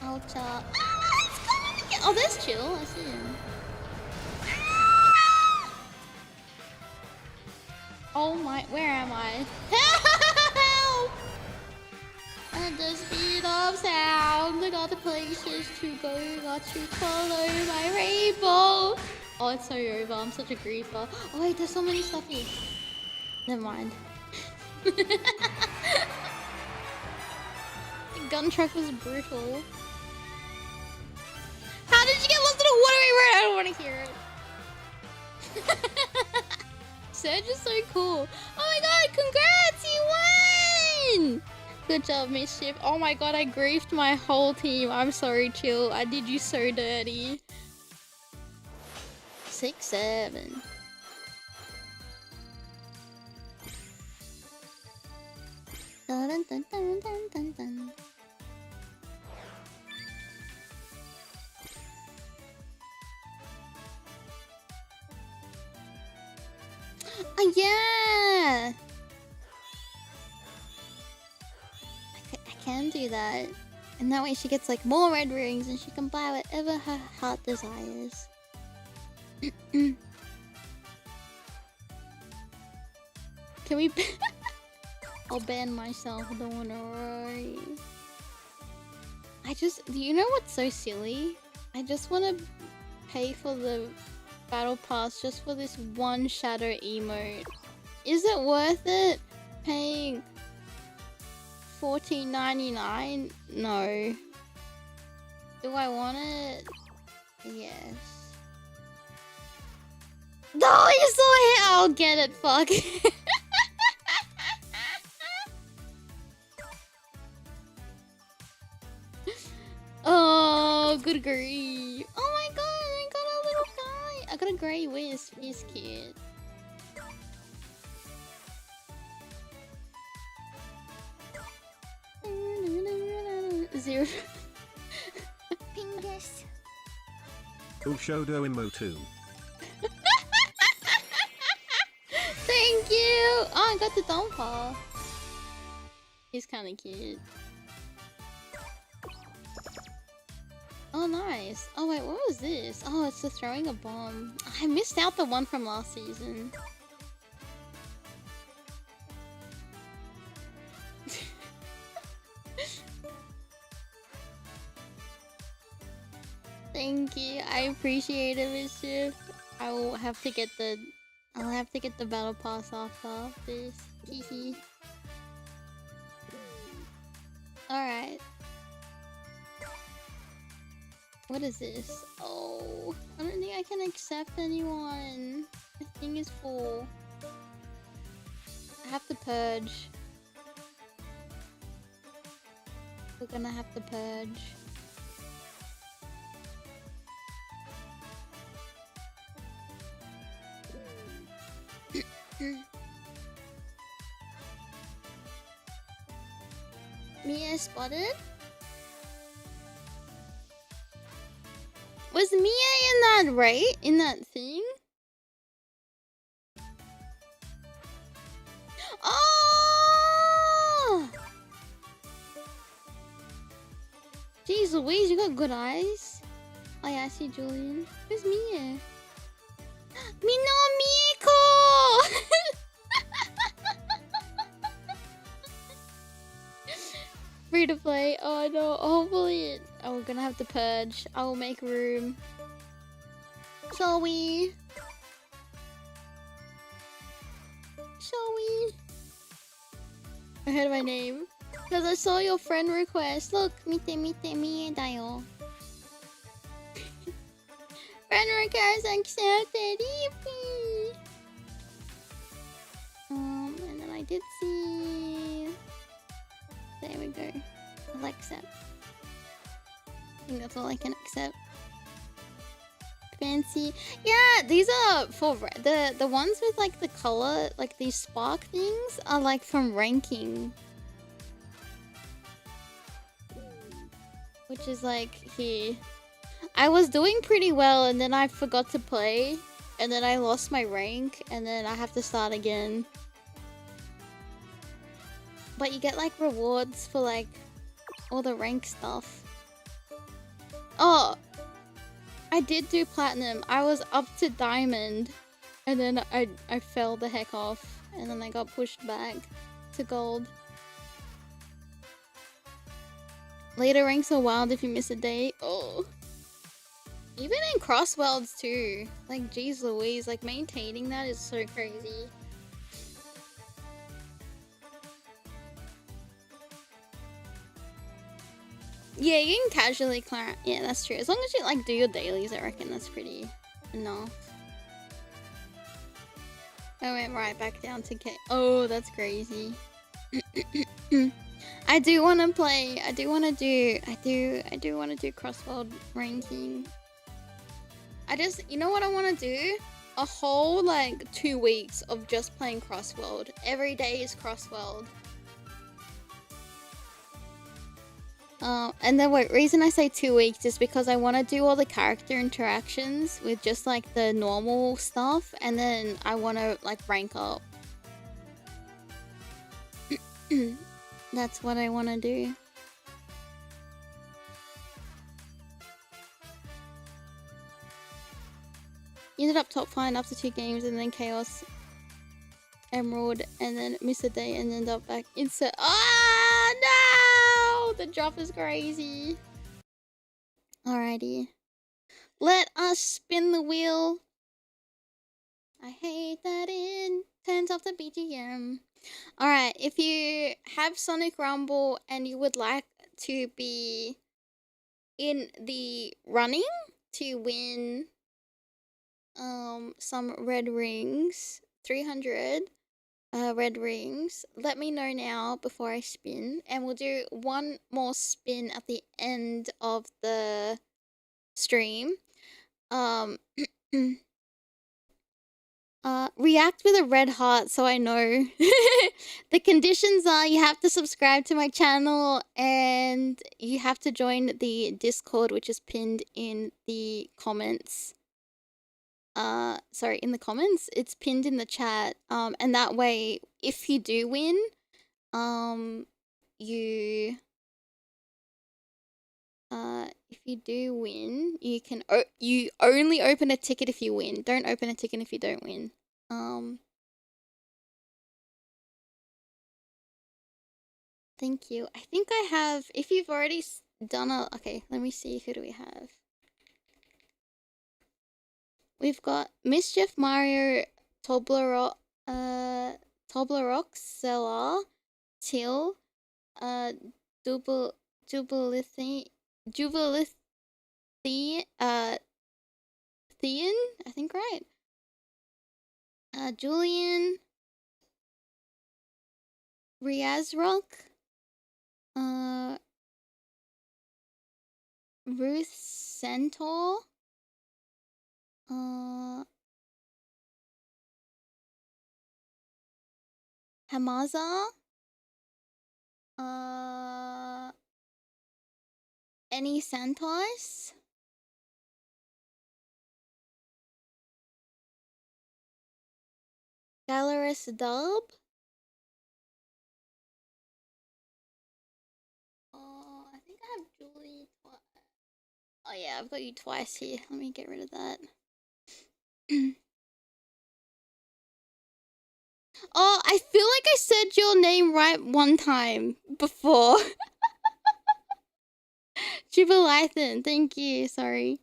I'll chop. It's coming again. Oh, that's chill, I see him. Oh my, where am I? Help! At the speed of sound, I got the places to go, got to follow my rainbow. Oh, it's so over, I'm such a griefer. Oh wait, there's so many stuff here. Never mind. The gun truck was brutal. How did you get lost in a watery road? I don't want to hear it. Surge is so cool. Oh my god, congrats, you won! Good job, Mischief. Oh my god, I griefed my whole team. I'm sorry, Chill. I did you so dirty. 6, 7. Dun, dun, dun, dun, dun, dun. Oh yeah! I can do that. And that way she gets like more red rings and she can buy whatever her heart desires. Can we... I'll ban myself, don't wanna worry. Do you know what's so silly? I just wanna pay for the battle pass just for this one shadow emote. Is it worth it paying $14.99? No. Do I want it? Yes. No, you saw it! I'll get it, fuck. Oh, good grief. Oh my god, I got a little guy. I got a grey wisp. He's cute. Zero. Pingus. Ushodo Imo 2. Thank you. Oh, I got the dumper. He's kind of cute. Oh, nice. Oh, wait, what was this? Oh, it's the throwing a bomb. I missed out the one from last season. Thank you. I appreciate it, Mischief. I'll have to get the battle pass after this. Hehe. Alright. What is this? Oh, I don't think I can accept anyone. The thing is full. I have to purge. We're gonna have to purge. Mia spotted? Was Mia in that right? In that thing? Oh! Jeez Louise, you got good eyes. Oh yeah, I see Julian. Who's Mia? Mino Mieko! Free to play. Oh no, hopefully we're gonna have to purge. I will make room. Shall we? Shall we? I heard my name. Because I saw your friend request. Look, mite mie dayo. Friend request accepted. Yippee! And then I did see... There we go. I'll accept. I think that's all I can accept. Fancy. Yeah, these are for the ones with like the color, like these spark things are like from ranking. Which is like here. I was doing pretty well and then I forgot to play and then I lost my rank and then I have to start again. But you get like rewards for like all the rank stuff. Oh, I did do platinum. I was up to diamond and then I fell the heck off and then I got pushed back to gold. Later ranks are wild if you miss a day. Oh. Even in cross worlds too. Like geez Louise, like maintaining that is so crazy. Yeah, you can casually clear. Yeah, that's true. As long as you like do your dailies, I reckon that's pretty enough. I went right back down to K. Oh, that's crazy. I do want to play. I do want to do crossworld ranking. You know what I want to do? A whole like 2 weeks of just playing crossworld. Every day is crossworld. And the reason I say 2 weeks is because I want to do all the character interactions with just like the normal stuff, and then I want to like rank up. That's what I want to do. Ended up top 5 after 2 games, and then Chaos, Emerald, and then missed a day, and ended up back insert. Ah, no! The drop is crazy. Alrighty. Let us spin the wheel. I hate that it turns off the BGM. Alright, if you have Sonic Rumble and you would like to be in the running to win some red rings, 300 red rings, let me know now before I spin, and we'll do one more spin at the end of the stream. React with a red heart so I know. The conditions are you have to subscribe to my channel and you have to join the Discord, which is pinned in the comments. Sorry, in the comments. It's pinned in the chat. And that way, if you do win, you if you do win, you can you only open a ticket if you win. Don't open a ticket if you don't win. Thank you. I think I have, if you've already done a, okay, let me see, who do we have? We've got Mischief Mario, Toblerone, Toblerone, Seller, Till, Jubilithian, Thean, I think right. Julian, Riazrock, Ruth Centaur, Hamaza, Any Santos, Galaris Dub, I think I have Julie twice. Oh yeah, I've got you twice here. Let me get rid of that. Oh, I feel like I said your name right one time before. Jubilithan, thank you. Sorry.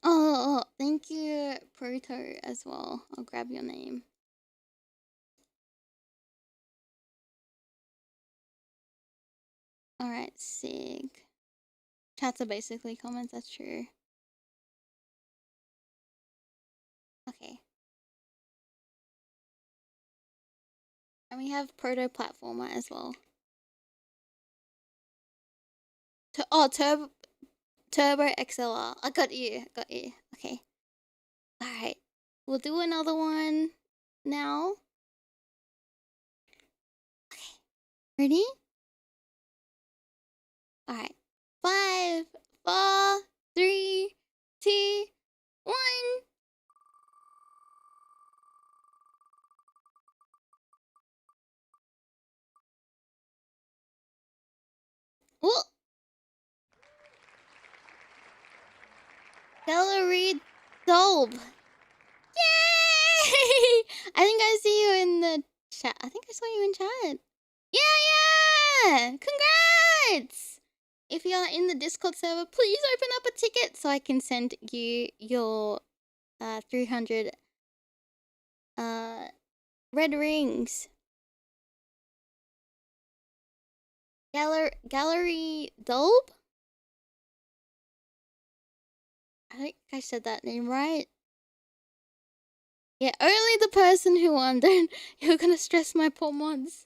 Oh, thank you, Proto, as well. I'll grab your name. Alright, Sig. Chats are basically comments, that's true. Okay. And we have Proto Platformer as well. Turbo XLR. I got you. Okay. Alright. We'll do another one now. Okay. Ready? Alright. 5, 4, 3, 2, 1. Oh! Gallery Dolb. Yay! I think I see you in the chat. I think I saw you in chat. Yeah! Congrats! If you are in the Discord server, please open up a ticket so I can send you your 300 red rings. Gallery Dolb? I think I said that name right. Yeah, only the person who won. Don't, you're gonna stress my poor mods.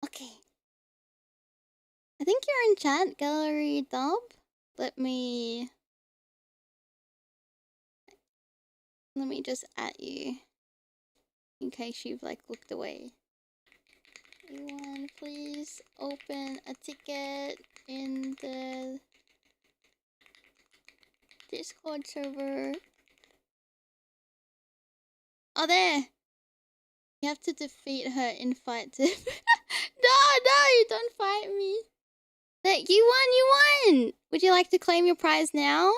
Okay. I think you're in chat, Gallery Dub. Let me just add you in case you've like looked away. Anyone please open a ticket in the Discord server. Oh, there. You have to defeat her in fight tip. No, you don't fight me. There, you won. Would you like to claim your prize now?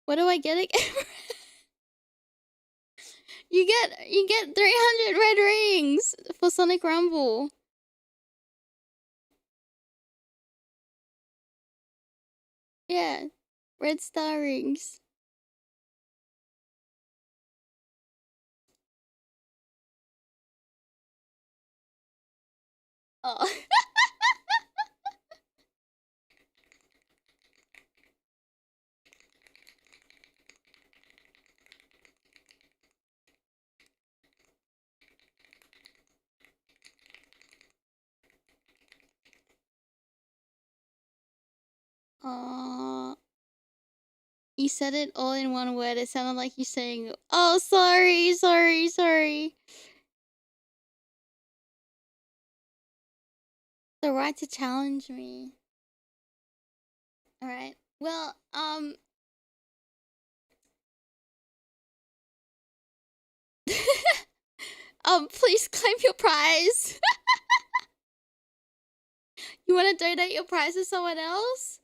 What do I get again? You get 300 red rings for Sonic Rumble. Yeah, red star rings. Oh. said it all in one word. It sounded like you saying, "Oh, sorry, sorry, sorry." The right to challenge me. All right. Well, please claim your prize. You want to donate your prize to someone else?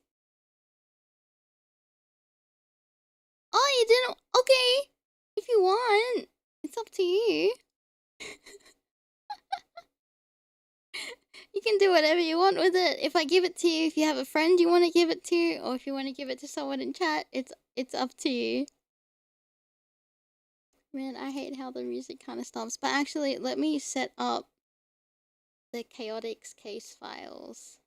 Oh, you didn't? Okay. If you want, it's up to you. You can do whatever you want with it. If I give it to you, if you have a friend you want to give it to, or if you want to give it to someone in chat, it's up to you. Man, I hate how the music kind of stops. But actually, let me set up the chaotics case files.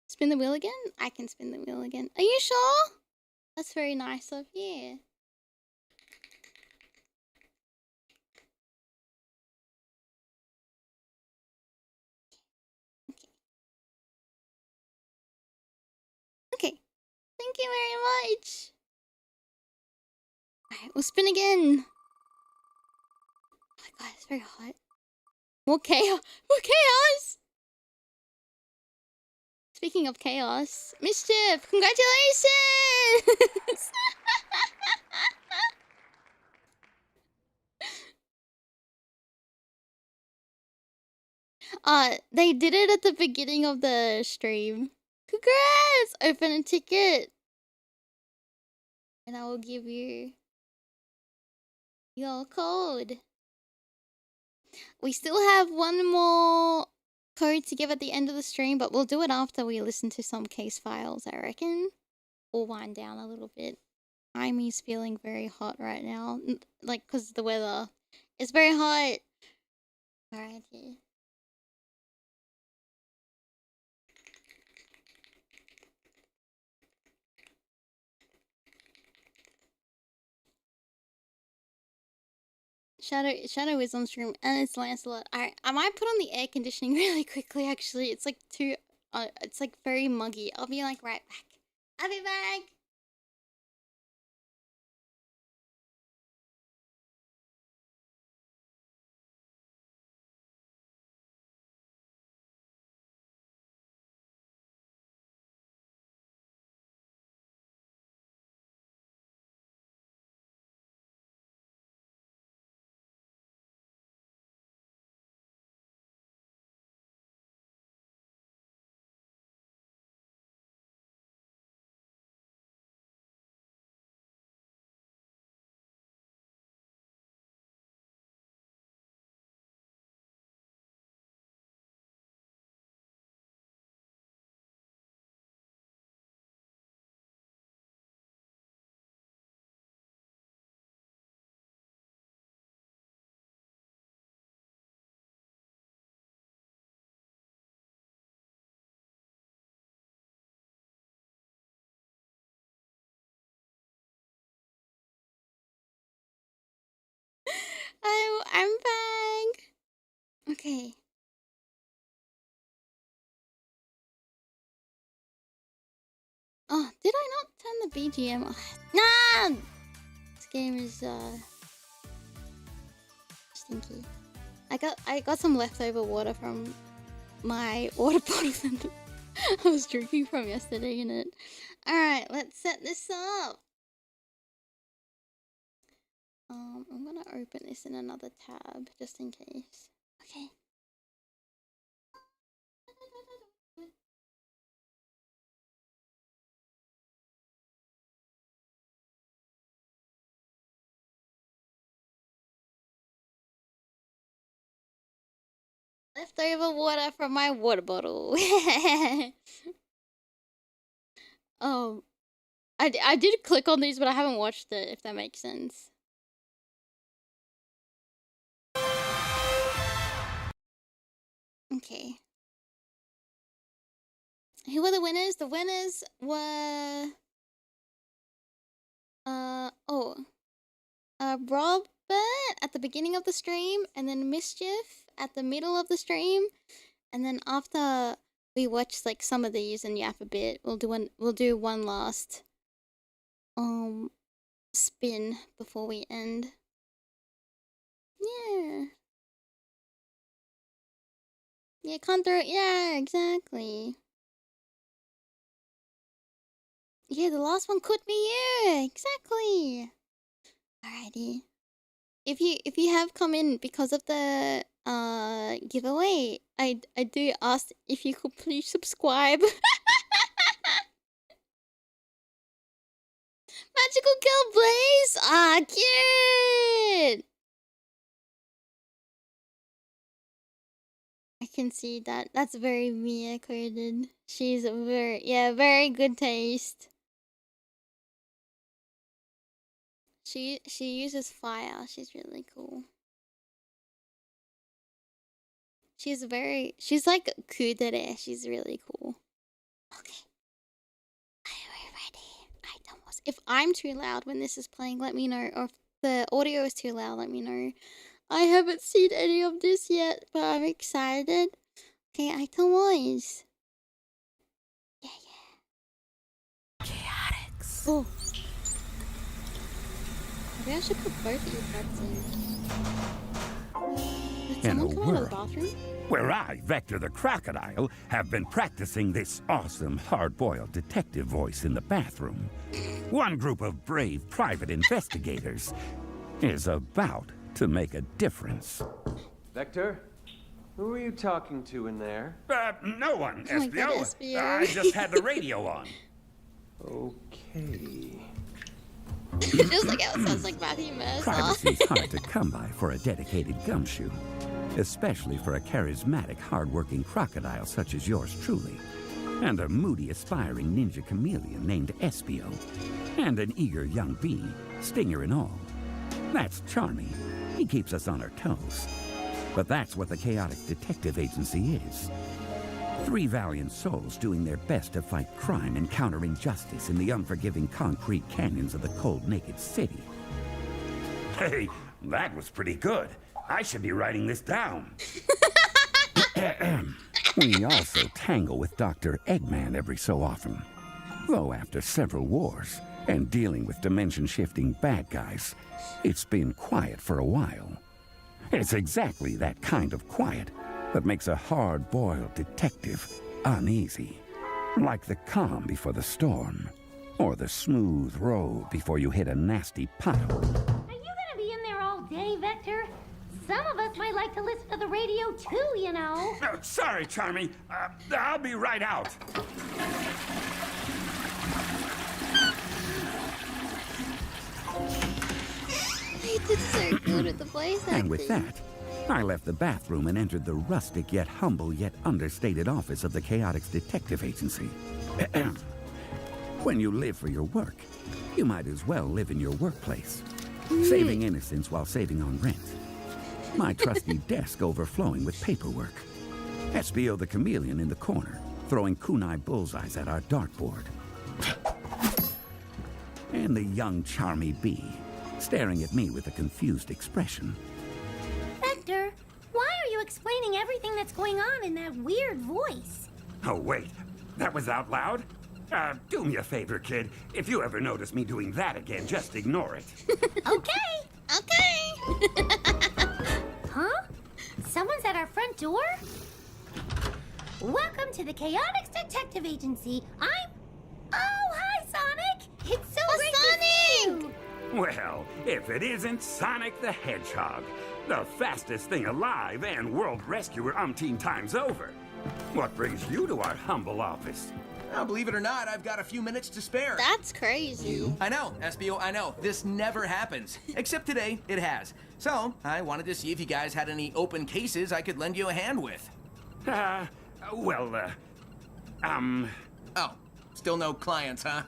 Spin the wheel again? I can spin the wheel again. Are you sure? That's very nice of you. Okay. Thank you very much. Alright, we'll spin again. Oh my god, it's very hot. More chaos. More chaos! Speaking of chaos, Mischief, congratulations! They did it at the beginning of the stream. Congrats! Open a ticket. And I will give you your code. We still have one more code to give at the end of the stream, but we'll do it after we listen to some case files, I reckon. We'll wind down a little bit. Aimee's feeling very hot right now. Like, because of the weather. It's very hot. Alrighty. Shadow is on stream and it's Lancelot. Alright, I might put on the air conditioning really quickly actually. It's like it's like very muggy. I'll be like right back. I'll be back. I'm back. Okay. Oh, did I not turn the BGM off? Nah! This game is stinky. I got some leftover water from my water bottle that I was drinking from yesterday in it. Alright, let's set this up. I'm gonna open this in another tab just in case. Okay. Leftover water from my water bottle. I did click on these, but I haven't watched it, if that makes sense. Okay. Who were the winners? The winners were... Robert at the beginning of the stream, and then Mischief at the middle of the stream, and then after we watch like some of these and yap a bit. We'll do one last spin before we end. Yeah. Yeah, Contour, yeah, exactly. Yeah, the last one could be you. Exactly. Alrighty. If you have come in because of the giveaway, I do ask if you could please subscribe. Magical Girl Blaze! Ah, cute! I can see that. That's very Mia coded. She's very good taste. She uses fire. She's really cool. She's like kudere. She's really cool. Okay. Are we ready? Aitomos. If I'm too loud when this is playing, let me know. Or if the audio is too loud, let me know. I haven't seen any of this yet, but I'm excited. Okay, Aitomos. Yeah. Chaotix. Oh. Maybe I should put both of your cards in. Did someone come out of the bathroom? Where I, Vector the Crocodile, have been practicing this awesome hard-boiled detective voice in the bathroom. One group of brave private investigators is about to make a difference. Vector? Who are you talking to in there? No one, Oh my God, SBO. SBO. I just had the radio on. Okay. Just like how it sounds like Matthew Mercer. Privacy's hard to come by for a dedicated gumshoe, especially for a charismatic, hard-working crocodile such as yours truly, and a moody, aspiring ninja chameleon named Espio, and an eager young bee, stinger and all. That's Charmy. He keeps us on our toes. But that's what the Chaotic Detective Agency is. 3 valiant souls doing their best to fight crime and counter injustice in the unforgiving concrete canyons of the cold, naked city. Hey, that was pretty good. I should be writing this down. We also tangle with Dr. Eggman every so often. Though after several wars and dealing with dimension-shifting bad guys, it's been quiet for a while. It's exactly that kind of quiet that makes a hard-boiled detective uneasy. Like the calm before the storm, or the smooth road before you hit a nasty pothole. Are you gonna be in there all day, Vector? Some of us might like to listen to the radio too, you know. Sorry, Charmy. I'll be right out. He did so good with the voice acting. And with that, I left the bathroom and entered the rustic yet humble yet understated office of the Chaotix Detective Agency. When you live for your work, you might as well live in your workplace. Saving innocence while saving on rent. My trusty desk overflowing with paperwork. Espio the chameleon in the corner, throwing kunai bullseyes at our dartboard. And the young Charmy bee, staring at me with a confused expression. Vector, why are you explaining everything that's going on in that weird voice? Oh, wait. That was out loud? Do me a favor, kid. If you ever notice me doing that again, just ignore it. Okay. Okay. Huh? Someone's at our front door? Welcome to the Chaotix Detective Agency. Oh, hi, Sonic! It's so great to see you! Well, if it isn't Sonic the Hedgehog, the fastest thing alive and world rescuer umpteen times over. What brings you to our humble office? Now, believe it or not, I've got a few minutes to spare. That's crazy. I know, SBO, I know. This never happens. Except today, it has. So, I wanted to see if you guys had any open cases I could lend you a hand with. Oh, still no clients, huh?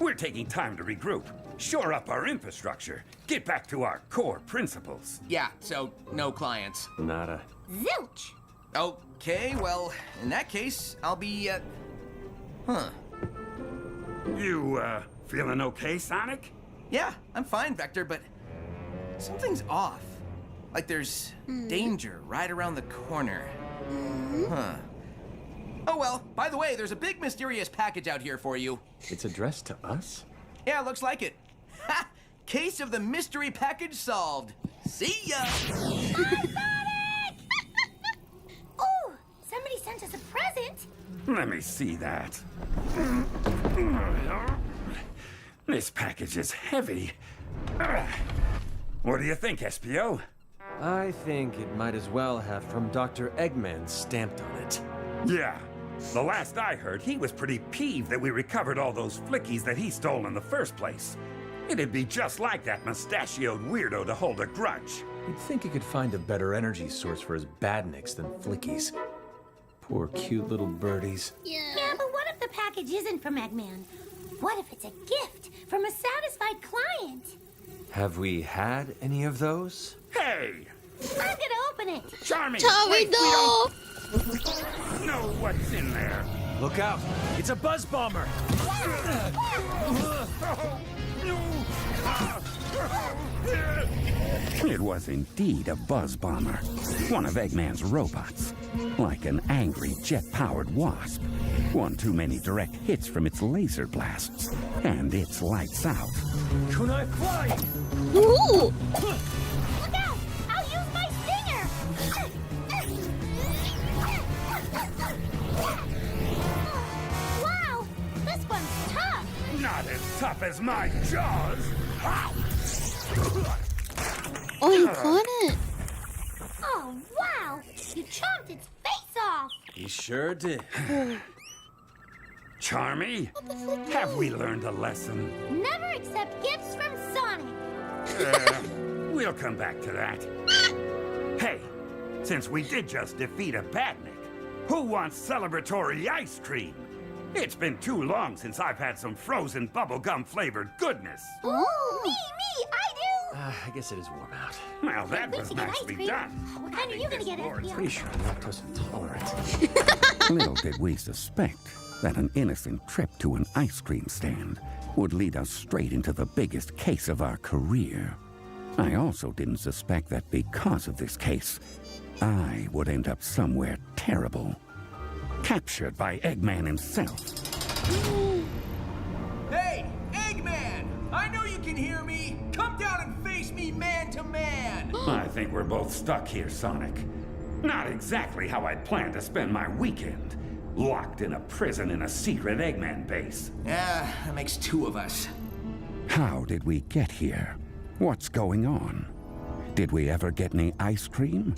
we're taking time to regroup, shore up our infrastructure, get back to our core principles. Yeah, so no clients. Nada. Zilch! Okay, well, in that case, I'll be, You, feeling okay, Sonic? Yeah, I'm fine, Vector, but something's off. Like there's danger right around the corner. Huh. Oh well, by the way, there's a big mysterious package out here for you. It's addressed to us? Yeah, looks like it. Ha! Case of the mystery package solved. See ya! Oh, somebody sent us a present. Let me see that. This package is heavy. What do you think, SPO? I think it might as well have from Dr. Eggman stamped on it. Yeah. The last I heard, he was pretty peeved that we recovered all those flickies that he stole in the first place. It'd be just like that mustachioed weirdo to hold a grudge. You'd think he could find a better energy source for his badniks than flickies. Poor cute little birdies. Yeah, but what if the package isn't from Eggman? What if it's a gift from a satisfied client? Have we had any of those? Hey! I'm gonna open it. Charming! Tommy, Wait, no! we don't know what's in there. Look out! It's a buzz bomber! It was indeed a buzz bomber. One of Eggman's robots. Like an angry jet-powered wasp. One too many direct hits from its laser blasts. And it's lights out. Kunai fly! Ooh! Look out! I'll use my stinger! Wow, this one's tough. Not as tough as my jaws. Oh, you caught it! Oh, wow! You chomped its face off! He sure did. Charmy, have we learned a lesson? Never accept gifts from Sonic! We'll come back to that. Hey, since we did just defeat a badnik, who wants celebratory ice cream? It's been too long since I've had some frozen bubblegum flavored goodness. Oh, me, I do! I guess it is warm out. Well, that We was should get ice nicely cream. done. What kind are you gonna get, FBO? Pretty sure I'm lactose intolerant. Little did we suspect that an innocent trip to an ice cream stand would lead us straight into the biggest case of our career. I also didn't suspect that because of this case, I would end up somewhere terrible. Captured by Eggman himself. Hey, Eggman! I know you can hear me! Come down and face me man to man! I think we're both stuck here, Sonic. Not exactly how I'd planned to spend my weekend. Locked in a prison in a secret Eggman base. Yeah, that makes two of us. How did we get here? What's going on? Did we ever get any ice cream?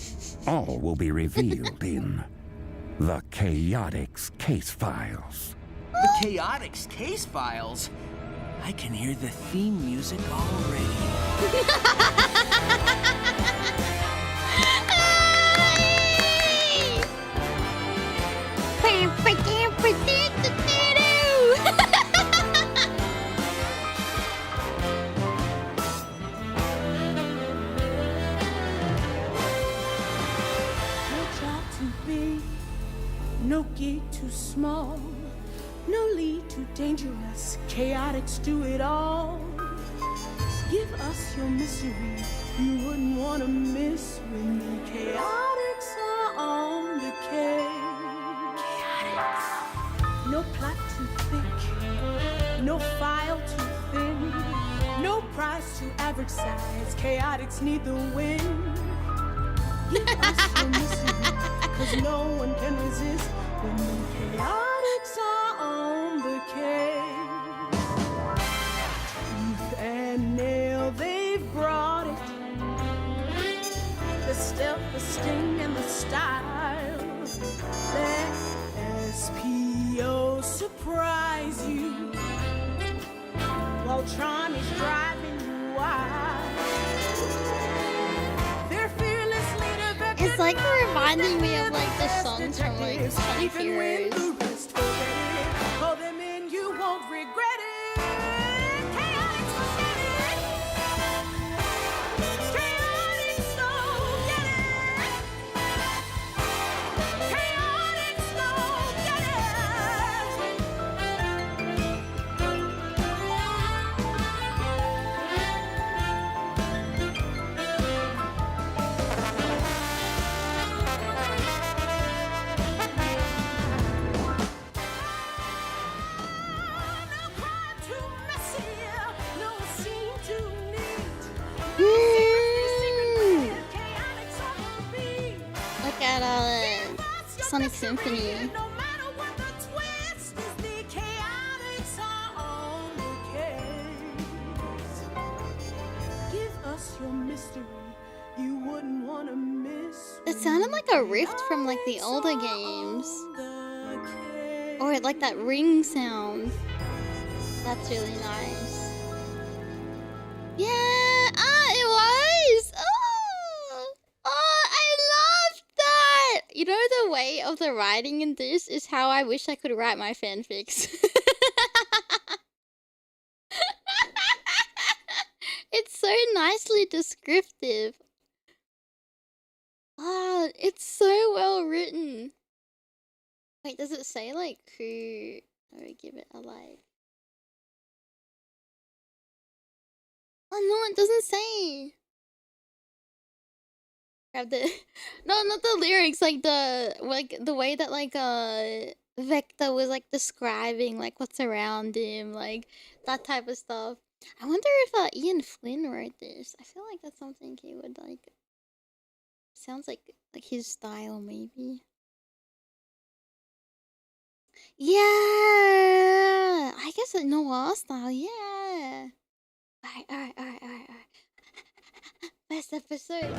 All will be revealed in the Chaotix case files. The Chaotix case files? I can hear the theme music already. No job too big, no gig too small, no lead too dangerous. Chaotix do it all. Give us your misery, you wouldn't want to miss with me. Chaotix are on the case. Chaotix. No plot too thick, no file too thin, no price too average size. Chaotix need the win. Give us your misery, 'cause no one can resist when the Chaotix are on the case. Tooth and nail, they've brought it. The stealth, the sting, and the style. Let SPO surprise you while Tron is driving you wild. Their fearless leader, It's like reminding me of like the songs from like Sonic Heroes. Call them in, you won't regret it. Chaotix will get it. Chaotix, so get it. Chaotix, so get it. Sonic Symphony. No matter what the twist is, the chaotics are on the case. Give us your mystery. You wouldn't want to miss. It sounded like a rift from like the older games. Or like that ring sound. That's really nice. Yeah, it was. I loved that. You know, the way of the writing in this is how I wish I could write my fanfics. It's so nicely descriptive. Ah, it's so well written. Wait, does it say like who? I would give it a like. Oh no, it doesn't say. Grab the no, not the lyrics, like the way that like Vector was like describing like what's around him, like that type of stuff. I wonder if Ian Flynn wrote this. I feel like that's something he would like. Sounds like his style maybe. Yeah, I guess a noir style. Yeah. Alright. Best episode.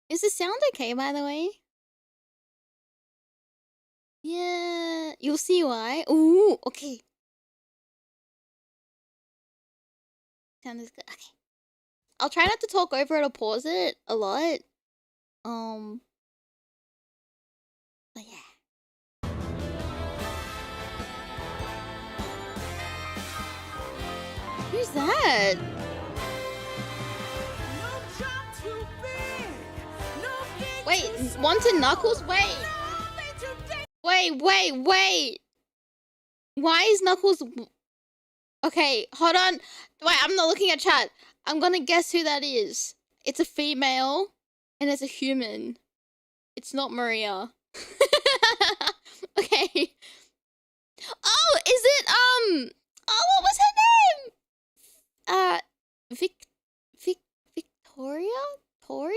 Is the sound okay, by the way? Yeah, you'll see why. Ooh, okay. Sound is good. Okay. I'll try not to talk over it or pause it a lot. But yeah. Who's that? Wait, one to Knuckles? Wait. Wait. Why is Knuckles... Okay, hold on. Wait, I'm not looking at chat. I'm gonna guess who that is. It's a female, and it's a human. It's not Maria. Okay. Oh, is it, oh, what was her name? Victoria? Tori?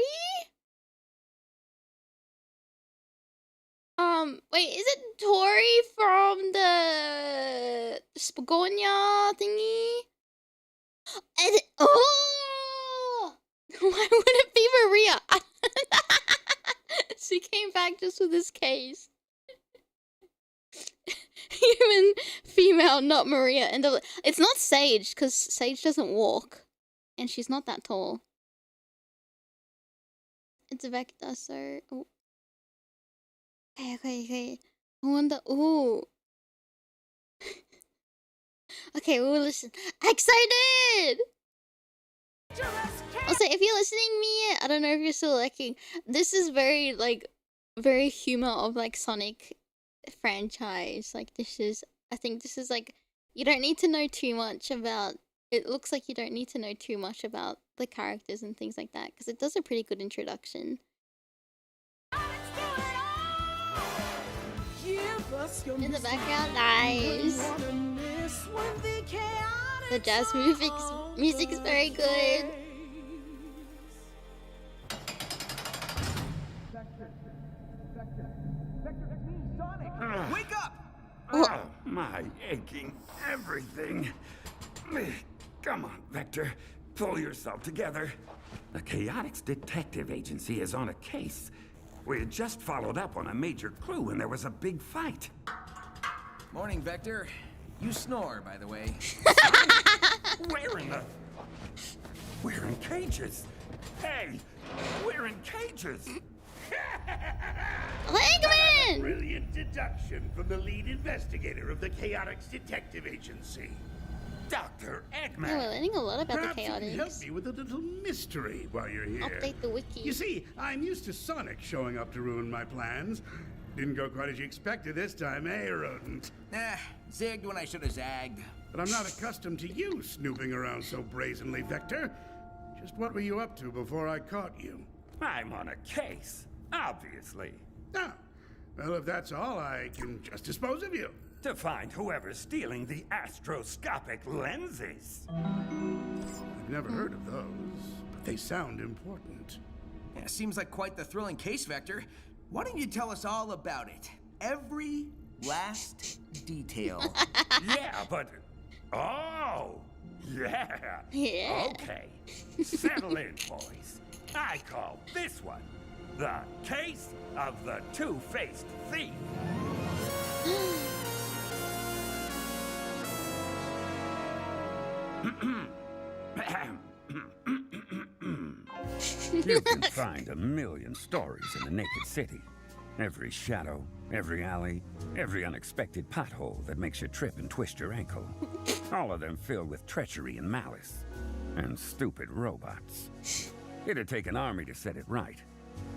Wait, is it Tori from the Spagonia thingy? Oh! Why would it be Maria? She came back just with this case. Human, female, not Maria. And it's not Sage, because Sage doesn't walk. And she's not that tall. It's Vector, so... Oh. Okay. I wonder... Ooh. Okay, we'll listen. Excited! Also, if you're listening me, I don't know if you're still liking. This is very, like, very humor of, like, Sonic franchise. Like, this is... I think this is, like... You don't need to know too much about... It looks like you don't need to know too much about the characters and things like that. Because it does a pretty good introduction. In the background, nice. The jazz music is very good. Wake up! Oh, my aching everything. Come on, Vector. Pull yourself together. The Chaotix Detective Agency is on a case. We had just followed up on a major clue when there was a big fight. Morning, Vector. You snore, by the way. We're in cages. Hey, we're in cages. Eggman! Brilliant deduction from the lead investigator of the Chaotix Detective Agency. Dr. Eggman. Yeah, we're learning a lot about Perhaps the you can help Chaotix. me with a little mystery while you're here. Update the wiki. You see, I'm used to Sonic showing up to ruin my plans. Didn't go quite as you expected this time, eh, Rodent? Zigged when I should have zagged. But I'm not accustomed to you snooping around so brazenly, Vector. Just what were you up to before I caught you? I'm on a case, obviously. Ah, well, if that's all, I can just dispose of you. To find whoever's stealing the astroscopic lenses. I've never heard of those, but they sound important. Yeah, seems like quite the thrilling case, Vector. Why don't you tell us all about it? Every last detail. Yeah, but... Oh! Yeah! Yeah. Okay. Settle in, boys. I call this one the Case of the Two-Faced Thief. You can find a million stories in the naked city. Every shadow, every alley, every unexpected pothole that makes you trip and twist your ankle. All of them filled with treachery and malice. And stupid robots. It'd take an army to set it right.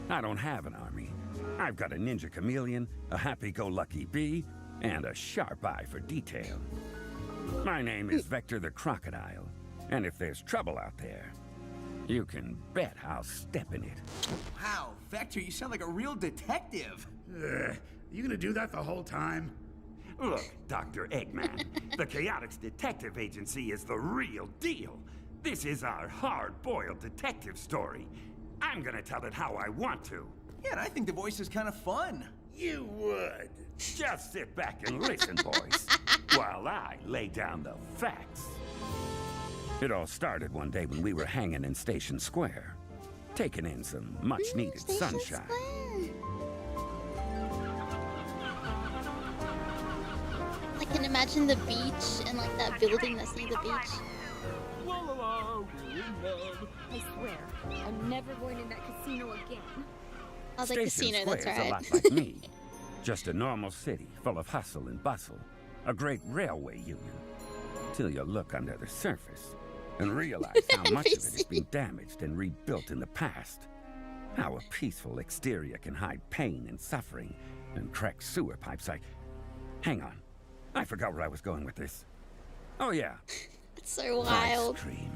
I don't have an army. I've got a ninja chameleon, a happy-go-lucky bee, and a sharp eye for detail. My name is Vector the Crocodile, and if there's trouble out there, you can bet I'll step in it. Wow, Vector, you sound like a real detective. You gonna do that the whole time? Look, Dr. Eggman, the Chaotix Detective Agency is the real deal. This is our hard-boiled detective story. I'm gonna tell it how I want to. Yeah, and I think the voice is kind of fun. You would. Just sit back and listen, boys, while I lay down the facts. It all started one day when we were hanging in Station Square, taking in some much-needed Station sunshine. Square. I can imagine the beach and like that building that's near the beach. I swear, I'm never going in that casino again. Oh, the Station casino, that's Square's a right. lot like me. Just a normal city full of hustle and bustle. A great railway union. Till you look under the surface and realize how much of it has been damaged and rebuilt in the past. How a peaceful exterior can hide pain and suffering and cracked sewer pipes. Hang on. I forgot where I was going with this. Oh yeah. It's so wild. Ice cream.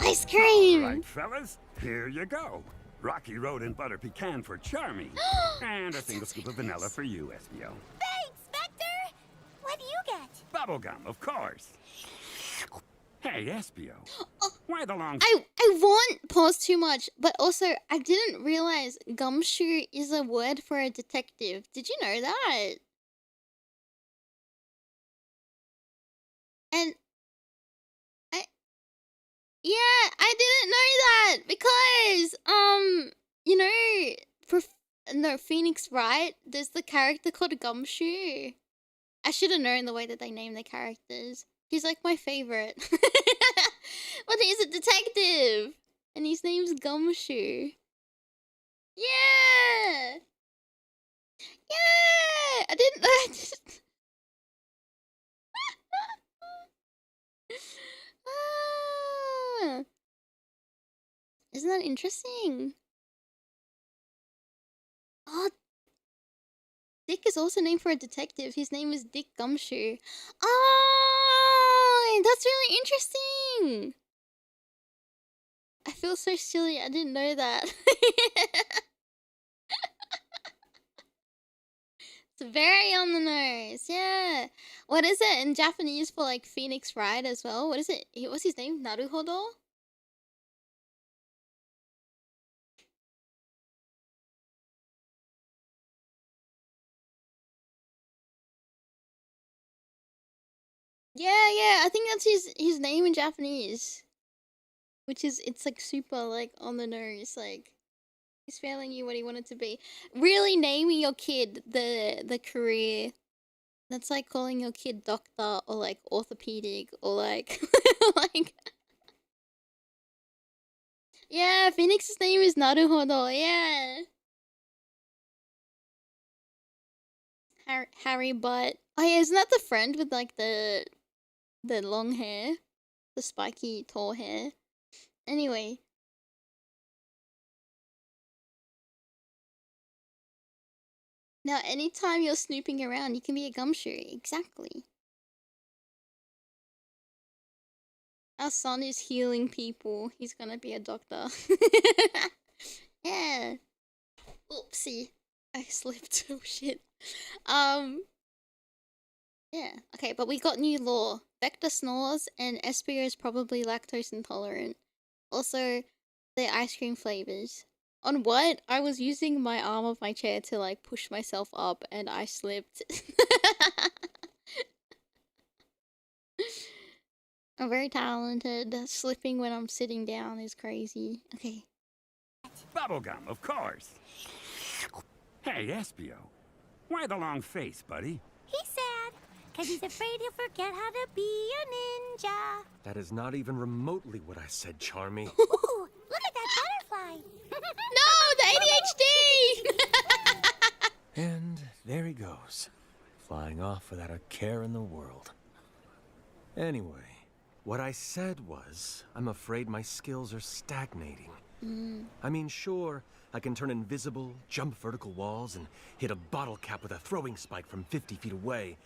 Ice cream! All right, fellas, here you go. Rocky Road and butter pecan for Charmy. And a single scoop of vanilla for you, Espio. Thanks, Vector! What do you get? Bubblegum, of course. Hey, Espio. Why the long... I won't pause too much, but also I didn't realize gumshoe is a word for a detective. Did you know that? And I didn't know that because you know, for Phoenix Wright, there's the character called Gumshoe. I should have known the way that they name their characters. He's like my favorite. But he's a detective, and his name's Gumshoe. Yeah, yeah. I didn't know. Ah. Isn't that interesting? Oh, Dick is also named for a detective. His name is Dick Gumshoe. Oh, that's really interesting. I feel so silly. I didn't know that. It's very on the nose. Yeah. What is it in Japanese for like Phoenix Wright as well? What is it? What's his name? Naruhodo? Yeah, I think that's his name in Japanese. Which is, it's like super like on the nose, like he's telling you what he wanted to be. Really naming your kid the career. That's like calling your kid doctor or like orthopedic or like like yeah, Phoenix's name is Naruhodo, yeah. Harry Butt. Oh yeah, isn't that the friend with like the long hair? The spiky tall hair? Anyway. Now, anytime you're snooping around, you can be a gumshoe. Exactly. Our son is healing people. He's gonna be a doctor. Yeah. Oopsie. I slipped. Oh shit. Yeah. Okay, but we got new law. Vector snores and Espio is probably lactose intolerant. Also, the ice cream flavors. On what? I was using my arm of my chair to like push myself up and I slipped. I'm very talented. Slipping when I'm sitting down is crazy. Okay. Bubblegum, of course. Hey, Espio. Why the long face, buddy? He's sad, because he's afraid he'll forget how to be a ninja. That is not even remotely what I said, Charmy. Ooh, look at that butterfly. No, the ADHD! And there he goes, flying off without a care in the world. Anyway, what I said was, I'm afraid my skills are stagnating. I mean, sure, I can turn invisible, jump vertical walls, and hit a bottle cap with a throwing spike from 50 feet away.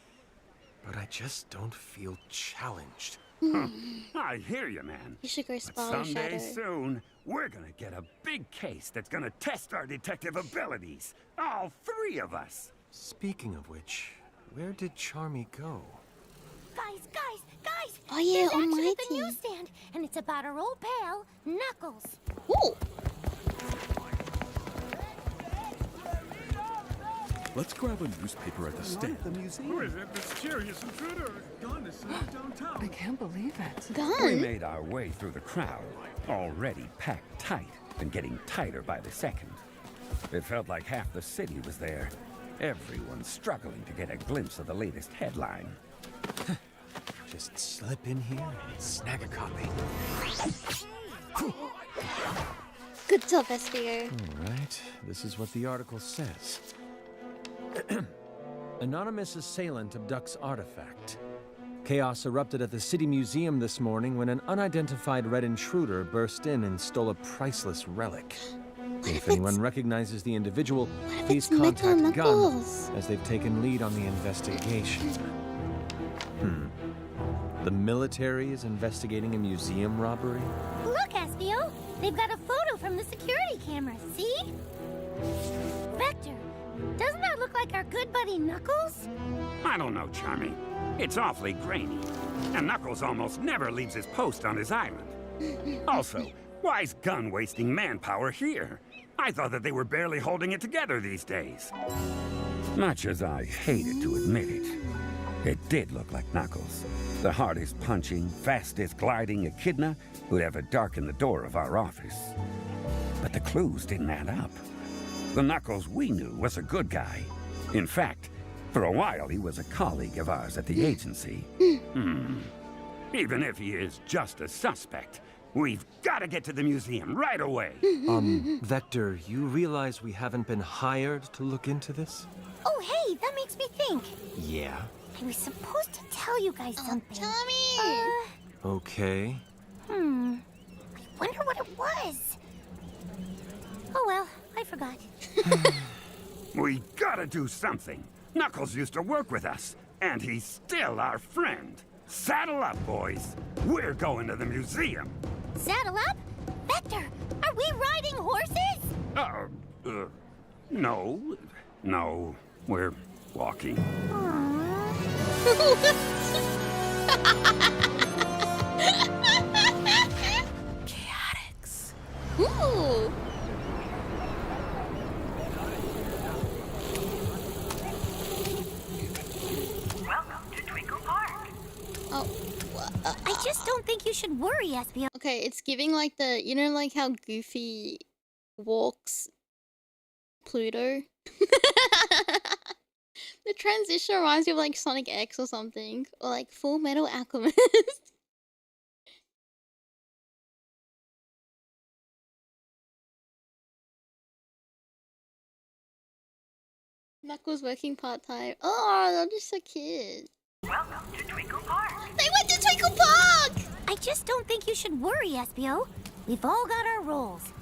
But I just don't feel challenged. I hear you, man. You should go But spell someday shadow. soon, we're gonna get a big case that's gonna test our detective abilities. All three of us. Speaking of which, where did Charmy go? Guys! Oh yeah, There's action at the almighty. newsstand, and it's about our old pal, Knuckles. Ooh. Let's grab a newspaper at the stand. Who is it? Mysterious intruder. Gone is downtown. I can't believe it. We Gun. made our way through the crowd, already packed tight and getting tighter by the second. It felt like half the city was there. Everyone struggling to get a glimpse of the latest headline. Just slip in here and snag a copy. Good job, Espio. All right, this is what the article says. Anonymous assailant abducts artifact. Chaos erupted at the City Museum this morning when an unidentified red intruder burst in and stole a priceless relic. If anyone recognizes the individual, please it's Metal contact Gun, Knuckles? as they've taken lead on the investigation. The military is investigating a museum robbery? Look, Espio! They've got a photo from the security camera, see? Vector, doesn't that look like our good buddy Knuckles? I don't know, Charmy. It's awfully grainy. And Knuckles almost never leaves his post on his island. Also, why's Gun wasting manpower here? I thought that they were barely holding it together these days. Much as I hated to admit it, it did look like Knuckles. The hardest punching, fastest gliding echidna who'd ever darken the door of our office. But the clues didn't add up. The Knuckles we knew was a good guy. In fact, for a while he was a colleague of ours at the agency. Even if he is just a suspect, we've got to get to the museum right away. Vector, you realize we haven't been hired to look into this? Oh, hey, that makes me think. Yeah. I was supposed to tell you guys something. Tommy! Okay. I wonder what it was. Oh well, I forgot. We gotta do something. Knuckles used to work with us, and he's still our friend. Saddle up, boys. We're going to the museum. Saddle up? Vector, are we riding horses? No, we're walking. Chaotix. Ooh. Welcome to Twinkle Park. Oh. I just don't think you should worry, Espio. Okay, it's giving like the, you know, like how Goofy walks Pluto? The transition reminds me of like Sonic X or something. Or like Full Metal Alchemist. Knuckles working part-time. Oh, they're just so cute. Welcome to Twinkle Park. They went to Twinkle Park! I just don't think you should worry, Espio. We've all got our roles.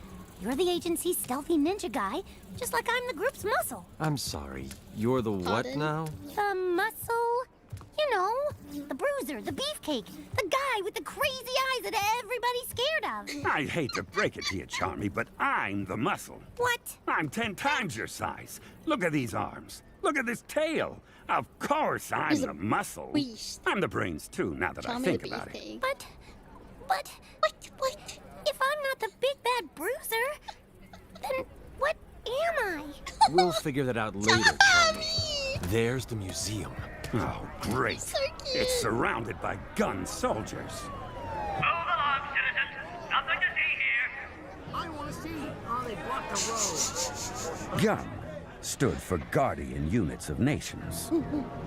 You're the agency's stealthy ninja guy, just like I'm the group's muscle. I'm sorry. You're the what Pardon? now? The muscle? You know, the bruiser, the beefcake, the guy with the crazy eyes that everybody's scared of. I hate to break it to you, Charmy, but I'm the muscle. What? I'm 10 times your size. Look at these arms. Look at this tail. Of course I'm He's a the muscle. beast. I'm the brains, too, now that I Tommy think the about it. Beefcake. But, What? if I'm not the big bad bruiser, Then what am I? We'll figure that out later, Charlie. There's the museum. Oh, great. So cute. It's surrounded by gun soldiers. Move along, citizens. Nothing to see here. I want to see. Oh, they blocked the road. GUN stood for Guardian Units of Nations.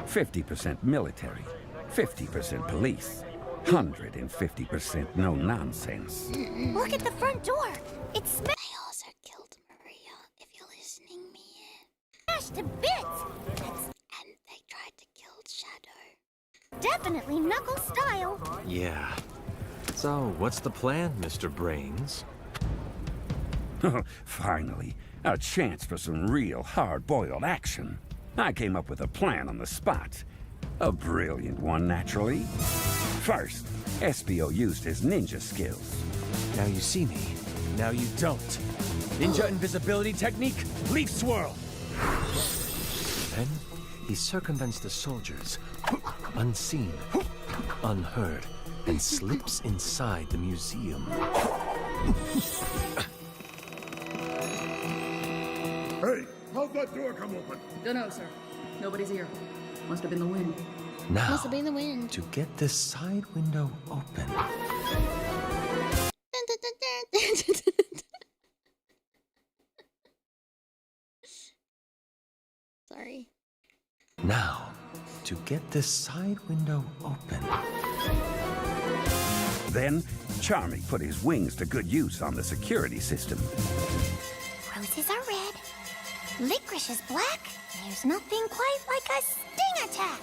50% military, 50% police, 150% no nonsense. Look at the front door. It's I also killed Maria, if you're listening, Mia. smashed to bits. And they tried to kill Shadow. Definitely Knuckles style. Yeah. So, what's the plan, Mr. Brains? Finally, a chance for some real hard-boiled action. I came up with a plan on the spot. A brilliant one, naturally. First, Espio used his ninja skills. Now you see me. Now you don't. Ninja invisibility technique, leaf swirl. Then he circumvents the soldiers, unseen, unheard, and slips inside the museum. Hey, how'd that door come open? Dunno, sir. Nobody's here. Must have been the wind. Now, Must have been the wind. to get this side window open. Sorry. Now, to get this side window open. Then, Charmy put his wings to good use on the security system. Roses are red. Licorice is black. There's nothing quite like a sting attack.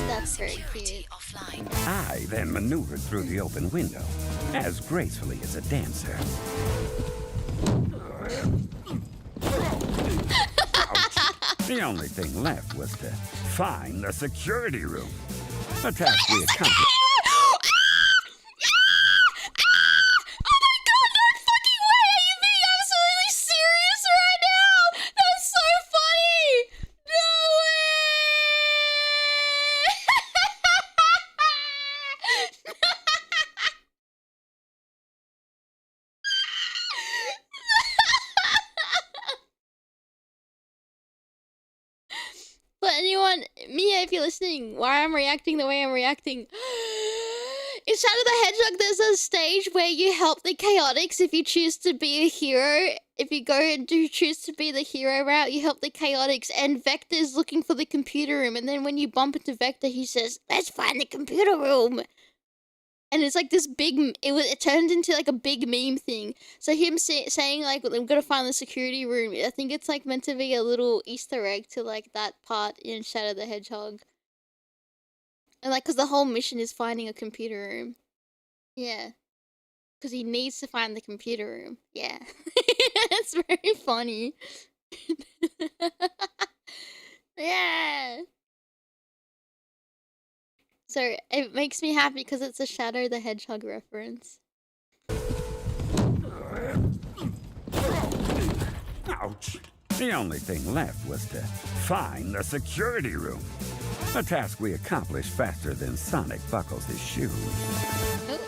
That's very cute. I then maneuvered through the open window, as gracefully as a dancer. Ouch. The only thing left was to find the security room. A task we accomplished. But anyone, Mia, if you're listening, why I'm reacting the way I'm reacting. In Shadow the Hedgehog, there's a stage where you help the Chaotix if you choose to be a hero. If you go and choose to be the hero route, you help the Chaotix, and Vector's looking for the computer room. And then when you bump into Vector, he says, "Let's find the computer room." And it's like this big, it turned into like a big meme thing. So him saying like, "I'm gonna find the security room," I think it's like meant to be a little Easter egg to like that part in Shadow the Hedgehog. And like, cause the whole mission is finding a computer room. Yeah. Cause he needs to find the computer room. Yeah. It's very funny. Yeah. So it makes me happy because it's a Shadow the Hedgehog reference. Ouch. The only thing left was to find the security room. A task we accomplished faster than Sonic buckles his shoes. Oh.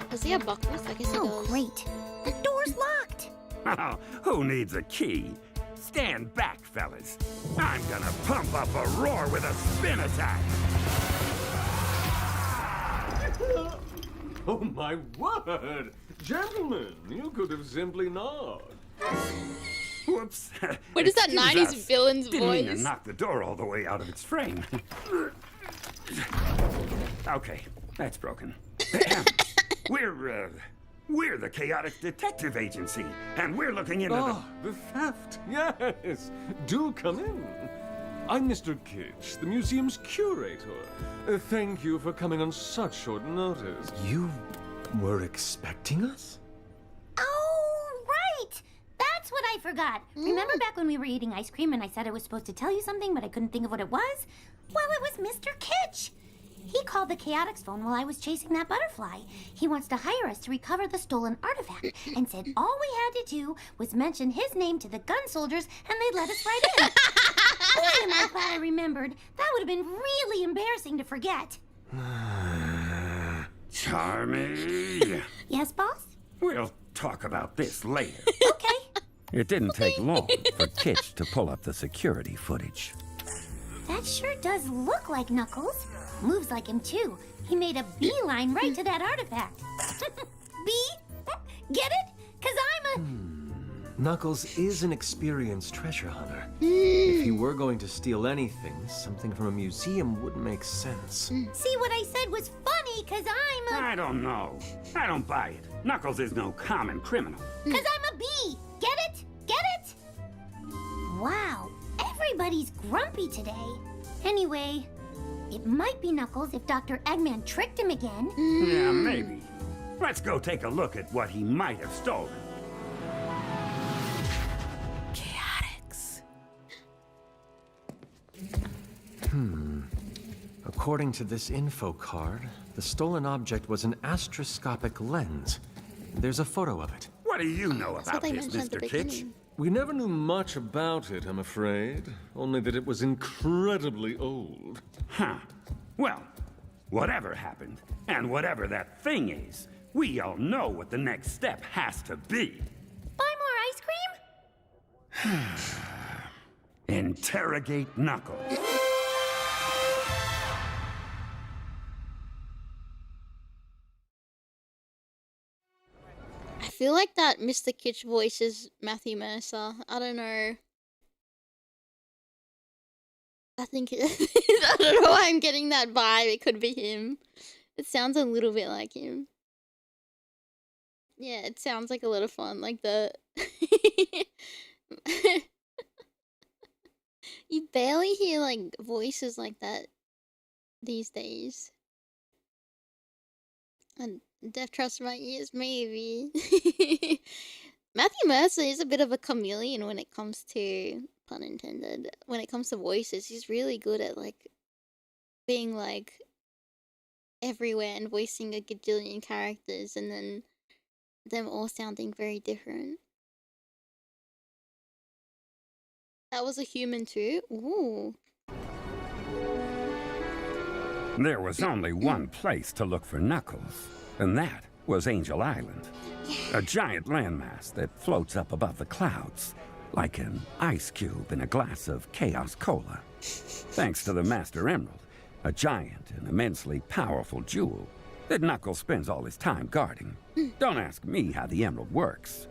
Does he have buckles? I guess he Oh, does. great. The door's locked. Who needs a key? Stand back, fellas. I'm gonna pump up a roar with a spin attack. Oh my word! Gentlemen, you could have simply not. Whoops. What is that Excuse 90s us. villain's Didn't mean to voice? knock the door all the way out of its frame. Okay, that's broken. We're the Chaotic Detective Agency, and we're looking into Oh, the theft. Yes. Do come in. I'm Mr. Kitsch, the museum's curator. Thank you for coming on such short notice. You were expecting us? Oh, right. That's what I forgot. Remember back when we were eating ice cream and I said I was supposed to tell you something, but I couldn't think of what it was? Well, it was Mr. Kitsch. He called the Chaotix phone while I was chasing that butterfly. He wants to hire us to recover the stolen artifact and said all we had to do was mention his name to the gun soldiers and they'd let us right in. Boy, am I glad I remembered. That would have been really embarrassing to forget. Charmy. Yes, boss? We'll talk about this later. Okay. It didn't take long for Kitch to pull up the security footage. That sure does look like Knuckles. Moves like him, too. He made a beeline right to that artifact. Bee? Get it? 'Cause I'm a... Knuckles is an experienced treasure hunter. If he were going to steal anything, something from a museum wouldn't make sense. See, what I said was funny, 'cause I'm a... I don't know. I don't buy it. Knuckles is no common criminal. 'Cause I'm a bee. Get it? Get it? Wow, everybody's grumpy today. Anyway, it might be Knuckles if Dr. Eggman tricked him again. Yeah, maybe. Let's go take a look at what he might have stolen. Chaotix. According to this info card, the stolen object was an astroscopic lens. There's a photo of it. What do you know That's about what they this, mentioned at the Mr. Kitch? beginning. We never knew much about it, I'm afraid. Only that it was incredibly old. Huh. Well, whatever happened, and whatever that thing is, we all know what the next step has to be. Buy more ice cream? Interrogate Knuckles. I feel like that Mr. Kitch voice is Matthew Mercer. I don't know. I think I don't know why I'm getting that vibe. It could be him. It sounds a little bit like him. Yeah, it sounds like a lot of fun. Like the... You barely hear like voices like that these days. And Death Trust My Ears, maybe. Matthew Mercer is a bit of a chameleon when it comes to, pun intended, when it comes to voices. He's really good at like being like everywhere and voicing a gajillion characters and then them all sounding very different. That was a human too? Ooh. There was only one place to look for Knuckles, and that was Angel Island. A giant landmass that floats up above the clouds, like an ice cube in a glass of Chaos Cola. Thanks to the Master Emerald, a giant and immensely powerful jewel that Knuckles spends all his time guarding. Don't ask me how the emerald works.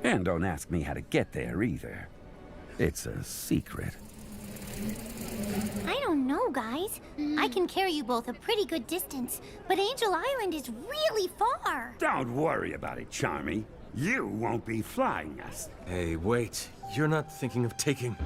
And don't ask me how to get there either. It's a secret. I don't know, guys. I can carry you both a pretty good distance, but Angel Island is really far. Don't worry about it, Charmy. You won't be flying us. Hey, wait. You're not thinking of taking...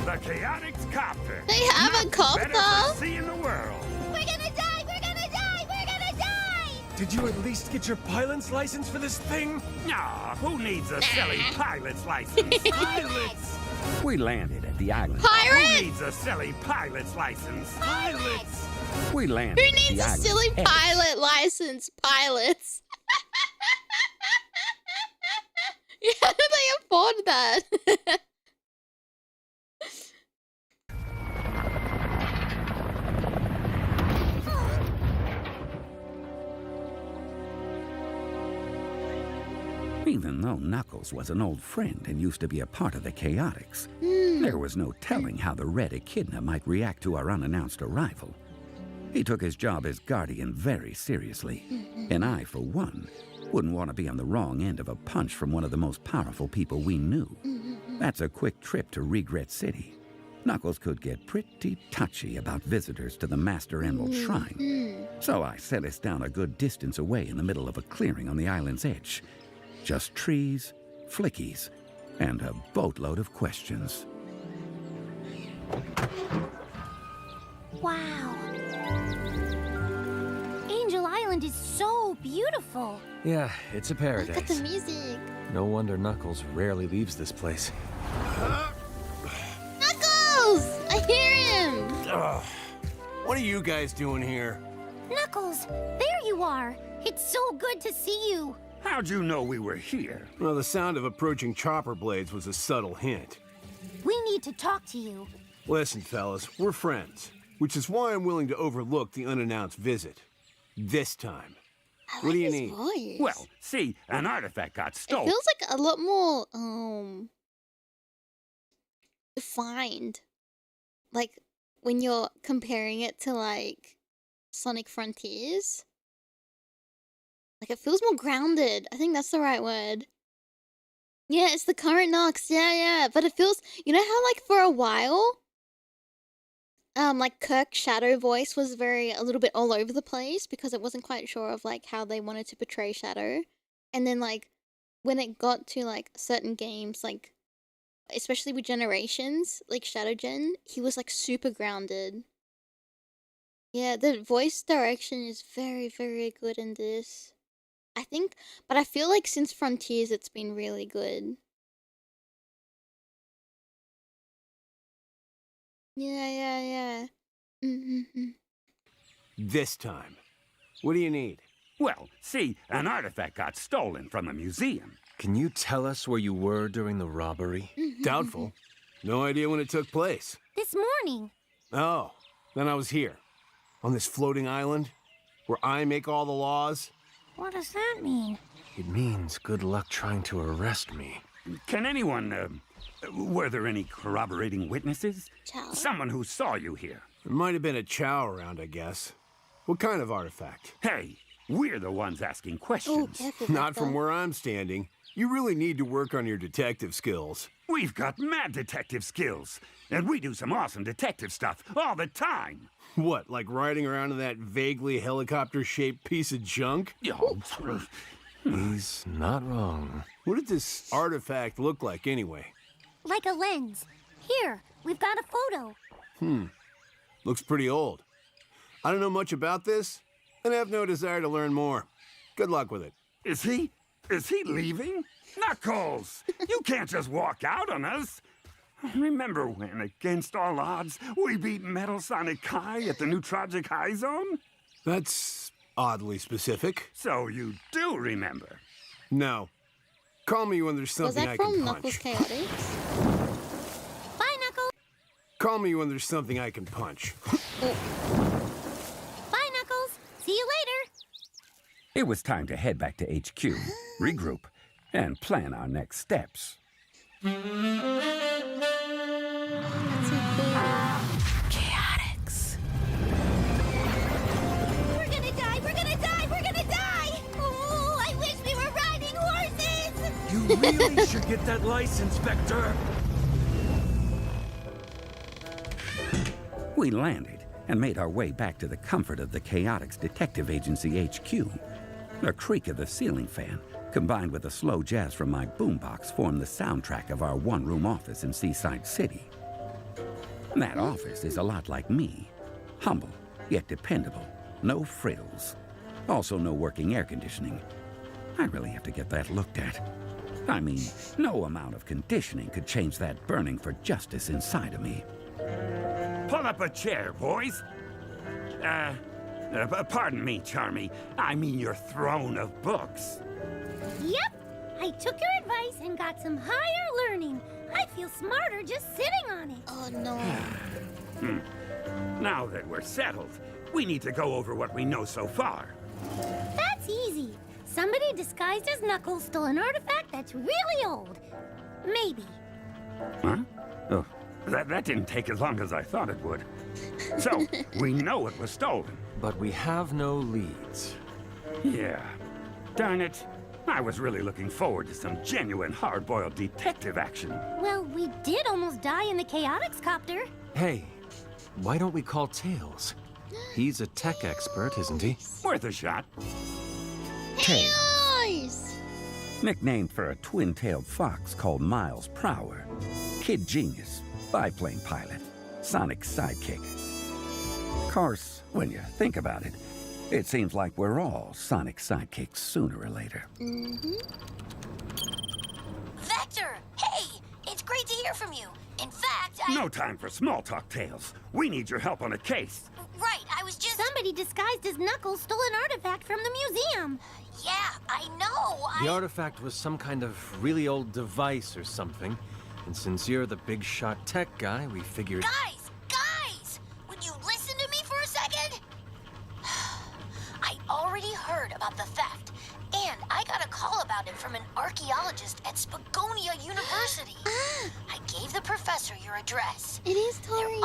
The Chaotix Copter. They have a Better for copter? seeing the world. We're gonna die! We're gonna die! We're gonna die! Did you at least get your pilot's license for this thing? Nah, who needs a silly pilot's license? Pilots! We landed at the island. Pirate? Who needs a silly pilot's license? Pilots! We landed Who at needs the a island. silly Hey, pilot license? Pilots. How do they afford that? Even though Knuckles was an old friend and used to be a part of the Chaotix, there was no telling how the Red Echidna might react to our unannounced arrival. He took his job as guardian very seriously, and I, for one, wouldn't want to be on the wrong end of a punch from one of the most powerful people we knew. That's a quick trip to Regret City. Knuckles could get pretty touchy about visitors to the Master Emerald Shrine. So I set us down a good distance away in the middle of a clearing on the island's edge. Just trees, flickies, and a boatload of questions. Wow. Angel Island is so beautiful. Yeah, it's a Look at the paradise. music. No wonder Knuckles rarely leaves this place. Knuckles! I hear him! Ugh. What are you guys doing here? Knuckles, there you are. It's so good to see you. How'd you know we were here? Well, the sound of approaching chopper blades was a subtle hint. We need to talk to you. Listen, fellas, we're friends, which is why I'm willing to overlook the unannounced visit. This time. I What do you his need? Voice. Well, see, an artifact got It stolen. feels like a lot more defined. Like when you're comparing it to like Sonic Frontiers. Like it feels more grounded. I think that's the right word. Yeah, it's the current Nox. Yeah. But it feels, you know how like for a while, like Kirk's Shadow voice was a little bit all over the place because it wasn't quite sure of like how they wanted to portray Shadow. And then like when it got to like certain games, like especially with Generations, like Shadow Gen, he was like super grounded. Yeah, the voice direction is very, very good in this. I think, but I feel like since Frontiers, it's been really good. Yeah. This time. What do you need? Well, see, an artifact got stolen from a museum. Can you tell us where you were during the robbery? Doubtful. No idea when it took place. This morning. Oh, then I was here. On this floating island, where I make all the laws. What does that mean? It means good luck trying to arrest me. Can anyone, were there any corroborating witnesses? Chow. Someone who saw you here. There might have been a chow around, I guess. What kind of artifact? Hey, we're the ones asking Oh, questions. careful. Not from where I'm standing. You really need to work on your detective skills. We've got mad detective skills, and we do some awesome detective stuff all the time. What, like riding around in that vaguely helicopter-shaped piece of junk? He's not wrong. What did this artifact look like anyway? Like a lens. Here, we've got a photo. Looks pretty old. I don't know much about this, and have no desire to learn more. Good luck with it. Is he leaving? Knuckles! You can't just walk out on us. Remember when, against all odds, we beat Metal Sonic Kai at the Neutrogic High Zone? That's oddly specific. So you do remember. No. Call me when there's Was something that I from can Knuckles punch. Chaotix? Bye, Knuckles. Call me when there's something I can punch. Bye, Knuckles. See you later. It was time to head back to HQ, regroup, and plan our next steps. That's so cool. Chaotix. We're gonna die. Oh, I wish we were riding horses. You really should get that license, Vector. We landed and made our way back to the comfort of the Chaotix Detective Agency HQ. The creak of the ceiling fan, combined with the slow jazz from my boombox, formed the soundtrack of our one-room office in Seaside City. That office is a lot like me. Humble, yet dependable. No frills. Also no working air conditioning. I really have to get that looked at. I mean, no amount of conditioning could change that burning for justice inside of me. Pull up a chair, boys. Pardon me, Charmy. I mean your throne of books. Yep. I took your advice and got some higher learning. I feel smarter just sitting on it. Oh no. Now that we're settled, we need to go over what we know so far. That's easy. Somebody disguised as Knuckles stole an artifact that's really old. Maybe. Huh? Oh, that didn't take as long as I thought it would. So, we know it was stolen. But we have no leads. Yeah. Darn it. I was really looking forward to some genuine hard-boiled detective action. Well, we did almost die in the Chaotix copter. Hey, why don't we call Tails? He's a tech expert, isn't he? Worth a shot. Tails! Nicknamed for a twin-tailed fox called Miles Prower. Kid genius, biplane pilot, Sonic sidekick. Of course, when you think about it, it seems like we're all Sonic sidekicks sooner or later. Vector! Hey! It's great to hear from you. In fact, No time for small talk, Tails. We need your help on a case. Right, I was just... Somebody disguised as Knuckles stole an artifact from the museum. Yeah, I know, The artifact was some kind of really old device or something. And since you're the big shot tech guy, we figured... Guys! Would you listen to me for a second? I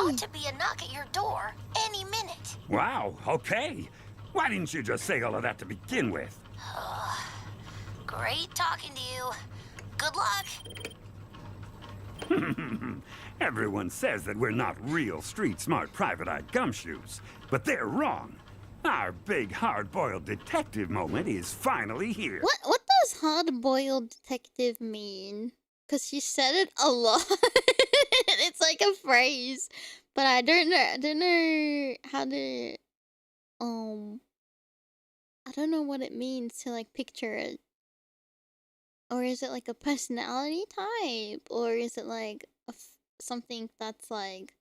ought to be a knock at your door any minute. Wow, okay. Why didn't you just say all of that to begin with? Great talking to you. Good luck. Everyone says that we're not real street-smart private-eyed gumshoes, but they're wrong. Our big hard-boiled detective moment is finally here. What does hard-boiled detective mean? Because she said it a lot. It's like a phrase, but I don't know how to I don't know what it means to like picture it. Or is it like a personality type, or is it like something that's like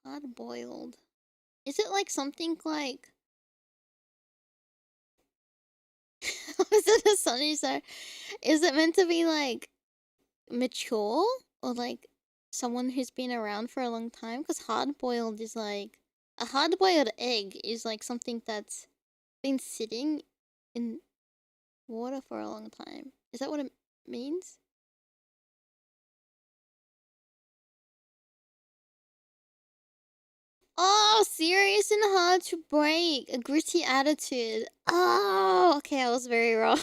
hard-boiled? Is it like something like is it a sunny side? Is it meant to be like mature, or like someone who's been around for a long time? Because hard-boiled is like a hard-boiled egg is like something that's been sitting in water for a long time. Is that what it means? Oh, serious and hard to break. A gritty attitude. Oh, okay, I was very wrong.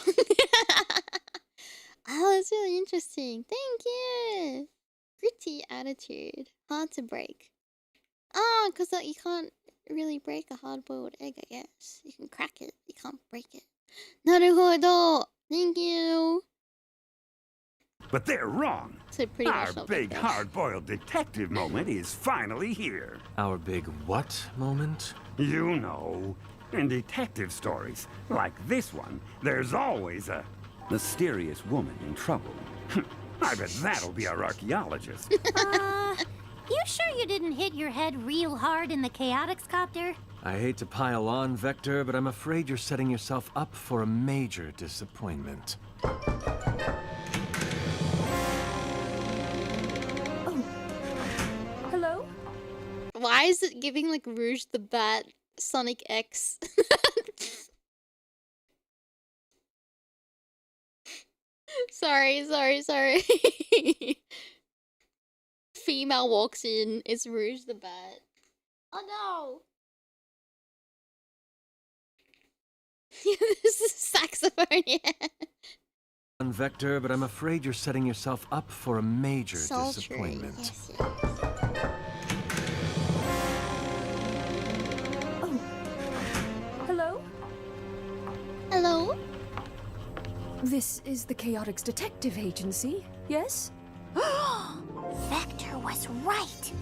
Oh, that's really interesting. Thank you. Gritty attitude. Hard to break. Oh, because you can't really break a hard-boiled egg, I guess. You can crack it. You can't break it. Naruhodo. Thank you. But they're wrong. So pretty Our much not big like that. hard-boiled detective moment is finally here. Our big what moment? You know, in detective stories like this one, there's always a mysterious woman in trouble. I bet that'll be our archaeologist. You sure you didn't hit your head real hard in the chaotics copter? I hate to pile on, Vector, but I'm afraid you're setting yourself up for a major disappointment. Hello? Why is it giving like Rouge the Bat, Sonic X? Sorry. Female walks in, it's Rouge the Bat. Oh no! This is saxophone, yeah. Vector, but I'm afraid you're setting yourself up for a major Sultry, disappointment. yes. Hello? Hello? This is the Chaotix Detective Agency, yes? Vector was right.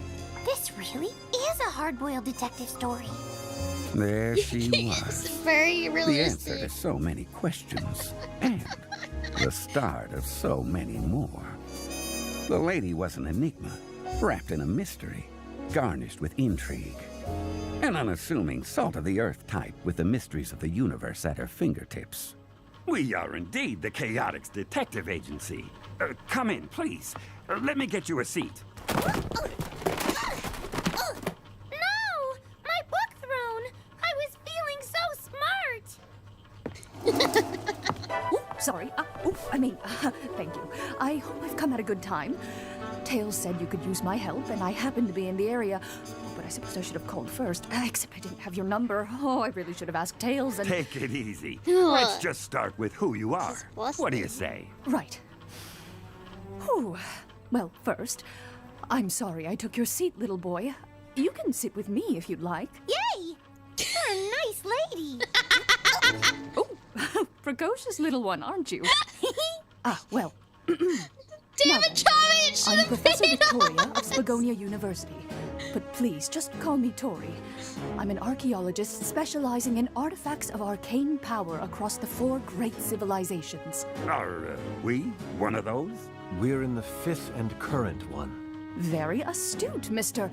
This really is a hard-boiled detective story. There she It's was. very The realistic. answer to so many questions, and the start of so many more. The lady was an enigma, wrapped in a mystery, garnished with intrigue. An unassuming salt-of-the-earth type with the mysteries of the universe at her fingertips. We are indeed the Chaotix Detective Agency. Come in, please. Let me get you a seat. No! My book thrown! I was feeling so smart! Sorry. Thank you. I hope I've come at a good time. Tails said you could use my help, and I happened to be in the area. But I suppose I should have called first. Except I didn't have your number. Oh, I really should have asked Tails and... Take it easy. Let's just start with who you are. What do you say? Right. Whew. Well, first, I'm sorry I took your seat, little boy. You can sit with me if you'd like. Yay! You're a nice lady. Precocious little one, aren't you? Well. Damn it, Tommy! It should I'm have Professor been Victoria of us. Spagonia University. But please, just call me Tori. I'm an archaeologist specializing in artifacts of arcane power across the 4 great civilizations. Are we one of those? We're in the 5th and current one. Very astute, Mr.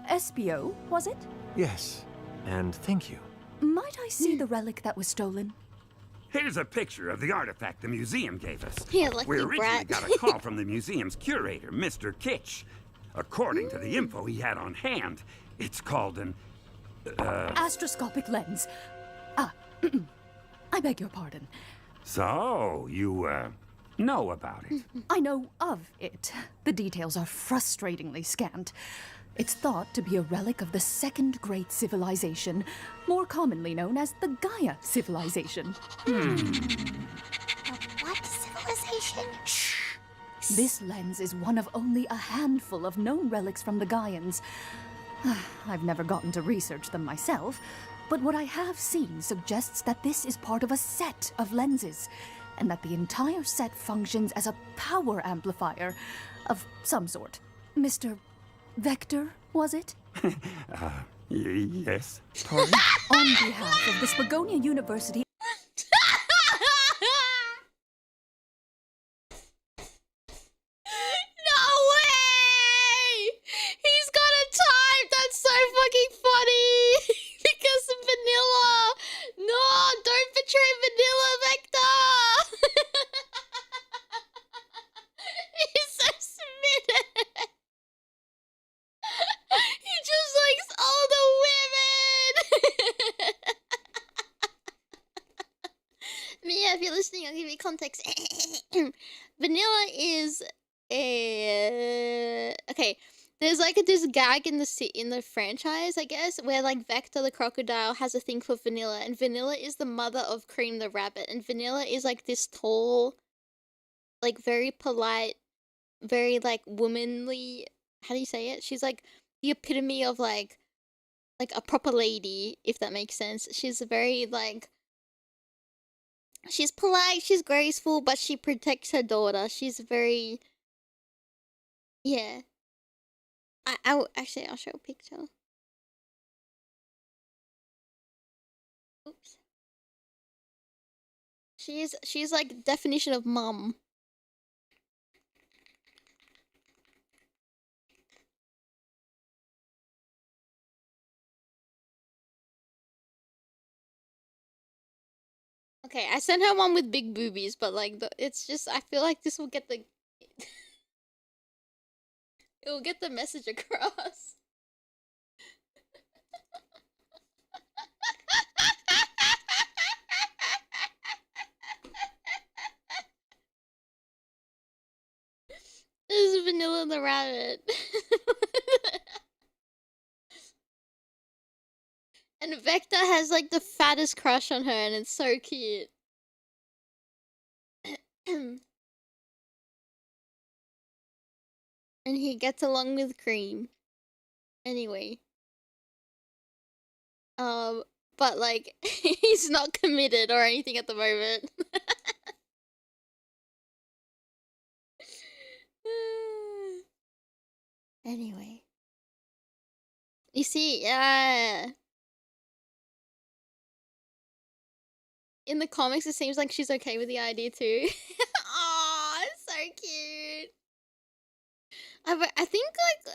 Espio, was it? Yes, and thank you. Might I see the relic that was stolen? Here's a picture of the artifact the museum gave us. Yeah, lucky We originally brat. got a call from the museum's curator, Mr. Kitsch. According to the info he had on hand, it's called an... Astroscopic lens. I beg your pardon. So, you know about it. I know of it. The details are frustratingly scant. It's thought to be a relic of the Second Great Civilization, more commonly known as the Gaia Civilization. What civilization? This lens is one of only a handful of known relics from the Gaians. I've never gotten to research them myself, but what I have seen suggests that this is part of a set of lenses, and that the entire set functions as a power amplifier of some sort. Mr. Vector, was it? Yes, Tori? On behalf of the Spagonia University... No way! He's got a type! That's so fucking funny! Because of Vanilla! No, don't betray Vanilla, Vector! He's so smitten! He just likes older women! Mia, if you're listening, I'll give you context. Vanilla is a... Okay, there's like this gag in the franchise, I guess, where like Vector the crocodile has a thing for Vanilla, and Vanilla is the mother of Cream the rabbit, and Vanilla is like this tall, like very polite, very like womanly, how do you say it? She's like the epitome of like a proper lady, if that makes sense. She's very like, she's polite, she's graceful, but she protects her daughter. She's very, yeah. Actually, I'll show a picture. Oops. She's like definition of mum. Okay, I sent her one with big boobies, but like it's just, I feel like this will get the it will get the message across. This is Vanilla the rabbit. And Vector has like the fattest crush on her, and it's so cute. And he gets along with Cream. Anyway. But like, he's not committed or anything at the moment. Anyway. You see, in the comics, it seems like she's okay with the idea too. Aw, it's so cute. I think like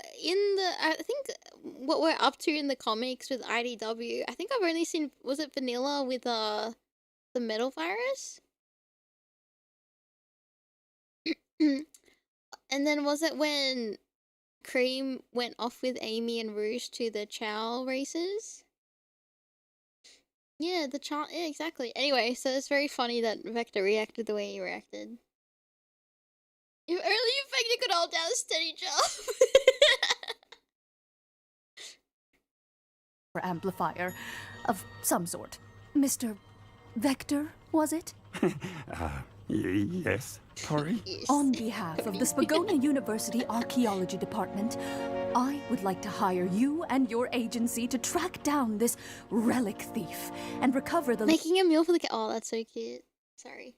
I think what we're up to in the comics with IDW, I think I've only seen, was it Vanilla with the metal virus? And then was it when Cream went off with Aimee and Rouge to the Chow races? Yeah, yeah, exactly. Anyway, so it's very funny that Vector reacted the way he reacted. If only if Vector could hold down a steady job. Amplifier of some sort. Mr. Vector, was it? Yes, Tori? Yes. On behalf of the Spagonia University Archaeology Department, I would like to hire you and your agency to track down this relic thief and recover the... Making a meal for the cat. Oh, that's so cute. Sorry.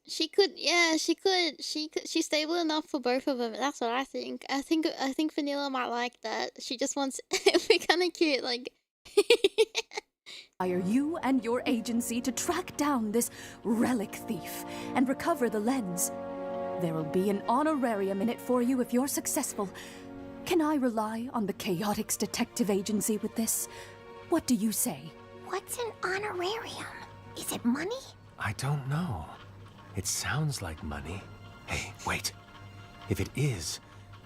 She could, yeah, she's stable enough for both of them. That's what I think. I think Vanilla might like that. She just wants, it'd be kind of cute, like... Hire you and your agency to track down this relic thief and recover the lens. There will be an honorarium in it for you if you're successful. Can I rely on the Chaotix Detective Agency with this? What do you say? What's an honorarium? Is it money? I don't know. It sounds like money. Hey, wait. If it is,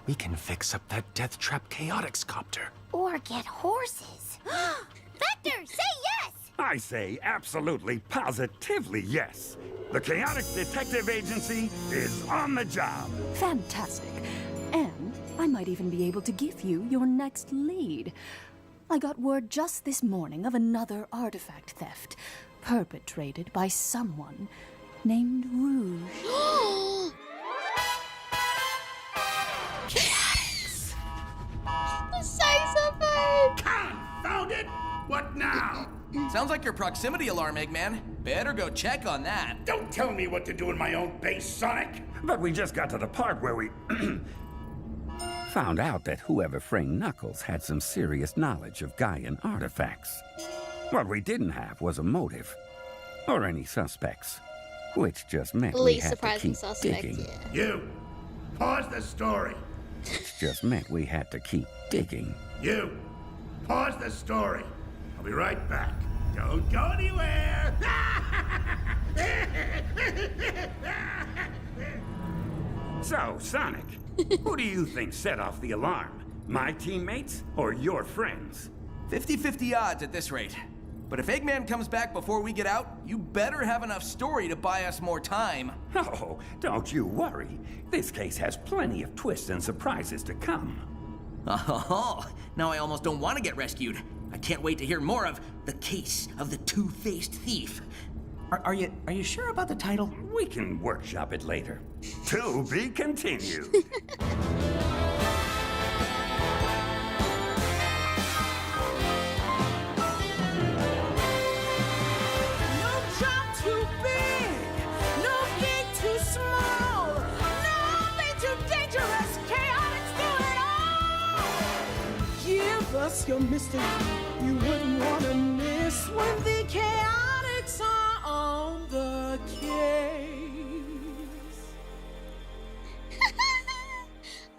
we can fix up that death trap Chaotix copter. Or get horses. Vector, say yes! I say absolutely, positively yes. The Chaotic Detective Agency is on the job. Fantastic. And I might even be able to give you your next lead. I got word just this morning of another artifact theft, perpetrated by someone named Rouge. The saxophone! Confound it! What now? Sounds like your proximity alarm, Eggman. Better go check on that. Don't tell me what to do in my own base, Sonic! But we just got to the part where we found out that whoever framed Knuckles had some serious knowledge of Gaian artifacts. What we didn't have was a motive, or any suspects, which just meant we Least had to surprising keep suspect, digging. yeah. You! Pause the story! Which just meant we had to keep digging. You! Pause the story! I'll be right back. Don't go anywhere! So, Sonic, who do you think set off the alarm? My teammates or your friends? 50-50 odds at this rate. But if Eggman comes back before we get out, you better have enough story to buy us more time. Oh, don't you worry. This case has plenty of twists and surprises to come. Oh, now I almost don't want to get rescued. I can't wait to hear more of The Case of the Two-Faced Thief. Are you sure about the title? We can workshop it later. To be continued. Us your mystery you wouldn't want to miss when the chaotics are on the case.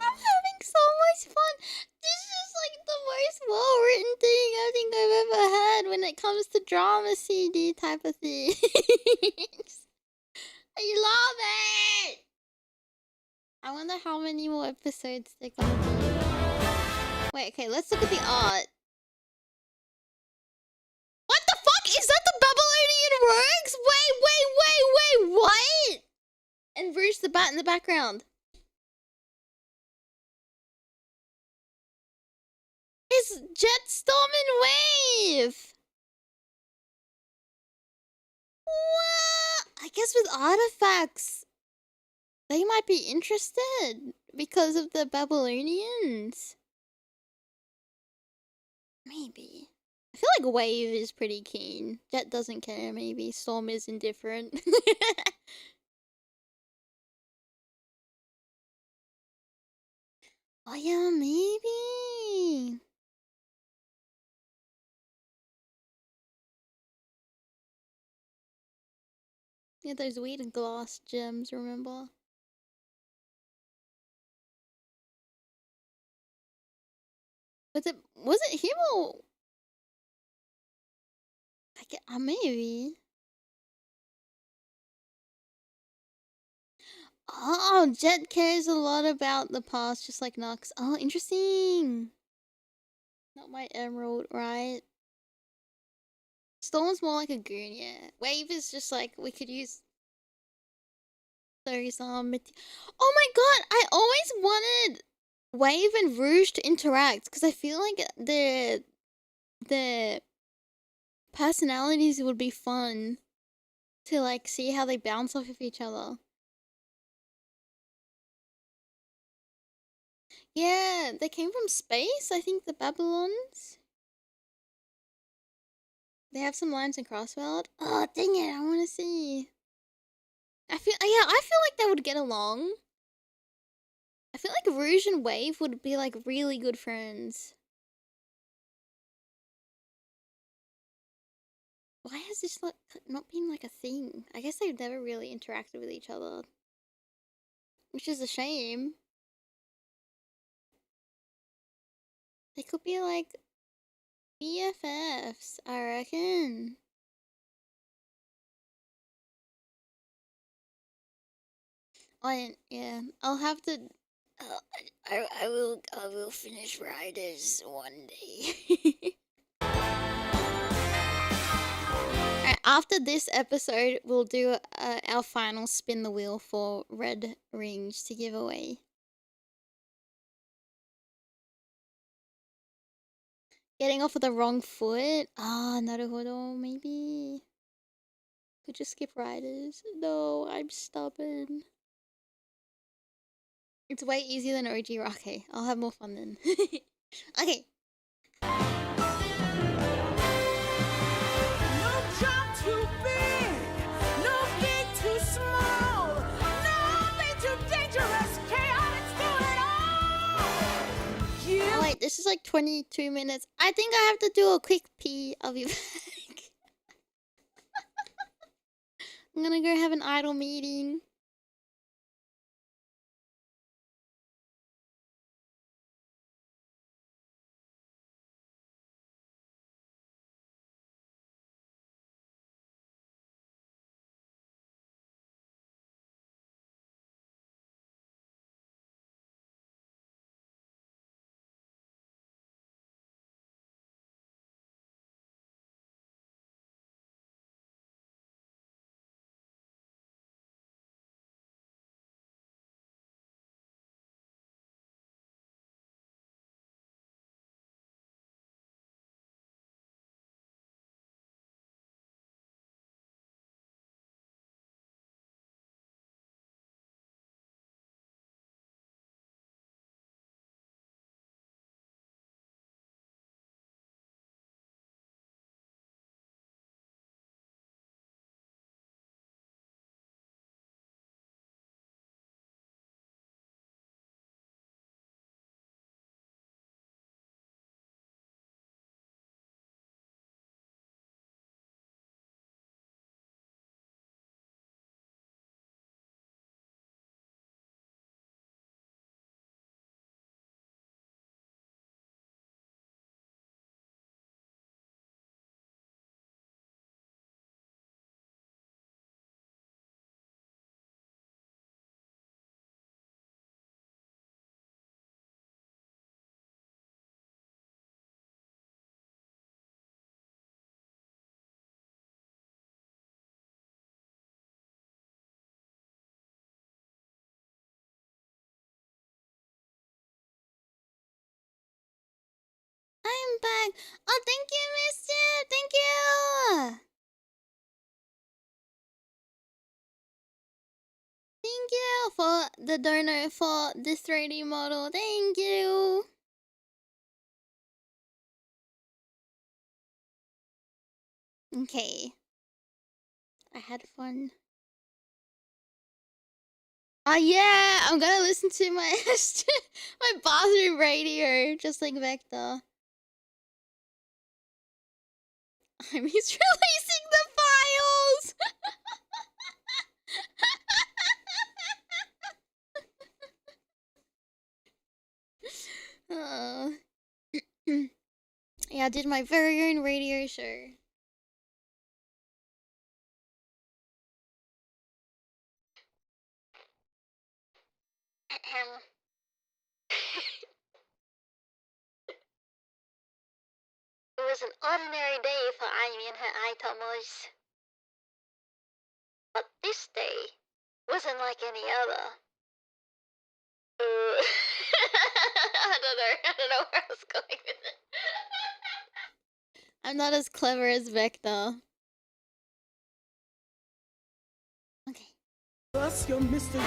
I'm having so much fun. This is like the most well-written thing I think I've ever had when it comes to drama CD type of things. I love it. I wonder how many more episodes they're gonna be. Wait, okay, let's look at the art. What the fuck? Is that the Babylonian rogues? Wait, what? And Rouge the Bat in the background. It's Jetstorm and Wave. What? I guess with artifacts, they might be interested because of the Babylonians. Maybe. I feel like Wave is pretty keen. Jet doesn't care, maybe. Storm is indifferent. Oh yeah, maybe. Yeah, those weird glass gems, remember? Was it him or maybe? Oh, Jet cares a lot about the past, just like Nux. Oh, interesting. Not my emerald, right? Storm's more like a goon, yeah. Wave is just like, we could use those, oh my god, I always wanted Wave and Rouge to interact, because I feel like the personalities would be fun to like see how they bounce off of each other. Yeah, they came from space, I think, the Babylons. They have some lines in Crossworld. Oh, dang it, I want to see. I feel like they would get along. I feel like Rouge and Wave would be like really good friends. Why has this not been like a thing? I guess they've never really interacted with each other. Which is a shame. They could be like BFFs, I reckon. Yeah, I'll have to. I will finish Riders one day. after this episode, we'll do our final spin the wheel for red rings to give away. Getting off with the wrong foot? Ah, naruhodo, maybe. Could you skip riders? No, I'm stubborn. It's way easier than OG Rock. Okay, I'll have more fun then. Okay. No job too big, no gig too small, nothing too dangerous, chaotic, do it all. Oh wait, this is like 22 minutes. I think I have to do a quick pee. I'll be back. I'm gonna go have an idle meeting. I'm back. Oh, thank you, Mister. Thank you. Thank you for the donor for this 3D model. Thank you. Okay. I had fun. Oh yeah, I'm gonna listen to my my bathroom radio, just like Vector. He's releasing the files. Yeah, I did my very own radio show. It was an ordinary day for Aimee and her Aitomos. But this day wasn't like any other. I don't know where I was going with it. I'm not as clever as Vector. Okay. Plus your mystery,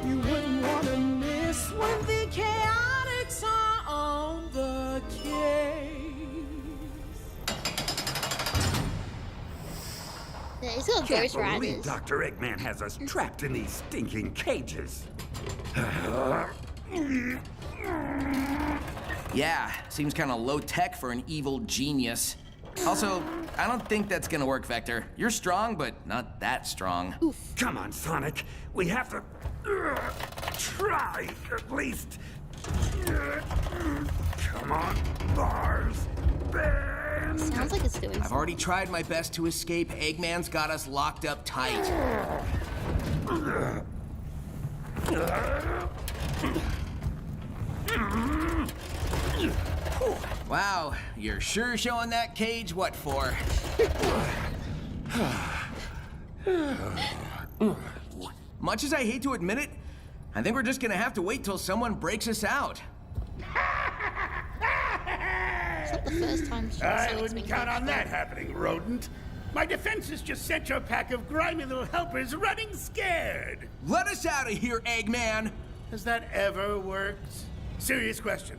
you wouldn't want to miss when the chaotics are on the case. Yeah, he's got Can't Ghost believe Riders. Dr. Eggman has us trapped in these stinking cages. Yeah, seems kind of low tech for an evil genius. Also, I don't think that's gonna work, Vector. You're strong, but not that strong. Oof. Come on, Sonic. We have to try at least. Come on, bars. Bend. Sounds like it's doing I've already tried my best to escape. Eggman's got us locked up tight. Wow, you're sure showing that cage what for. Much as I hate to admit it, I think we're just gonna have to wait till someone breaks us out. It's not the first time I wouldn't count on that happening, rodent. My defenses just sent your pack of grimy little helpers running scared. Let us out of here, Eggman! Has that ever worked? Serious question.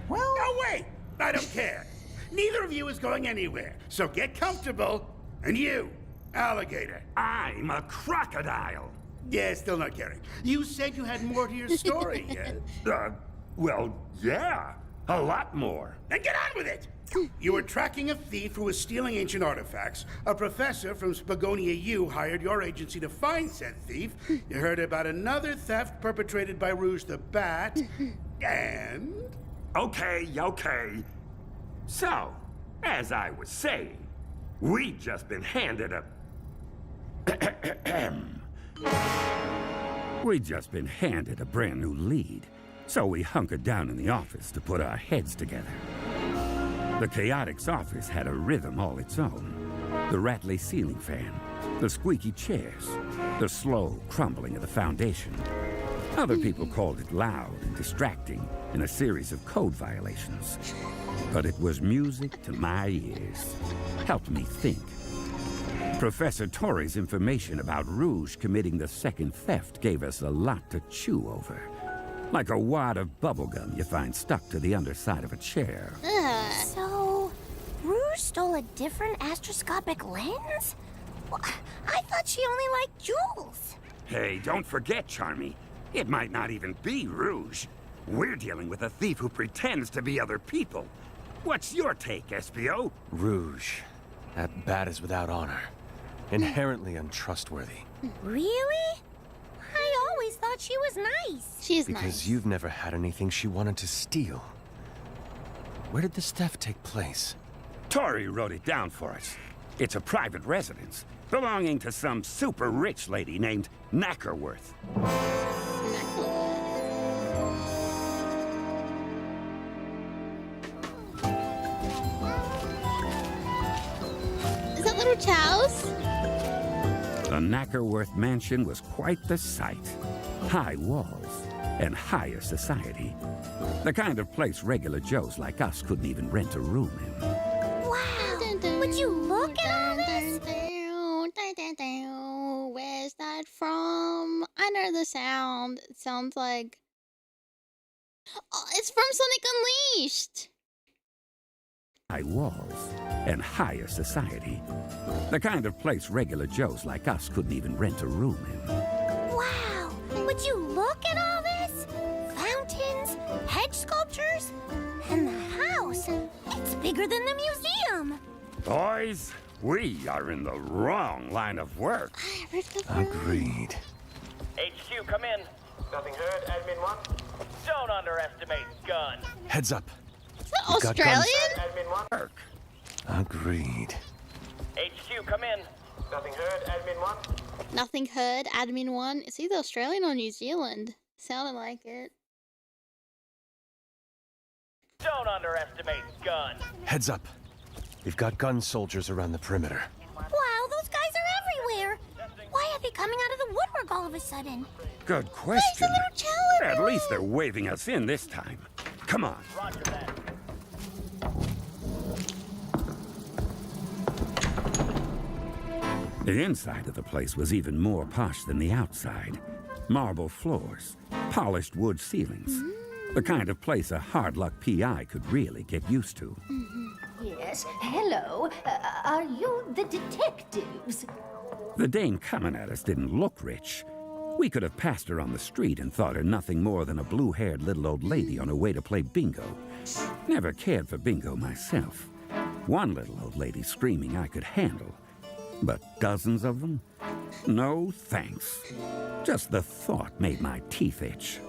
Well... Oh, wait! I don't care. Neither of you is going anywhere, so get comfortable. And you, alligator. I'm a crocodile. Yeah, still not caring. You said you had more to your story. Well, yeah. A lot more. Then get on with it! You were tracking a thief who was stealing ancient artifacts. A professor from Spagonia U hired your agency to find said thief. You heard about another theft perpetrated by Rouge the Bat. And... Okay. So, as I was saying, we've just been handed a... We've just been handed a brand new lead. So we hunkered down in the office to put our heads together. The Chaotix office had a rhythm all its own. The rattly ceiling fan, the squeaky chairs, the slow crumbling of the foundation. Other people called it loud and distracting and a series of code violations. But it was music to my ears. Helped me think. Professor Torrey's information about Rouge committing the second theft gave us a lot to chew over. Like a wad of bubblegum you find stuck to the underside of a chair. So, Rouge stole a different astroscopic lens? Well, I thought she only liked jewels. Hey, don't forget, Charmy. It might not even be Rouge. We're dealing with a thief who pretends to be other people. What's your take, SPO? Rouge. That bat is without honor. Inherently untrustworthy. Really? I always thought she was nice. She's nice. Because nice. you've never had anything she wanted to steal. Where did this theft take place? Tori wrote it down for us. It's a private residence, belonging to some super rich lady named Knackerworth. Is that Little Chow's? The Knackerworth mansion was quite the sight. High walls and higher society. The kind of place regular Joes like us couldn't even rent a room in. Wow! Would you look at all this? Where's that from? I know the sound. It sounds like... Oh, it's from Sonic Unleashed! High walls and higher society. The kind of place regular Joes like us couldn't even rent a room in. Wow! Would you look at all this? Fountains, hedge sculptures, and the house. It's bigger than the museum. Boys, we are in the wrong line of work. Agreed. HQ, come in. Nothing heard, Admin 1? Don't underestimate Gun. Heads up. Is that Australian? Admin 1? Agreed. HQ, come in. Nothing heard, Admin 1? Nothing heard, Admin 1. It's either Australian or New Zealand. Sounded like it. Don't underestimate Gun. Heads up. We've got gun soldiers around the perimeter. Wow, those guys are everywhere. Why are they coming out of the woodwork all of a sudden? Good question. Little Chow At least they're waving us in this time. Come on. Roger that. The inside of the place was even more posh than the outside. Marble floors, polished wood ceilings. The kind of place a hard-luck PI could really get used to. Yes, hello. Are you the detectives? The dame coming at us didn't look rich. We could have passed her on the street and thought her nothing more than a blue-haired little old lady on her way to play bingo. Never cared for bingo myself. One little old lady screaming I could handle. But dozens of them? No thanks. Just the thought made my teeth itch.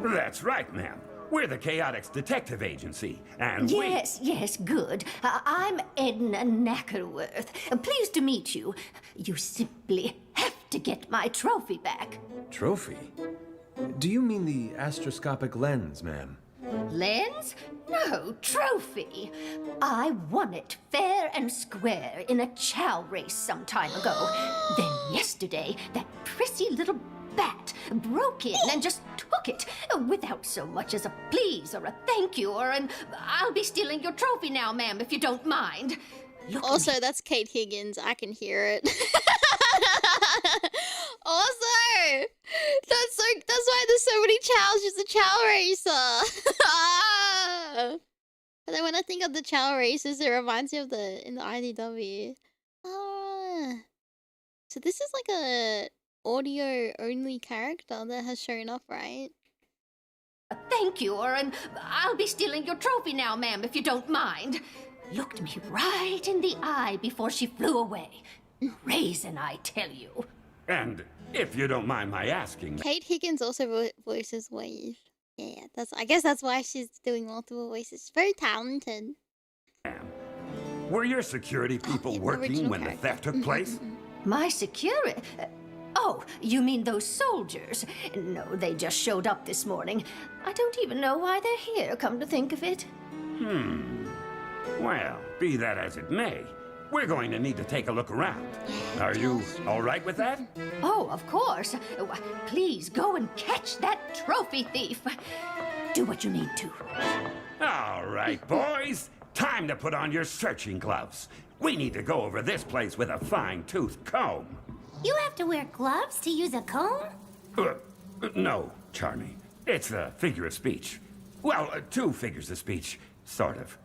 That's right, ma'am. We're the Chaotix Detective Agency, and Yes, good. I'm Edna Knackerworth. Pleased to meet you. You simply have to get my trophy back. Trophy? Do you mean the astroscopic lens, ma'am? Lens? No, trophy. I won it fair and square in a chow race some time ago. Then yesterday, that prissy little bat broke in and just took it without so much as a please or a thank you or an "I'll be stealing your trophy now, ma'am, if you don't mind." Also, that's Kate Higgins. I can hear it. Also, that's why there's so many chows. She's a chow racer. But then when I think of the chow races, it reminds me of in the IDW. So this is like a audio only character that has shown up, right? A thank you or an "I'll be stealing your trophy now, ma'am, if you don't mind." Looked me right in the eye before she flew away. Raisin, I tell you. And if you don't mind my asking... Kate Higgins also voices Wave. Yeah, I guess that's why she's doing multiple voices. She's very talented. Were your security people working when the theft took place? My security? Oh, you mean those soldiers? No, they just showed up this morning. I don't even know why they're here, come to think of it. Well, be that as it may, we're going to need to take a look around. Are you all right with that? Oh, of course. Please go and catch that trophy thief. Do what you need to. All right, boys. Time to put on your searching gloves. We need to go over this place with a fine-tooth comb. You have to wear gloves to use a comb? No, Charmy. It's a figure of speech. Well, two figures of speech, sort of.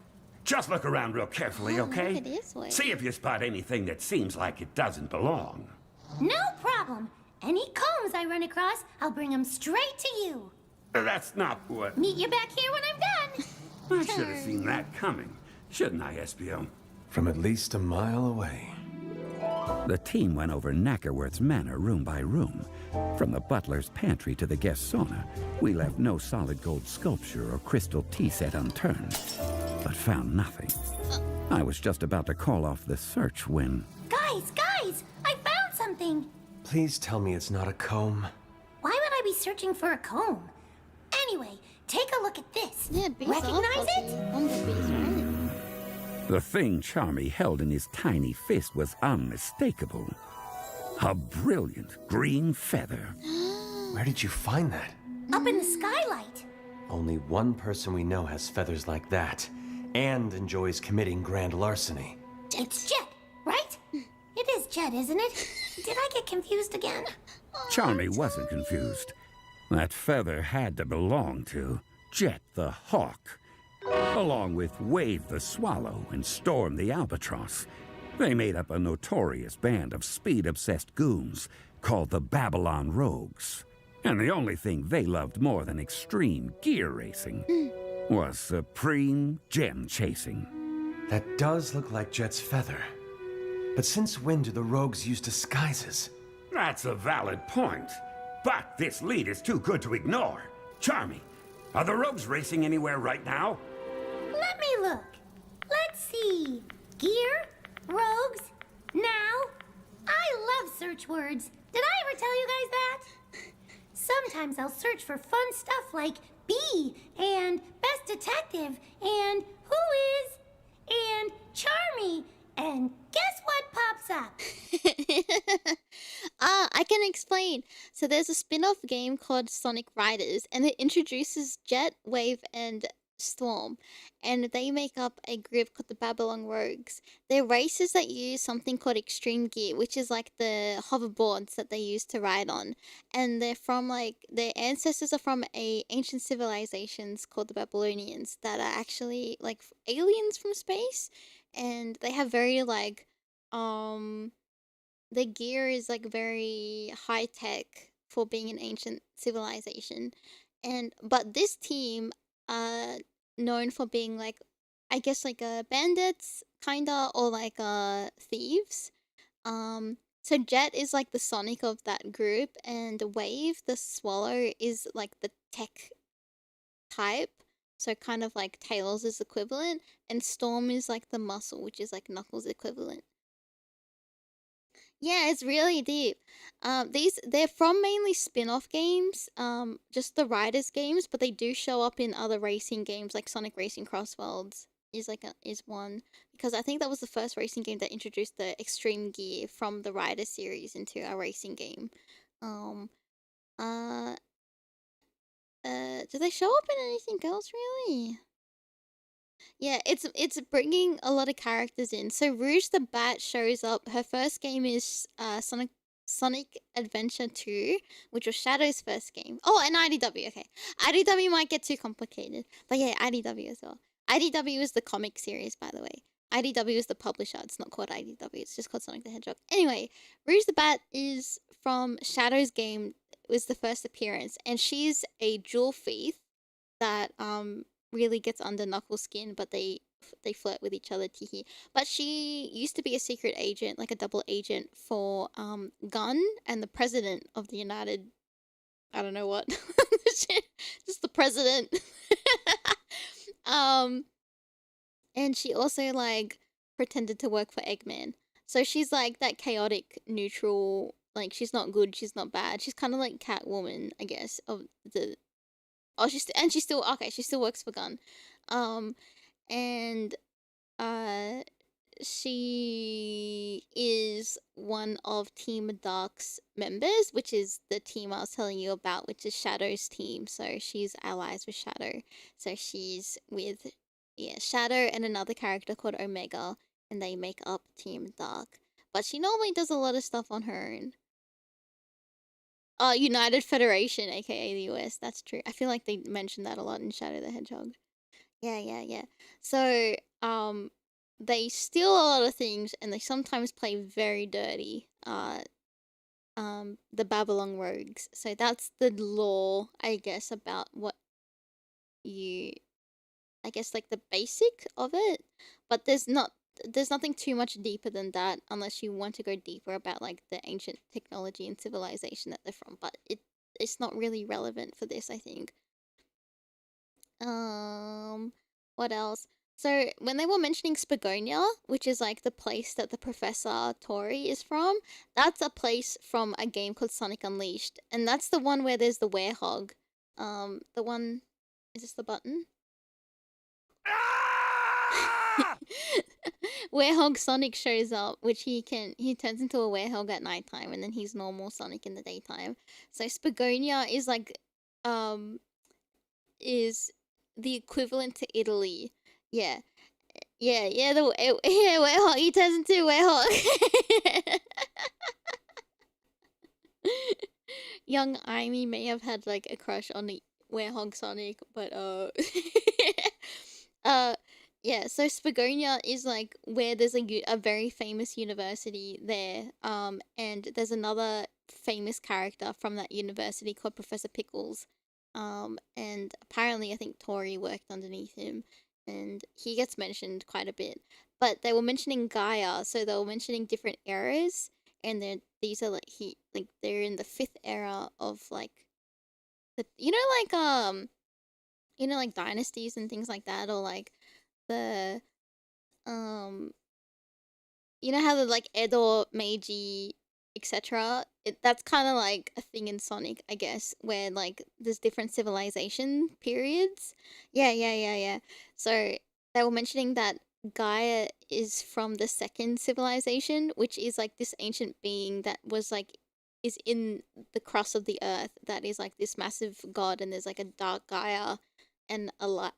Just look around real carefully, okay? It is way. See if you spot anything that seems like it doesn't belong. No problem. Any combs I run across, I'll bring them straight to you. That's not what... Meet you back here when I'm done. I should have seen that coming, shouldn't I, Espio? From at least a mile away. The team went over Knackerworth's manor room by room. From the butler's pantry to the guest sauna, we left no solid gold sculpture or crystal tea set unturned, but found nothing. I was just about to call off the search when... Guys, I found something. Please tell me it's not a comb. Why would I be searching for a comb? Anyway, take a look at this. Yeah, recognize it? The thing Charmy held in his tiny fist was unmistakable. A brilliant green feather. Where did you find that? Up in the skylight. Only one person we know has feathers like that, and enjoys committing grand larceny. It's Jet, right? It is Jet, isn't it? Did I get confused again? Charmy wasn't confused. That feather had to belong to Jet the Hawk, along with Wave the Swallow and Storm the Albatross. They made up a notorious band of speed-obsessed goons called the Babylon Rogues. And the only thing they loved more than extreme gear racing was supreme gem chasing. That does look like Jet's feather. But since when do the rogues use disguises? That's a valid point. But this lead is too good to ignore. Charmy, are the rogues racing anywhere right now? Let me look. Let's see. Gear, rogues, now. I love search words. Did I ever tell you guys that? Sometimes I'll search for fun stuff like B and Best Detective and Who Is and Charmy, and guess what pops up? I can explain. So there's a spin-off game called Sonic Riders, and it introduces Jet, Wave, and Storm, and they make up a group called the Babylon Rogues. They're racers that use something called extreme gear, which is like the hoverboards that they use to ride on, and they're from their ancestors are from ancient civilizations called the Babylonians that are actually like aliens from space, and they have very their gear is like very high tech for being an ancient civilization, but this team known for being I guess bandits kinda, or thieves. So Jet is like the Sonic of that group, and Wave the Swallow is like the tech type, so kind of like Tails' equivalent, and Storm is like the muscle, which is like Knuckles' equivalent. Yeah, it's really deep. They're from mainly spin-off games, just the Riders games, but they do show up in other racing games like Sonic Racing Cross Worlds is one, because I think that was the first racing game that introduced the extreme gear from the Rider series into a racing game. Um, uh, do they show up in anything else really? Yeah, it's bringing a lot of characters in. So Rouge the Bat shows up. Her first game is Sonic Adventure 2, which was Shadow's first game. Oh, and IDW. Okay, IDW might get too complicated, but yeah, IDW as well. IDW is the comic series, by the way. IDW is the publisher. It's not called IDW. It's just called Sonic the Hedgehog. Anyway, Rouge the Bat is from Shadow's game. It was the first appearance, and she's a jewel thief that really gets under Knuckles' skin, but they flirt with each other, teehee. But she used to be a secret agent, like a double agent for Gunn and the president of the United. I don't know what, just the president. And she also like pretended to work for Eggman. So she's like that chaotic neutral. Like she's not good, she's not bad. She's kind of like Catwoman, I guess, of the. Oh, she still okay. She still works for Gunn, and she is one of Team Dark's members, which is the team I was telling you about, which is Shadow's team. So she's allies with Shadow. So she's with Shadow and another character called Omega, and they make up Team Dark. But she normally does a lot of stuff on her own. United Federation, aka the US. That's true. I feel like they mentioned that a lot in Shadow the Hedgehog. Yeah. So, they steal a lot of things, and they sometimes play very dirty. The Babylon Rogues. So that's the lore, I guess, about what I guess, like the basic of it. But there's nothing too much deeper than that, unless you want to go deeper about like the ancient technology and civilization that they're from. But it's not really relevant for this, I think. What else? So when they were mentioning Spagonia, which is like the place that the Professor Tori is from, that's a place from a game called Sonic Unleashed, and that's the one where there's the werehog. The one, is this the button? Werehog Sonic shows up, which he turns into a werehog at nighttime, and then he's normal Sonic in the daytime. So Spagonia is like is the equivalent to Italy. Yeah. Werehog, he turns into a werehog. Young Aimee may have had like a crush on the werehog Sonic, but yeah, so Spagonia is like where there's a very famous university there, and there's another famous character from that university called Professor Pickles, and apparently I think Tori worked underneath him, and he gets mentioned quite a bit. But they were mentioning Gaia, so they were mentioning different eras, and these are like they're in the 5th era of like the like dynasties and things like that, or like the you know how the like Edo, Meiji, etc. That's kind of like a thing in Sonic, I guess, where like there's different civilization periods. Yeah. So they were mentioning that Gaia is from the 2nd civilization, which is like this ancient being that was like is in the crust of the earth, that is like this massive god, and there's like a dark Gaia and dark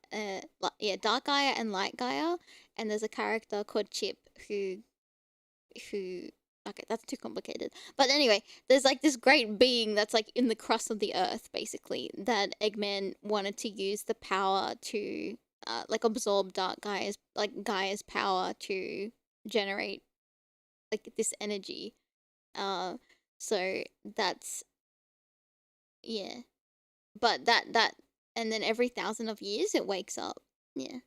Gaia and light Gaia, and there's a character called Chip who okay, that's too complicated. But anyway, there's like this great being that's like in the crust of the earth, basically, that Eggman wanted to use the power to like absorb Gaia's power to generate like this energy. So that's yeah. But that and then every 1,000 of years it wakes up. Yeah.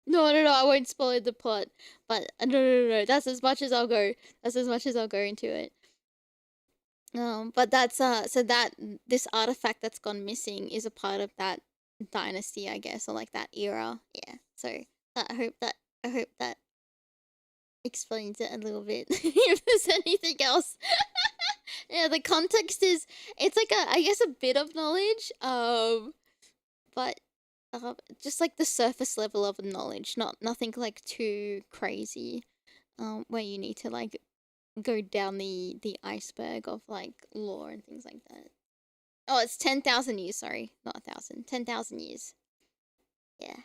No, I won't spoil the plot. But no. That's as much as I'll go. That's as much as I'll go into it. But that's so that this artifact that's gone missing is a part of that dynasty, I guess, or like that era. Yeah. So I hope that explains it a little bit. If there's anything else. Yeah, the context is, it's like I guess a bit of knowledge, but just like the surface level of knowledge, nothing like too crazy, where you need to like go down the iceberg of like lore and things like that. Oh, it's 10,000 years, sorry, not 1,000. 10,000 years. Yeah.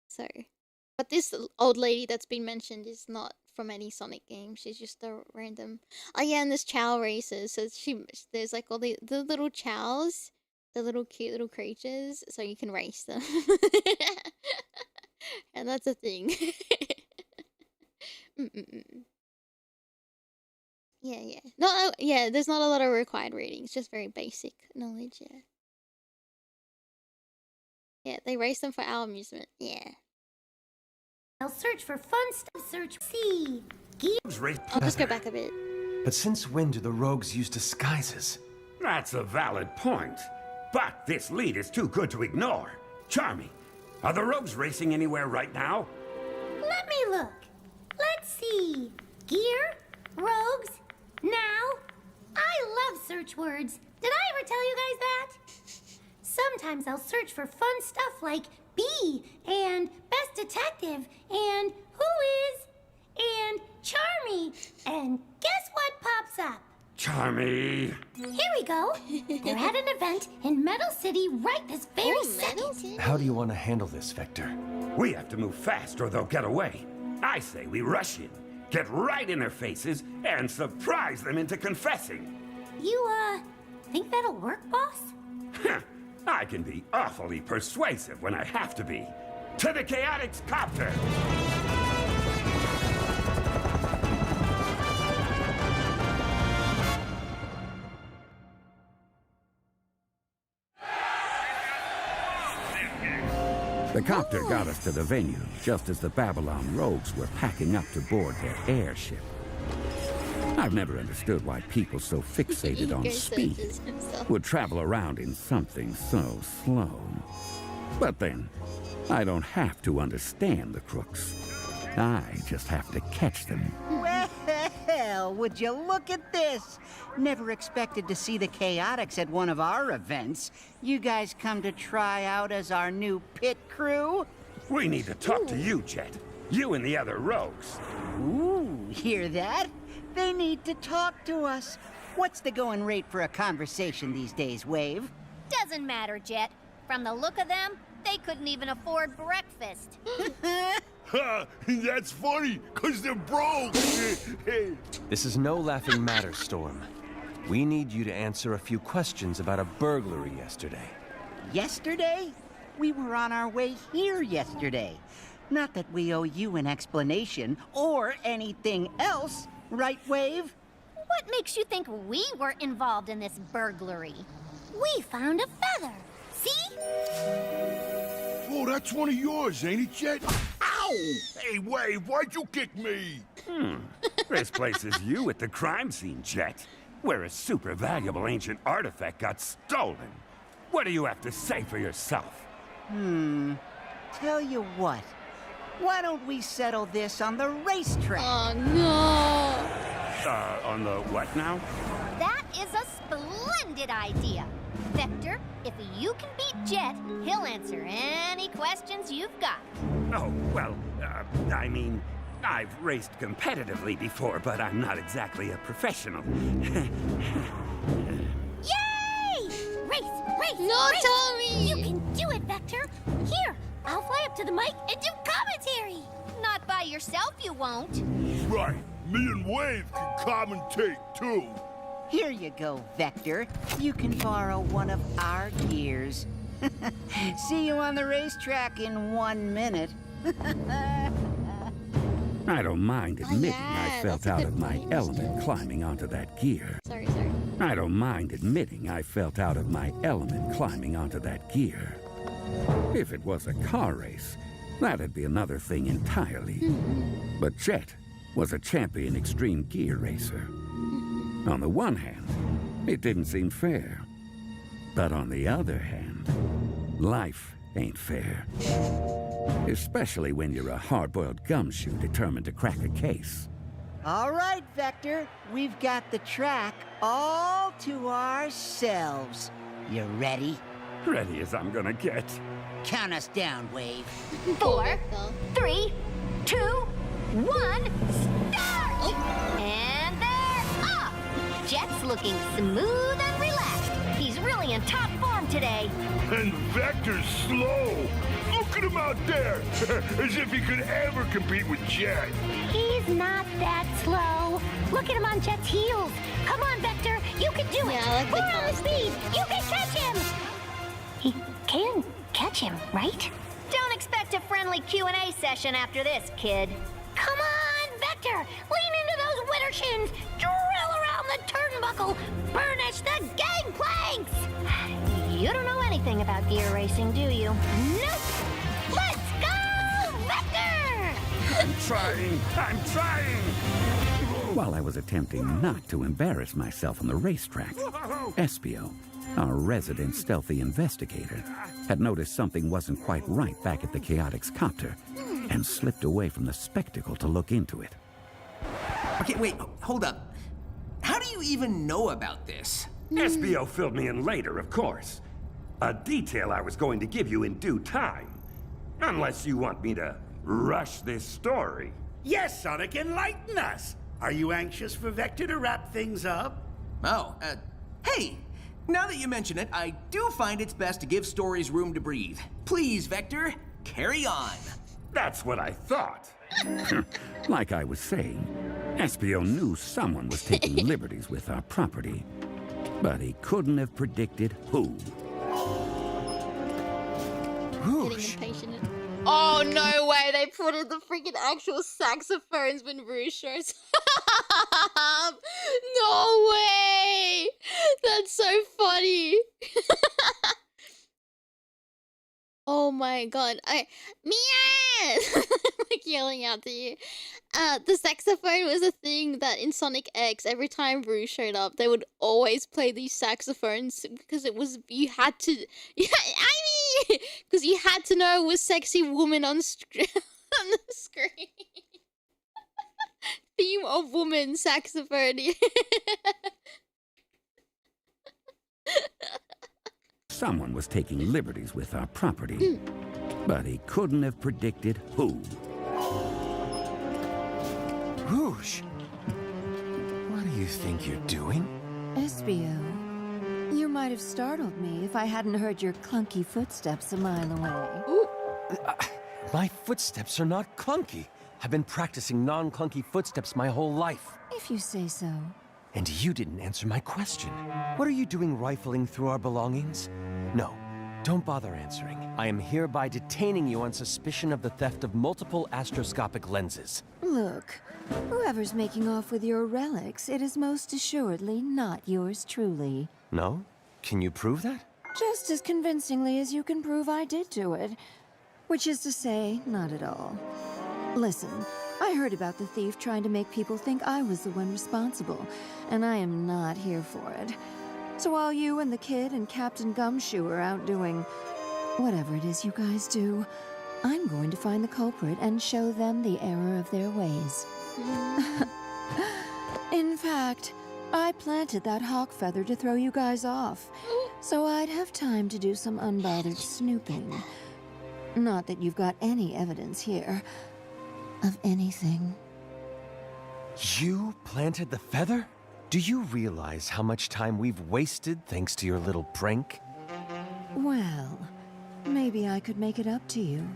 So, but this old lady that's been mentioned is not from any Sonic game. She's just a random. Oh yeah, and there's Chow races. So there's like all the little chows, the little cute little creatures, so you can race them. And that's a thing. Yeah. No, yeah. There's not a lot of required reading. It's just very basic knowledge. Yeah. Yeah, they race them for our amusement. Yeah. I'll search for fun stuff. Search C. I'll just go back a bit. But since when do the rogues use disguises? That's a valid point. But this lead is too good to ignore. Charmy, are the rogues racing anywhere right now? Let me look. Let's see. Gear, rogues, now. I love search words. Did I ever tell you guys that? Sometimes I'll search for fun stuff like B and Best Detective and Who Is and Charmy. And guess what pops up? Charmy. Here we go. They're at an event in Metal City right this very second. How do you want to handle this, Vector? We have to move fast or they'll get away. I say we rush in, get right in their faces, and surprise them into confessing. You, think that'll work, boss? I can be awfully persuasive when I have to be. To the Chaotix Copter! The copter got us to the venue just as the Babylon rogues were packing up to board their airship. I've never understood why people so fixated on speed would travel around in something so slow. But then, I don't have to understand the crooks. I just have to catch them. Well, would you look at this? Never expected to see the Chaotix at one of our events. You guys come to try out as our new pit crew? We need to talk to you, Jet. You and the other rogues. Ooh, hear that? They need to talk to us. What's the going rate for a conversation these days, Wave? Doesn't matter, Jet. From the look of them, they couldn't even afford breakfast. Ha! That's funny, 'cause they're broke! This is no laughing matter, Storm. We need you to answer a few questions about a burglary yesterday. Yesterday? We were on our way here yesterday. Not that we owe you an explanation or anything else, right, Wave? What makes you think we were involved in this burglary? We found a feather. See? Oh, that's one of yours, ain't it, Jet? Ow! Hey, Wave, why'd you kick me? This places you at the crime scene, Jet, where a super valuable ancient artifact got stolen. What do you have to say for yourself? Tell you what. Why don't we settle this on the racetrack? Oh, no. On the what now? That is a splendid idea. Vector, if you can beat Jet, he'll answer any questions you've got. Oh, well, I mean, I've raced competitively before, but I'm not exactly a professional. Yay! Race! No, race. Tommy! You can do it, Vector. Here, I'll fly up to the mic and do commentary. Not by yourself, you won't. Right, me and Wave can commentate, too. Here you go, Vector. You can borrow one of our gears. See you on the racetrack in 1 minute. I don't mind admitting I felt out of my element climbing onto that gear. Sorry. I don't mind admitting I felt out of my element climbing onto that gear. If it was a car race, that'd be another thing entirely. But Jet was a champion extreme gear racer. On the one hand, it didn't seem fair. But on the other hand, life ain't fair. Especially when you're a hard-boiled gumshoe determined to crack a case. All right, Vector. We've got the track all to ourselves. You ready? Ready as I'm gonna get. Count us down, Wave. 4, 3, 2, 1, start! And they're off! Jet's looking smooth and relaxed. He's really in top form today. And Vector's slow. Look at him out there. As if he could ever compete with Jet. He's not that slow. Look at him on Jet's heels. Come on, Vector. You can do it. I like the We're on the speed. You can catch him. He can catch him, right? Don't expect a friendly Q&A session after this, kid. Come on, Vector. Lean into those winter shins. Drill around the turnbuckle. Burnish the gangplanks. You don't know anything about gear racing, do you? Nope. Let's go, Vector! I'm trying! While I was attempting not to embarrass myself on the racetrack, Espio, our resident stealthy investigator, had noticed something wasn't quite right back at the Chaotix copter and slipped away from the spectacle to look into it. Okay, wait, hold up. How do you even know about this? Espio filled me in later, of course. A detail I was going to give you in due time. Unless you want me to rush this story. Yes, Sonic, enlighten us. Are you anxious for Vector to wrap things up? Oh, hey! Now that you mention it, I do find it's best to give stories room to breathe. Please, Vector, carry on. That's what I thought. Like I was saying, Espio knew someone was taking liberties with our property, but he couldn't have predicted who. Getting impatient. Oh, no way. They put in the freaking actual saxophones when Rouge shows up. No way. That's so funny. Oh my god. Mia! Like yelling out to you. The saxophone was a thing that in Sonic X, every time Rouge showed up, they would always play these saxophones because it was, you had to, yeah, I mean, because you had to know it was sexy woman on, on the screen. Theme of woman saxophone. Someone was taking liberties with our property, but he couldn't have predicted who. Rouge! What do you think you're doing? Espio, you might have startled me if I hadn't heard your clunky footsteps a mile away. My footsteps are not clunky. I've been practicing non-clunky footsteps my whole life. If you say so. And you didn't answer my question. What are you doing rifling through our belongings? No, don't bother answering. I am hereby detaining you on suspicion of the theft of multiple astroscopic lenses. Look, whoever's making off with your relics, it is most assuredly not yours truly. No? Can you prove that? Just as convincingly as you can prove I did do it. Which is to say, not at all. Listen, I heard about the thief trying to make people think I was the one responsible, and I am not here for it. So while you and the kid and Captain Gumshoe are out doing whatever it is you guys do, I'm going to find the culprit and show them the error of their ways. In fact, I planted that hawk feather to throw you guys off, so I'd have time to do some unbothered snooping. Not that you've got any evidence here of anything. You planted the feather? Do you realize how much time we've wasted thanks to your little prank? Well, maybe I could make it up to you.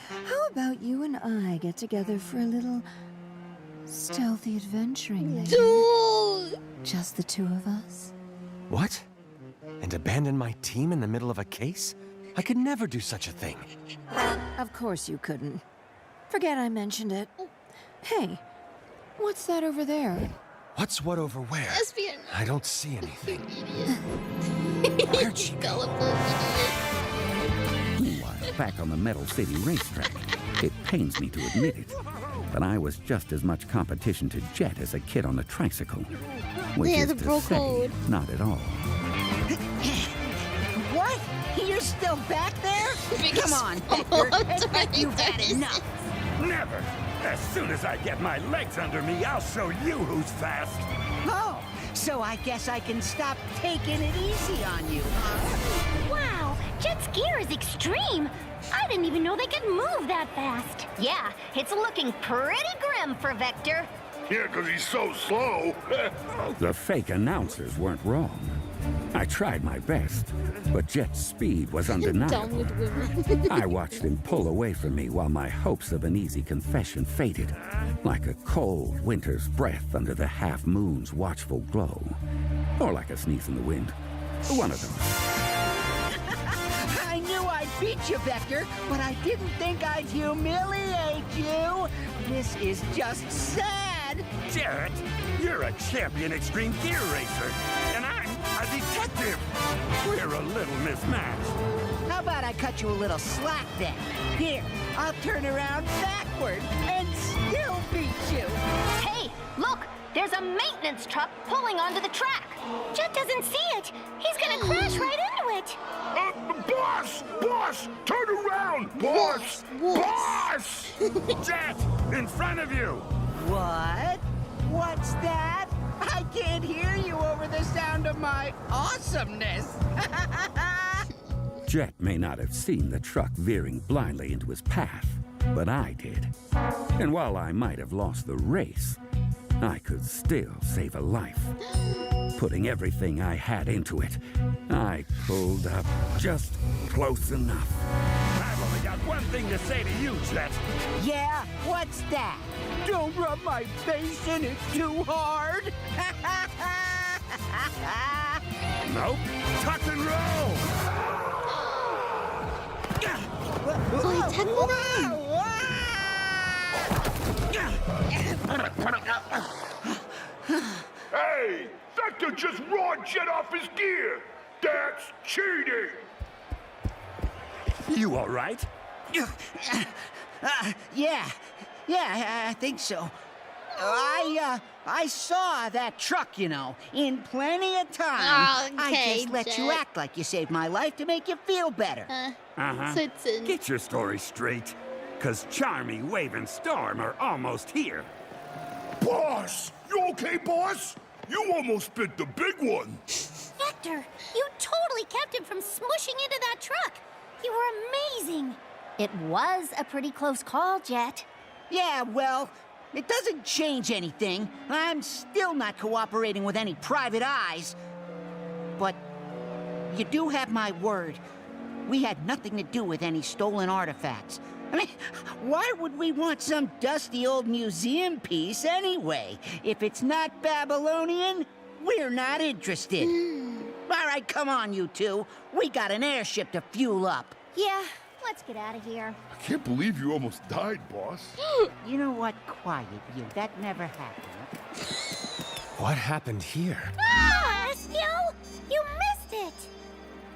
How about you and I get together for a little stealthy adventuring later? Just the two of us? What? And abandon my team in the middle of a case? I could never do such a thing. Of course you couldn't. Forget I mentioned it. Hey, what's that over there? What's what over where? Lesbian. I don't see anything. Where'd she go? Meanwhile, back on the Metal City racetrack, it pains me to admit it, but I was just as much competition to Jet as a kid on a tricycle. Which is to say, not at all. What? What? You're still back there? Come on, Vector. Vector. You've had enough. Never. As soon as I get my legs under me, I'll show you who's fast. Oh, so I guess I can stop taking it easy on you, huh? Wow, Jet's gear is extreme. I didn't even know they could move that fast. Yeah, it's looking pretty grim for Vector. Yeah, 'cause he's so slow. The fake announcers weren't wrong. I tried my best, but Jet's speed was undeniable. I watched him pull away from me while my hopes of an easy confession faded, like a cold winter's breath under the half-moon's watchful glow. Or like a sneeze in the wind. One of them. I knew I'd beat you, Vector, but I didn't think I'd humiliate you. This is just sad. Jet, you're a champion extreme gear racer, and I'm a detective. We're a little mismatched. How about I cut you a little slack then? Here, I'll turn around backward and still beat you. Hey, look! There's a maintenance truck pulling onto the track. Jet doesn't see it. He's gonna crash right into it. Boss! Boss! Turn around! Boss! Boss! Jet, in front of you! What? What's that? I can't hear you over the sound of my awesomeness. Jet may not have seen the truck veering blindly into his path, but I did. And while I might have lost the race, I could still save a life. Putting everything I had into it, I pulled up just close enough. I've only got one thing to say to you, Jet. Yeah? What's that? Don't rub my face in it too hard. Nope. Tuck and roll! So he tackled him. Hey! Vector just roared Jet off his gear! That's cheating! You all right? Yeah, I think so. I saw that truck, you know, in plenty of time. I Okay, just let you Jet. act like you saved my life to make you feel better. Get your story straight, 'cause Charmy, Wave, and Storm are almost here. Boss! You okay, boss? You almost bit the big one. Vector, you totally kept him from smushing into that truck. You were amazing. It was a pretty close call, Jet. Yeah, well, it doesn't change anything. I'm still not cooperating with any private eyes. But you do have my word. We had nothing to do with any stolen artifacts. I mean, why would we want some dusty old museum piece anyway? If it's not Babylonian, we're not interested. All right, come on, you two. We got an airship to fuel up. Yeah, let's get out of here. I can't believe you almost died, boss. You know what? Quiet, you. That never happened. What happened here? Ah, Estiel! You missed it!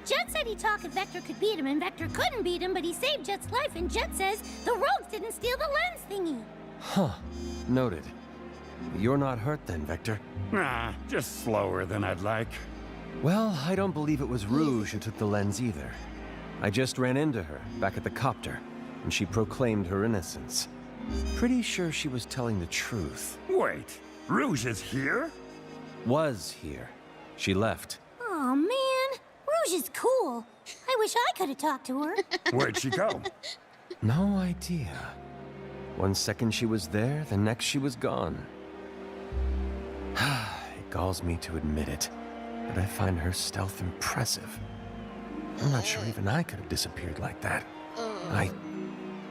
Jet said he talked if Vector could beat him, and Vector couldn't beat him, but he saved Jet's life, and Jet says the rogues didn't steal the lens thingy. Huh. Noted. You're not hurt then, Vector? Nah, just slower than I'd like. Well, I don't believe it was Rouge who took the lens either. I just ran into her, back at the copter, and she proclaimed her innocence. Pretty sure she was telling the truth. Wait, Rouge is here? Was here. She left. Oh man, Rouge is cool. I wish I could have talked to her. Where'd she go? No idea. One second she was there, the next she was gone. It galls me to admit it, but I find her stealth impressive. I'm not sure even I could have disappeared like that.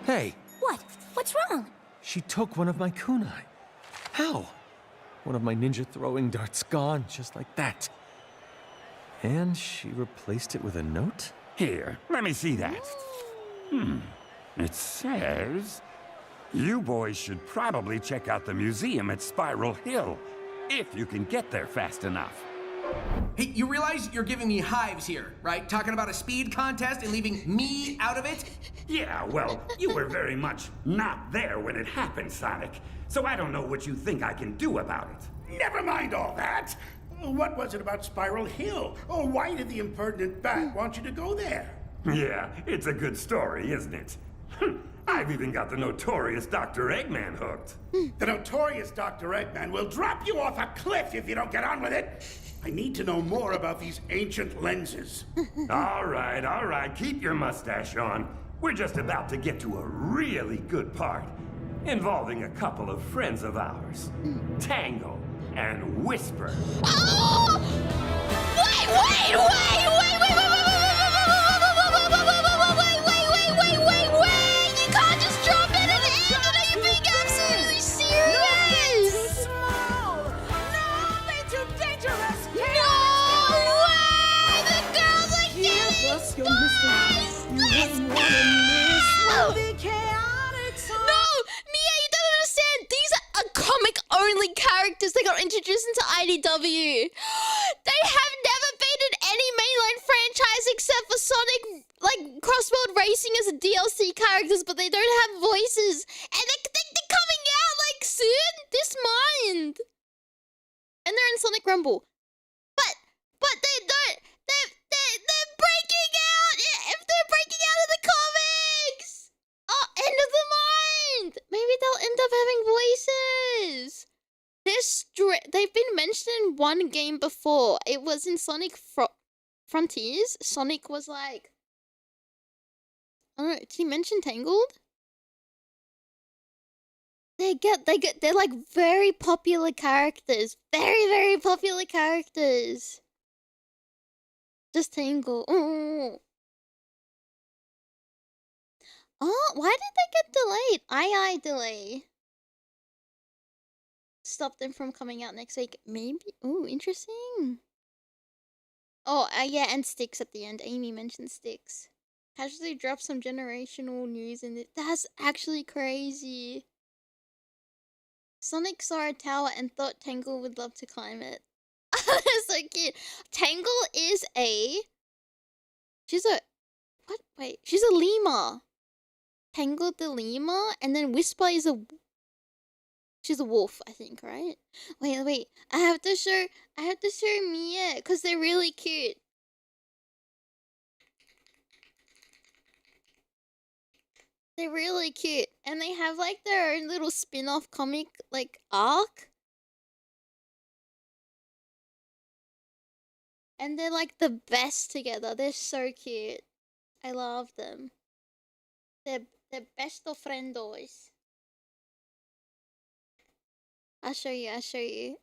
Hey! What? What's wrong? She took one of my kunai. How? One of my ninja throwing darts gone, just like that. And she replaced it with a note? Here, let me see that. It says, you boys should probably check out the museum at Spiral Hill, if you can get there fast enough. Hey, you realize you're giving me hives here, right? Talking about a speed contest and leaving me out of it? Yeah, well, you were very much not there when it happened, Sonic. So I don't know what you think I can do about it. Never mind all that. What was it about Spiral Hill? Or why did the impertinent bat want you to go there? Yeah, it's a good story, isn't it? I've even got the notorious Dr. Eggman hooked. The notorious Dr. Eggman will drop you off a cliff if you don't get on with it. I need to know more about these ancient lenses. All right, keep your mustache on. We're just about to get to a really good part, involving a couple of friends of ours, Tangle and Whisper. Oh! Wait! You can't just drop it at the end. Are you being absolutely serious? No, they're too dangerous. No way! The girls are Give us your guys! mystery. You wouldn't want to miss what the chaotic song. No! Mia, you don't understand. These are comic-only characters that got introduced into IDW. They have never been in any mainline franchise except for Sonic, like, Crossworld Racing as a DLC characters, but they don't have voices. And they're coming out, like, soon this month. And they're in Sonic Rumble. But they don't. They're breaking out. If they're breaking out of the comics. Oh, end of the month. Maybe they'll end up having voices. They've been mentioned in one game before. It was in Sonic Frontiers. Sonic was like, I don't know. Did he mention Tangled? They're like very popular characters. Very, very popular characters. Just Tangle. Oh, why did they get delayed? I delay. Stop them from coming out next week. Maybe. Oh, interesting. Oh, yeah, and Sticks at the end. Aimee mentioned Sticks. Casually dropped some generational news in it. That's actually crazy. Sonic saw a tower and thought Tangle would love to climb it. That's so cute. Tangle is she's a lemur. Tangle the lemur, and then Whisper is she's a wolf, I think, right? Wait. I have to show Mia, because they're really cute. They're really cute. And they have like their own little spin-off comic like arc. And they're like the best together. They're so cute. I love them. They're best of friendos. I'll show you.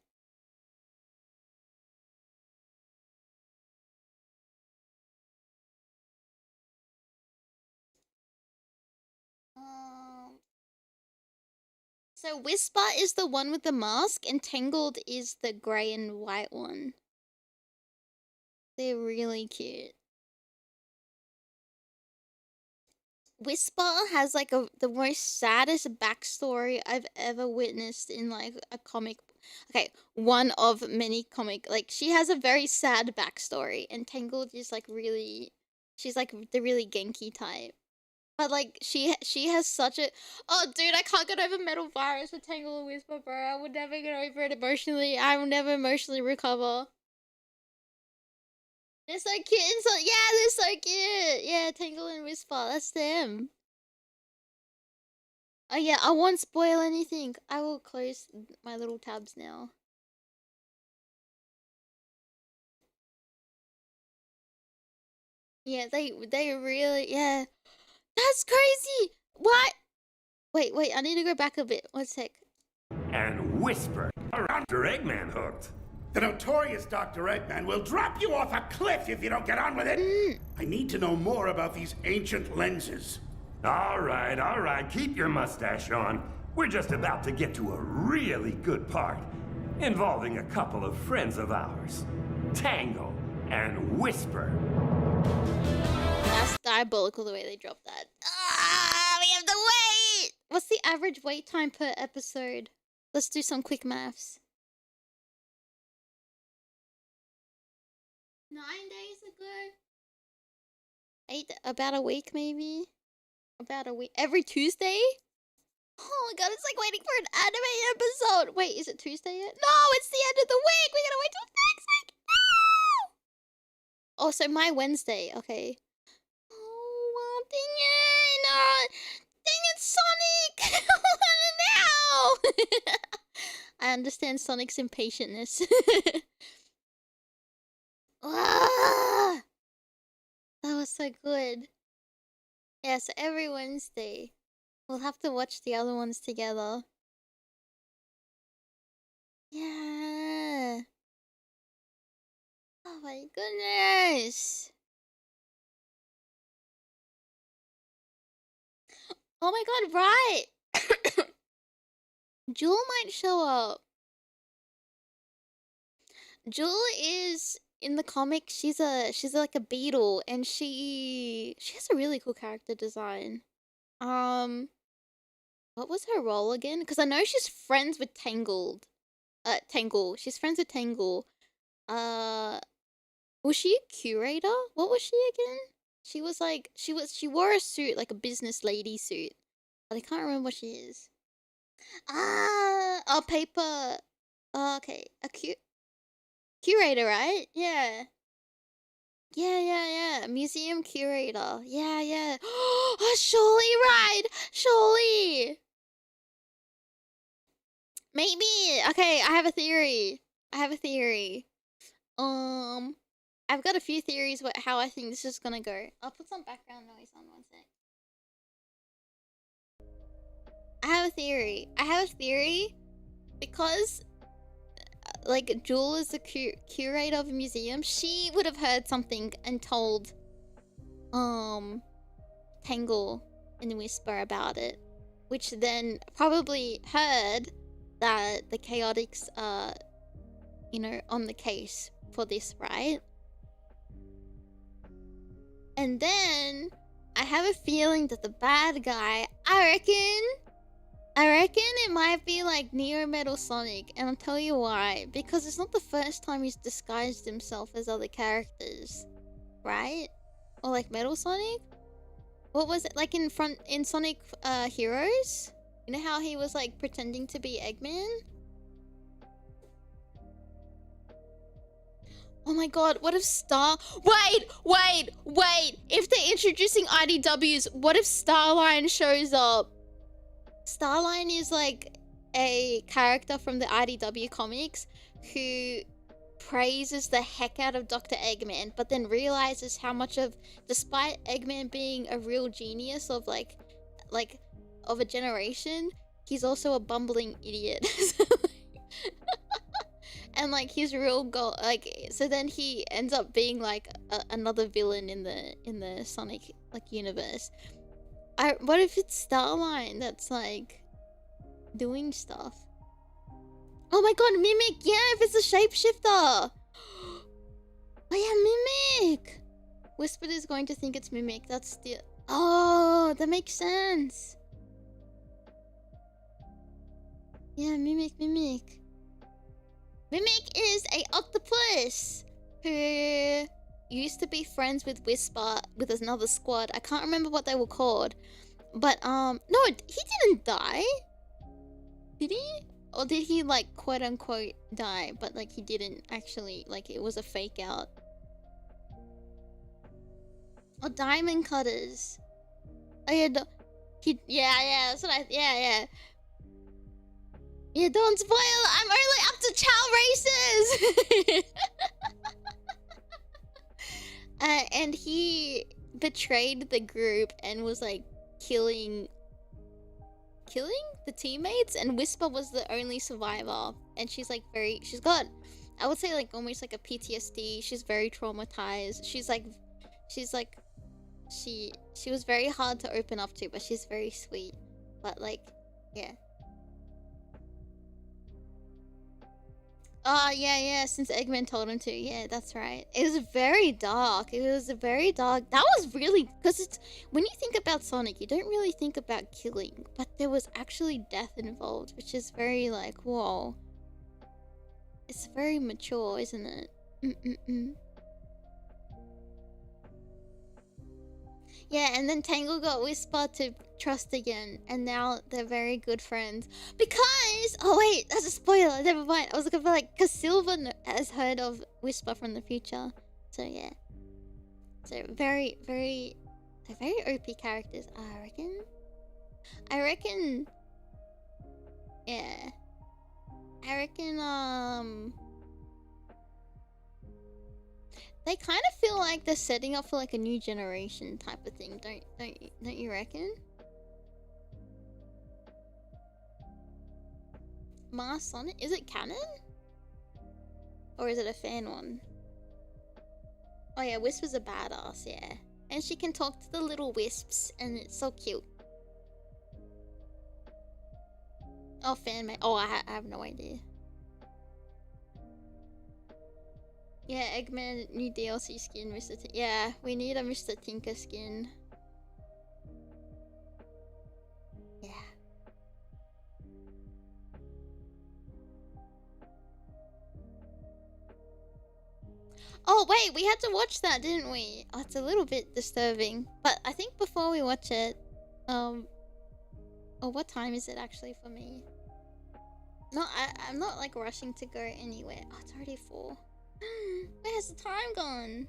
So Whisper is the one with the mask, and Tangled is the grey and white one. They're really cute. Whisper has like the most saddest backstory I've ever witnessed in like a comic. Okay, one of many comic. Like she has a very sad backstory, and Tangled is like really, she's like the really Genki type. But like she has such a dude, I can't get over Metal Virus with Tangle and Whisper, bro. I would never get over it emotionally. I will never emotionally recover. They're so cute and they're so cute. Yeah, Tangle and Whisper, that's them. Oh yeah, I won't spoil anything. I will close my little tabs now. Yeah, they really, yeah. That's crazy! What? Wait, I need to go back a bit. 1 sec. And Whisper, Dr. Eggman hooked. The notorious Dr. Eggman will drop you off a cliff if you don't get on with it. I need to know more about these ancient lenses. All right, keep your mustache on. We're just about to get to a really good part, involving a couple of friends of ours, Tangle and Whisper. That's diabolical the way they dropped that. We have to wait! What's the average wait time per episode? Let's do some quick maths. 9 days ago? About a week maybe? About a week. Every Tuesday? Oh my god, it's like waiting for an anime episode. Wait, is it Tuesday yet? No, it's the end of the week! We gotta wait till next week! Oh, so my Wednesday. Okay. Oh, well, dang it. Dang it, Sonic. now. I understand Sonic's impatientness. Ah, that was so good. Yeah, so every Wednesday, we'll have to watch the other ones together. Yeah. Oh my goodness. Oh my god, right. Jewel might show up. Jewel is in the comic. She's like a beetle, and she has a really cool character design. What was her role again? Because I know she's friends with Tangled. Tangle. She's friends with Tangle. Was she a curator? What was she again? She was like she wore a suit, like a business lady suit, but I can't remember what she is. A paper. Okay, a curator, right? Yeah. Yeah. Museum curator. Yeah. Oh, surely, right? Surely. Maybe. Okay, I have a theory. I've got a few theories about how I think this is gonna go. I'll put some background noise on 1 sec. I have a theory because like Jewel is the curator of a museum. She would have heard something and told Tangle and Whisper about it, which then probably heard that the Chaotix are, you know, on the case for this, right? And then I have a feeling that the bad guy, I reckon it might be like Neo Metal Sonic, and I'll tell you why. Because it's not the first time he's disguised himself as other characters, right? Or like Metal Sonic? What was it like in Sonic Heroes? You know how he was like pretending to be Eggman? Oh my god, what if Wait! If they're introducing IDWs, what if Starline shows up? Starline is like a character from the IDW comics who praises the heck out of Dr. Eggman, but then realizes how much of, despite Eggman being a real genius of like of a generation, he's also a bumbling idiot. And like his real goal, like, so then he ends up being like another villain in the Sonic like universe. What if it's Starline that's like doing stuff? Oh my god, Mimic! Yeah, if it's a shapeshifter! Oh yeah, Mimic! Whispered is going to think it's Mimic. That's the... Oh, that makes sense. Yeah, Mimic. Mimic is a octopus who used to be friends with Whisper with another squad. I can't remember what they were called. But, no, he didn't die. Did he? Or did he, like, quote-unquote die, but, like, he didn't actually, like, it was a fake-out? Or Diamond Cutters. Oh, yeah, yeah, that's what yeah. Yeah, don't spoil it. I'm only up to Chow races! And he betrayed the group and was, like, killing the teammates, and Whisper was the only survivor, and she's like she's got, I would say, like almost like a PTSD. She's very traumatized. She was very hard to open up to, but she's very sweet. But like, yeah. Oh, yeah, since Eggman told him to. Yeah, that's right. It was very dark. That was really... Because it's... When you think about Sonic, you don't really think about killing. But there was actually death involved, which is very, like, whoa. It's very mature, isn't it? Yeah, and then Tangle got Whisper to trust again, and now they're very good friends. Because... Oh wait, that's a spoiler, never mind. I was looking for like... Because Silver has heard of Whisper from the future. So yeah. So very OP characters, I reckon. Yeah. I reckon, they kind of feel like they're setting up for like a new generation type of thing, don't you reckon? Mars Sonic, is it canon? Or is it a fan one? Oh yeah, Wisp is a badass, yeah. And she can talk to the little wisps, and it's so cute. Oh, fan made. Oh, I have no idea. Yeah, Eggman, new DLC skin, Mr. Yeah, we need a Mr. Tinker skin. Yeah. Oh, wait, we had to watch that, didn't we? Oh, it's a little bit disturbing. But I think before we watch it, oh, what time is it actually for me? No, I'm not like rushing to go anywhere. Oh, it's already 4. Where has the time gone?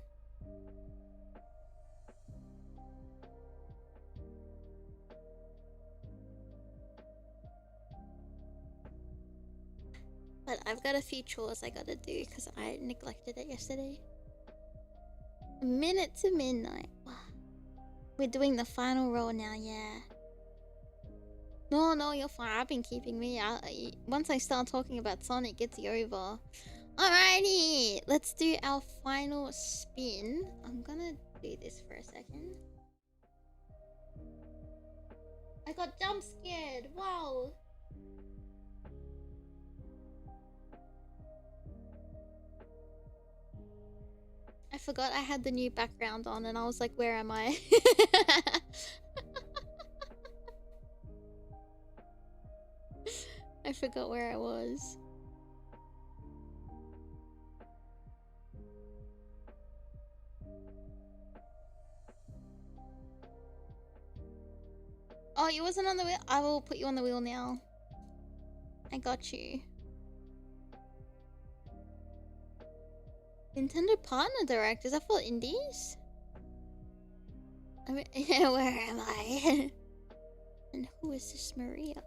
But I've got a few chores I gotta do because I neglected it yesterday. A minute to midnight. Wow. We're doing the final roll now, yeah. No, you're fine. I've been keeping me. Once I start talking about Sonic, it's over. Alrighty, let's do our final spin. I'm gonna do this for a second. I got jump scared. Wow. I forgot I had the new background on and I was like, where am I? I forgot where I was. Oh, you wasn't on the wheel? I will put you on the wheel now. I got you. Nintendo Partner Direct? Is that for indies? I mean, where am I? And who is this Maria?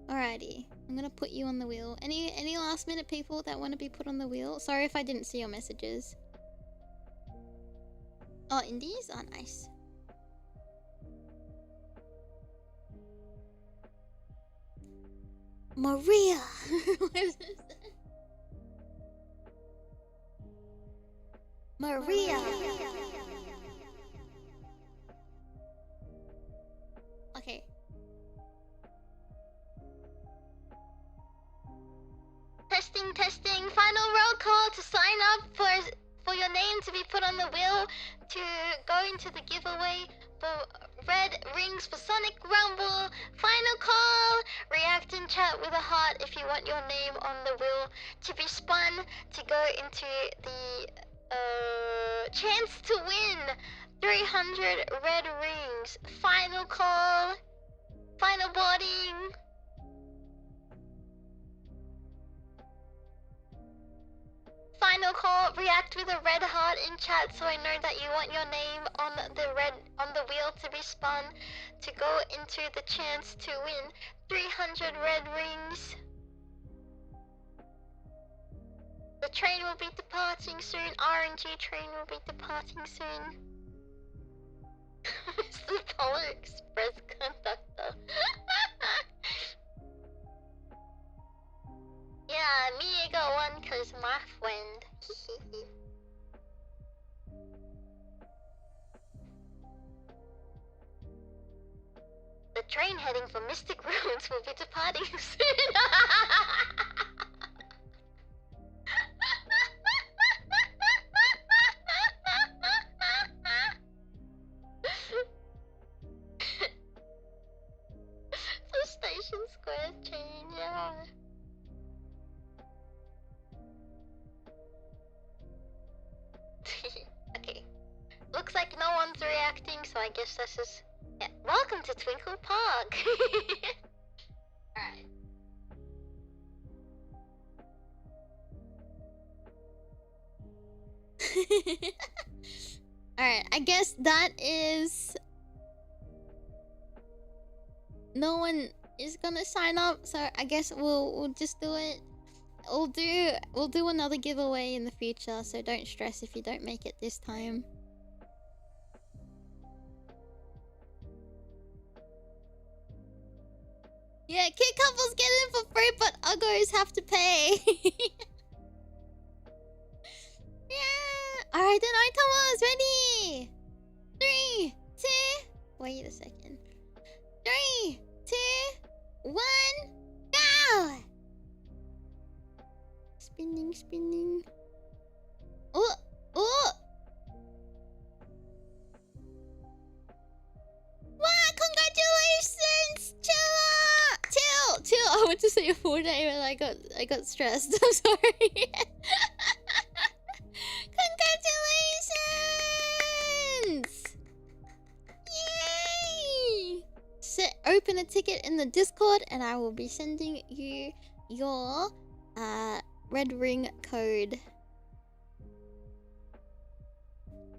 Alrighty, I'm gonna put you on the wheel. Any last minute people that want to be put on the wheel? Sorry if I didn't see your messages. Oh, indies? Oh, nice. Maria! What is this? Maria! Okay. Testing. Final roll call to sign up for your name to be put on the wheel to go into the giveaway for red rings for Sonic Rumble. Final call. React in chat with a heart if you want your name on the wheel to be spun to go into the chance to win 300 red rings. Final call. Final boarding. Final call. React with a red heart in chat so I know that you want your name on the wheel to be spun to go into the chance to win 300 red rings. The train will be departing soon. RNG train will be departing soon. It's the Polar Express conductor. Yeah, me I got one cause my friend. The train heading for Mystic Ruins will be departing soon. The Station Square train, yeah. Okay. Looks like no one's reacting, so I guess this is... Yeah. Welcome to Twinkle Park! Alright. guess that is... No one is gonna sign up, so I guess we'll just do it. We'll do another giveaway in the future, so don't stress if you don't make it this time. Yeah, kid couples get in for free, but uggos have to pay. Yeah. Alright then, Aitomo is ready. 3, 2. Wait a second. 3, 2, 1, go! Spinning, spinning. Oh, oh! Wow, congratulations, Chilla! Chill. I went to say a full name and I got stressed. I'm sorry. Congratulations! Yay! Open a ticket in the Discord and I will be sending you your red ring code.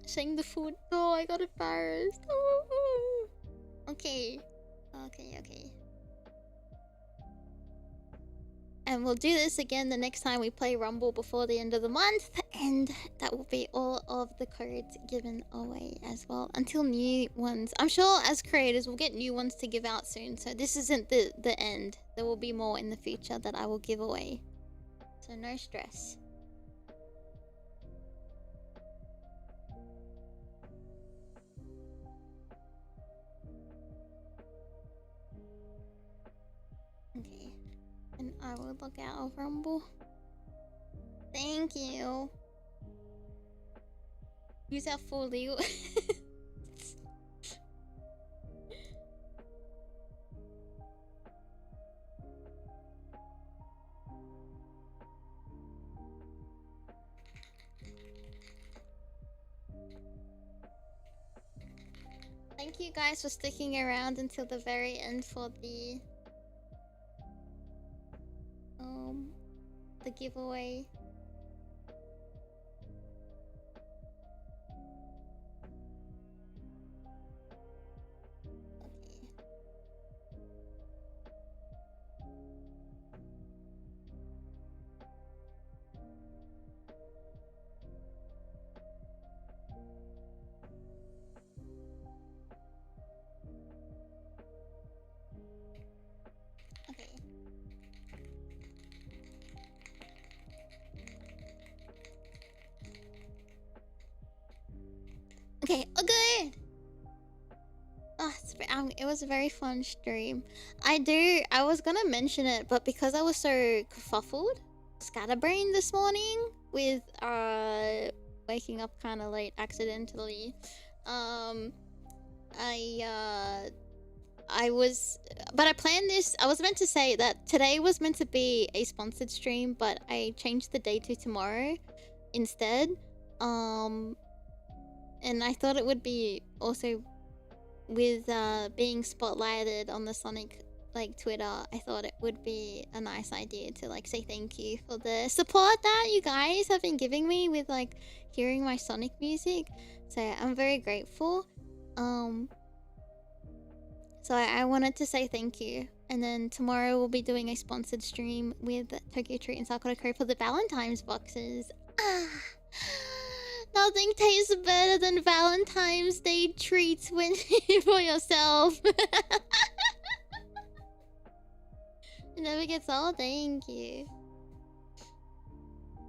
Saying the food. Oh, I got embarrassed. Oh. Okay. And we'll do this again the next time we play Rumble before the end of the month. And that will be all of the codes given away as well. Until new ones. I'm sure as creators we'll get new ones to give out soon. So this isn't the end. There will be more in the future that I will give away. So no stress. Okay. And I will log out of Rumble. Thank you. Use our full legal. Thank you guys for sticking around until the very end for the giveaway. Okay, good. Oh, it was a very fun stream. I was gonna mention it, but because I was so kerfuffled, scatterbrained this morning with waking up kind of late accidentally, but I planned this. I was meant to say that today was meant to be a sponsored stream, but I changed the day to tomorrow instead. And I thought it would be also with being spotlighted on the Sonic Twitter. I thought it would be a nice idea to say thank you for the support that you guys have been giving me with hearing my Sonic music. So I'm very grateful. So I wanted to say thank you. And then tomorrow we'll be doing a sponsored stream with Tokyo Treat and Sakura Crow for the Valentine's boxes. Nothing tastes better than Valentine's Day treats when for yourself. It never gets old. Thank you.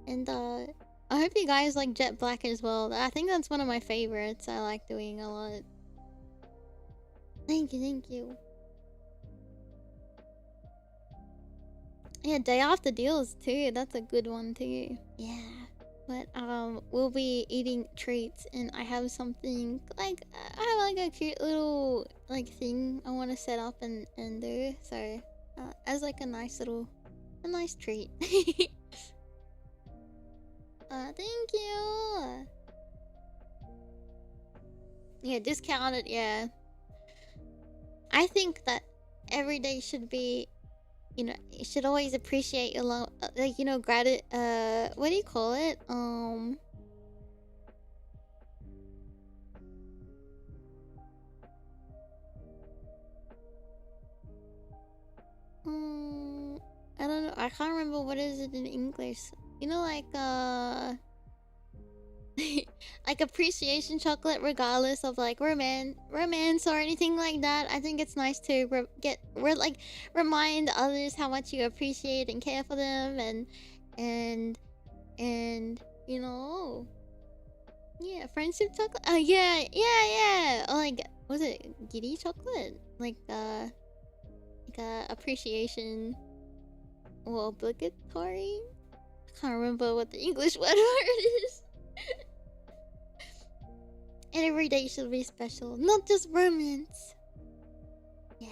And I hope you guys like Jet Black as well. I think that's one of my favorites. I like doing a lot. Thank you. Yeah, Day After Deals too. That's a good one too. Yeah. But we'll be eating treats, and I have something I have a cute little thing I want to set up and do. So as a nice treat. Thank you. Yeah, discounted. Yeah. I think that every day should be, you should always appreciate your love, gratitude. What do you call it? I can't remember what is it in English. You know, like like appreciation chocolate, regardless of like romance or anything like that. I think it's nice to remind others how much you appreciate and care for them, and you know, yeah, friendship chocolate. Oh yeah. Or like, was it giddy chocolate? Like appreciation or obligatory. I can't remember what the English word for it is. And every day should be special, not just romance. Yeah.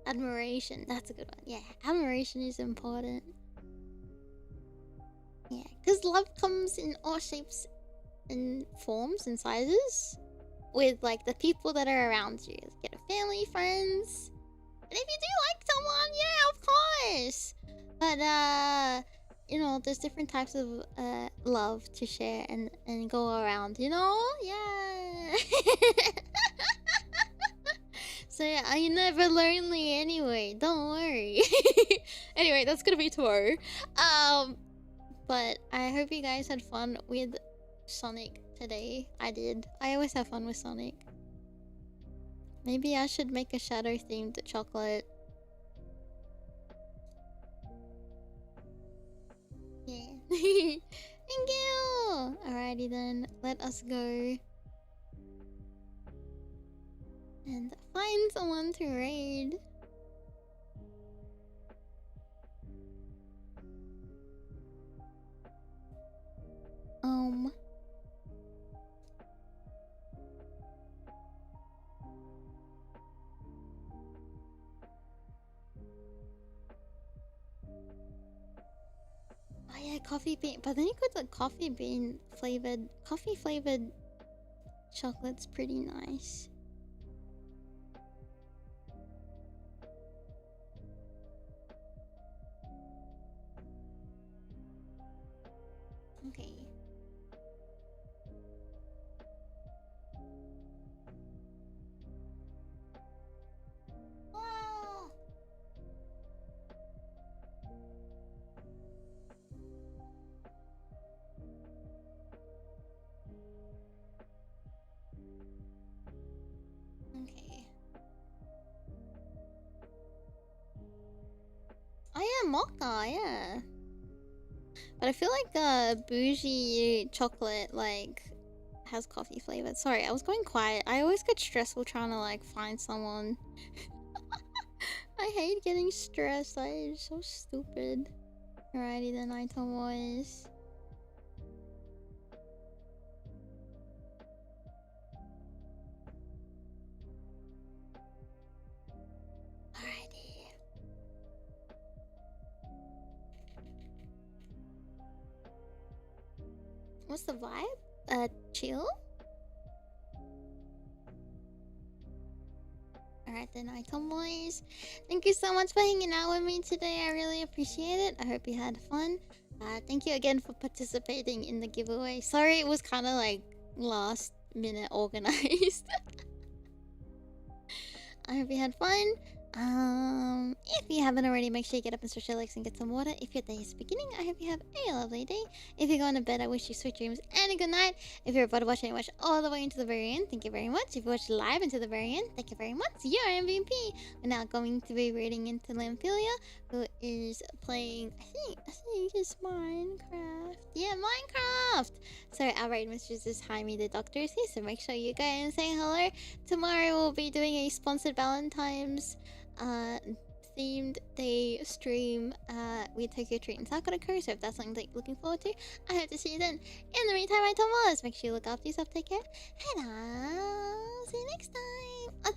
Admiration, that's a good one. Yeah, admiration is important. Yeah, because love comes in all shapes and forms and sizes with like the people that are around you. Get a family, friends. And if you do like someone, yeah, of course. But you know, there's different types of love to share and go around, you know? Yeah. So yeah, you're never lonely anyway, don't worry. Anyway, that's gonna be tomorrow. But I hope you guys had fun with Sonic today. I did. I always have fun with Sonic. Maybe I should make a shadow themed chocolate. Yeah. Thank you! Alrighty then, let us go and find someone to raid. Oh yeah, coffee bean. But then you could like coffee flavored chocolate's pretty nice. Okay. Oh. Okay. Oh yeah, mocha, yeah. But I feel like bougie chocolate like has coffee flavor. Sorry, I was going quiet. I always get stressful trying to like find someone. I hate getting stressed. I'm so stupid. Alrighty then, Aitomo is. Alrighty. What's the vibe? Chill? Alright then, Aitomo. Thank you so much for hanging out with me today. I really appreciate it. I hope you had fun. Thank you again for participating in the giveaway. Sorry it was kind of like last minute organized. I hope you had fun. If you haven't already, make sure you get up and stretch your legs and get some water. If your day is beginning, I hope you have a lovely day. If you're going to bed, I wish you sweet dreams and a good night. If you're about to watch and watch all the way into the very end, thank you very much. If you watched live into the very end, thank you very much. You're MVP. We're now going to be reading into Lamphilia, who is playing, I think it's Minecraft. Yeah, Minecraft. So our raid mistress is Aimee the Doctor is here, so make sure you go and say hello. Tomorrow we'll be doing a sponsored Valentine's themed day stream with Tokyo Treat and Sakura Crew, so if that's something that you're looking forward to, I hope to see you then. In the meantime, Aitomo, make sure you look after yourself, take care, and I'll see you next time.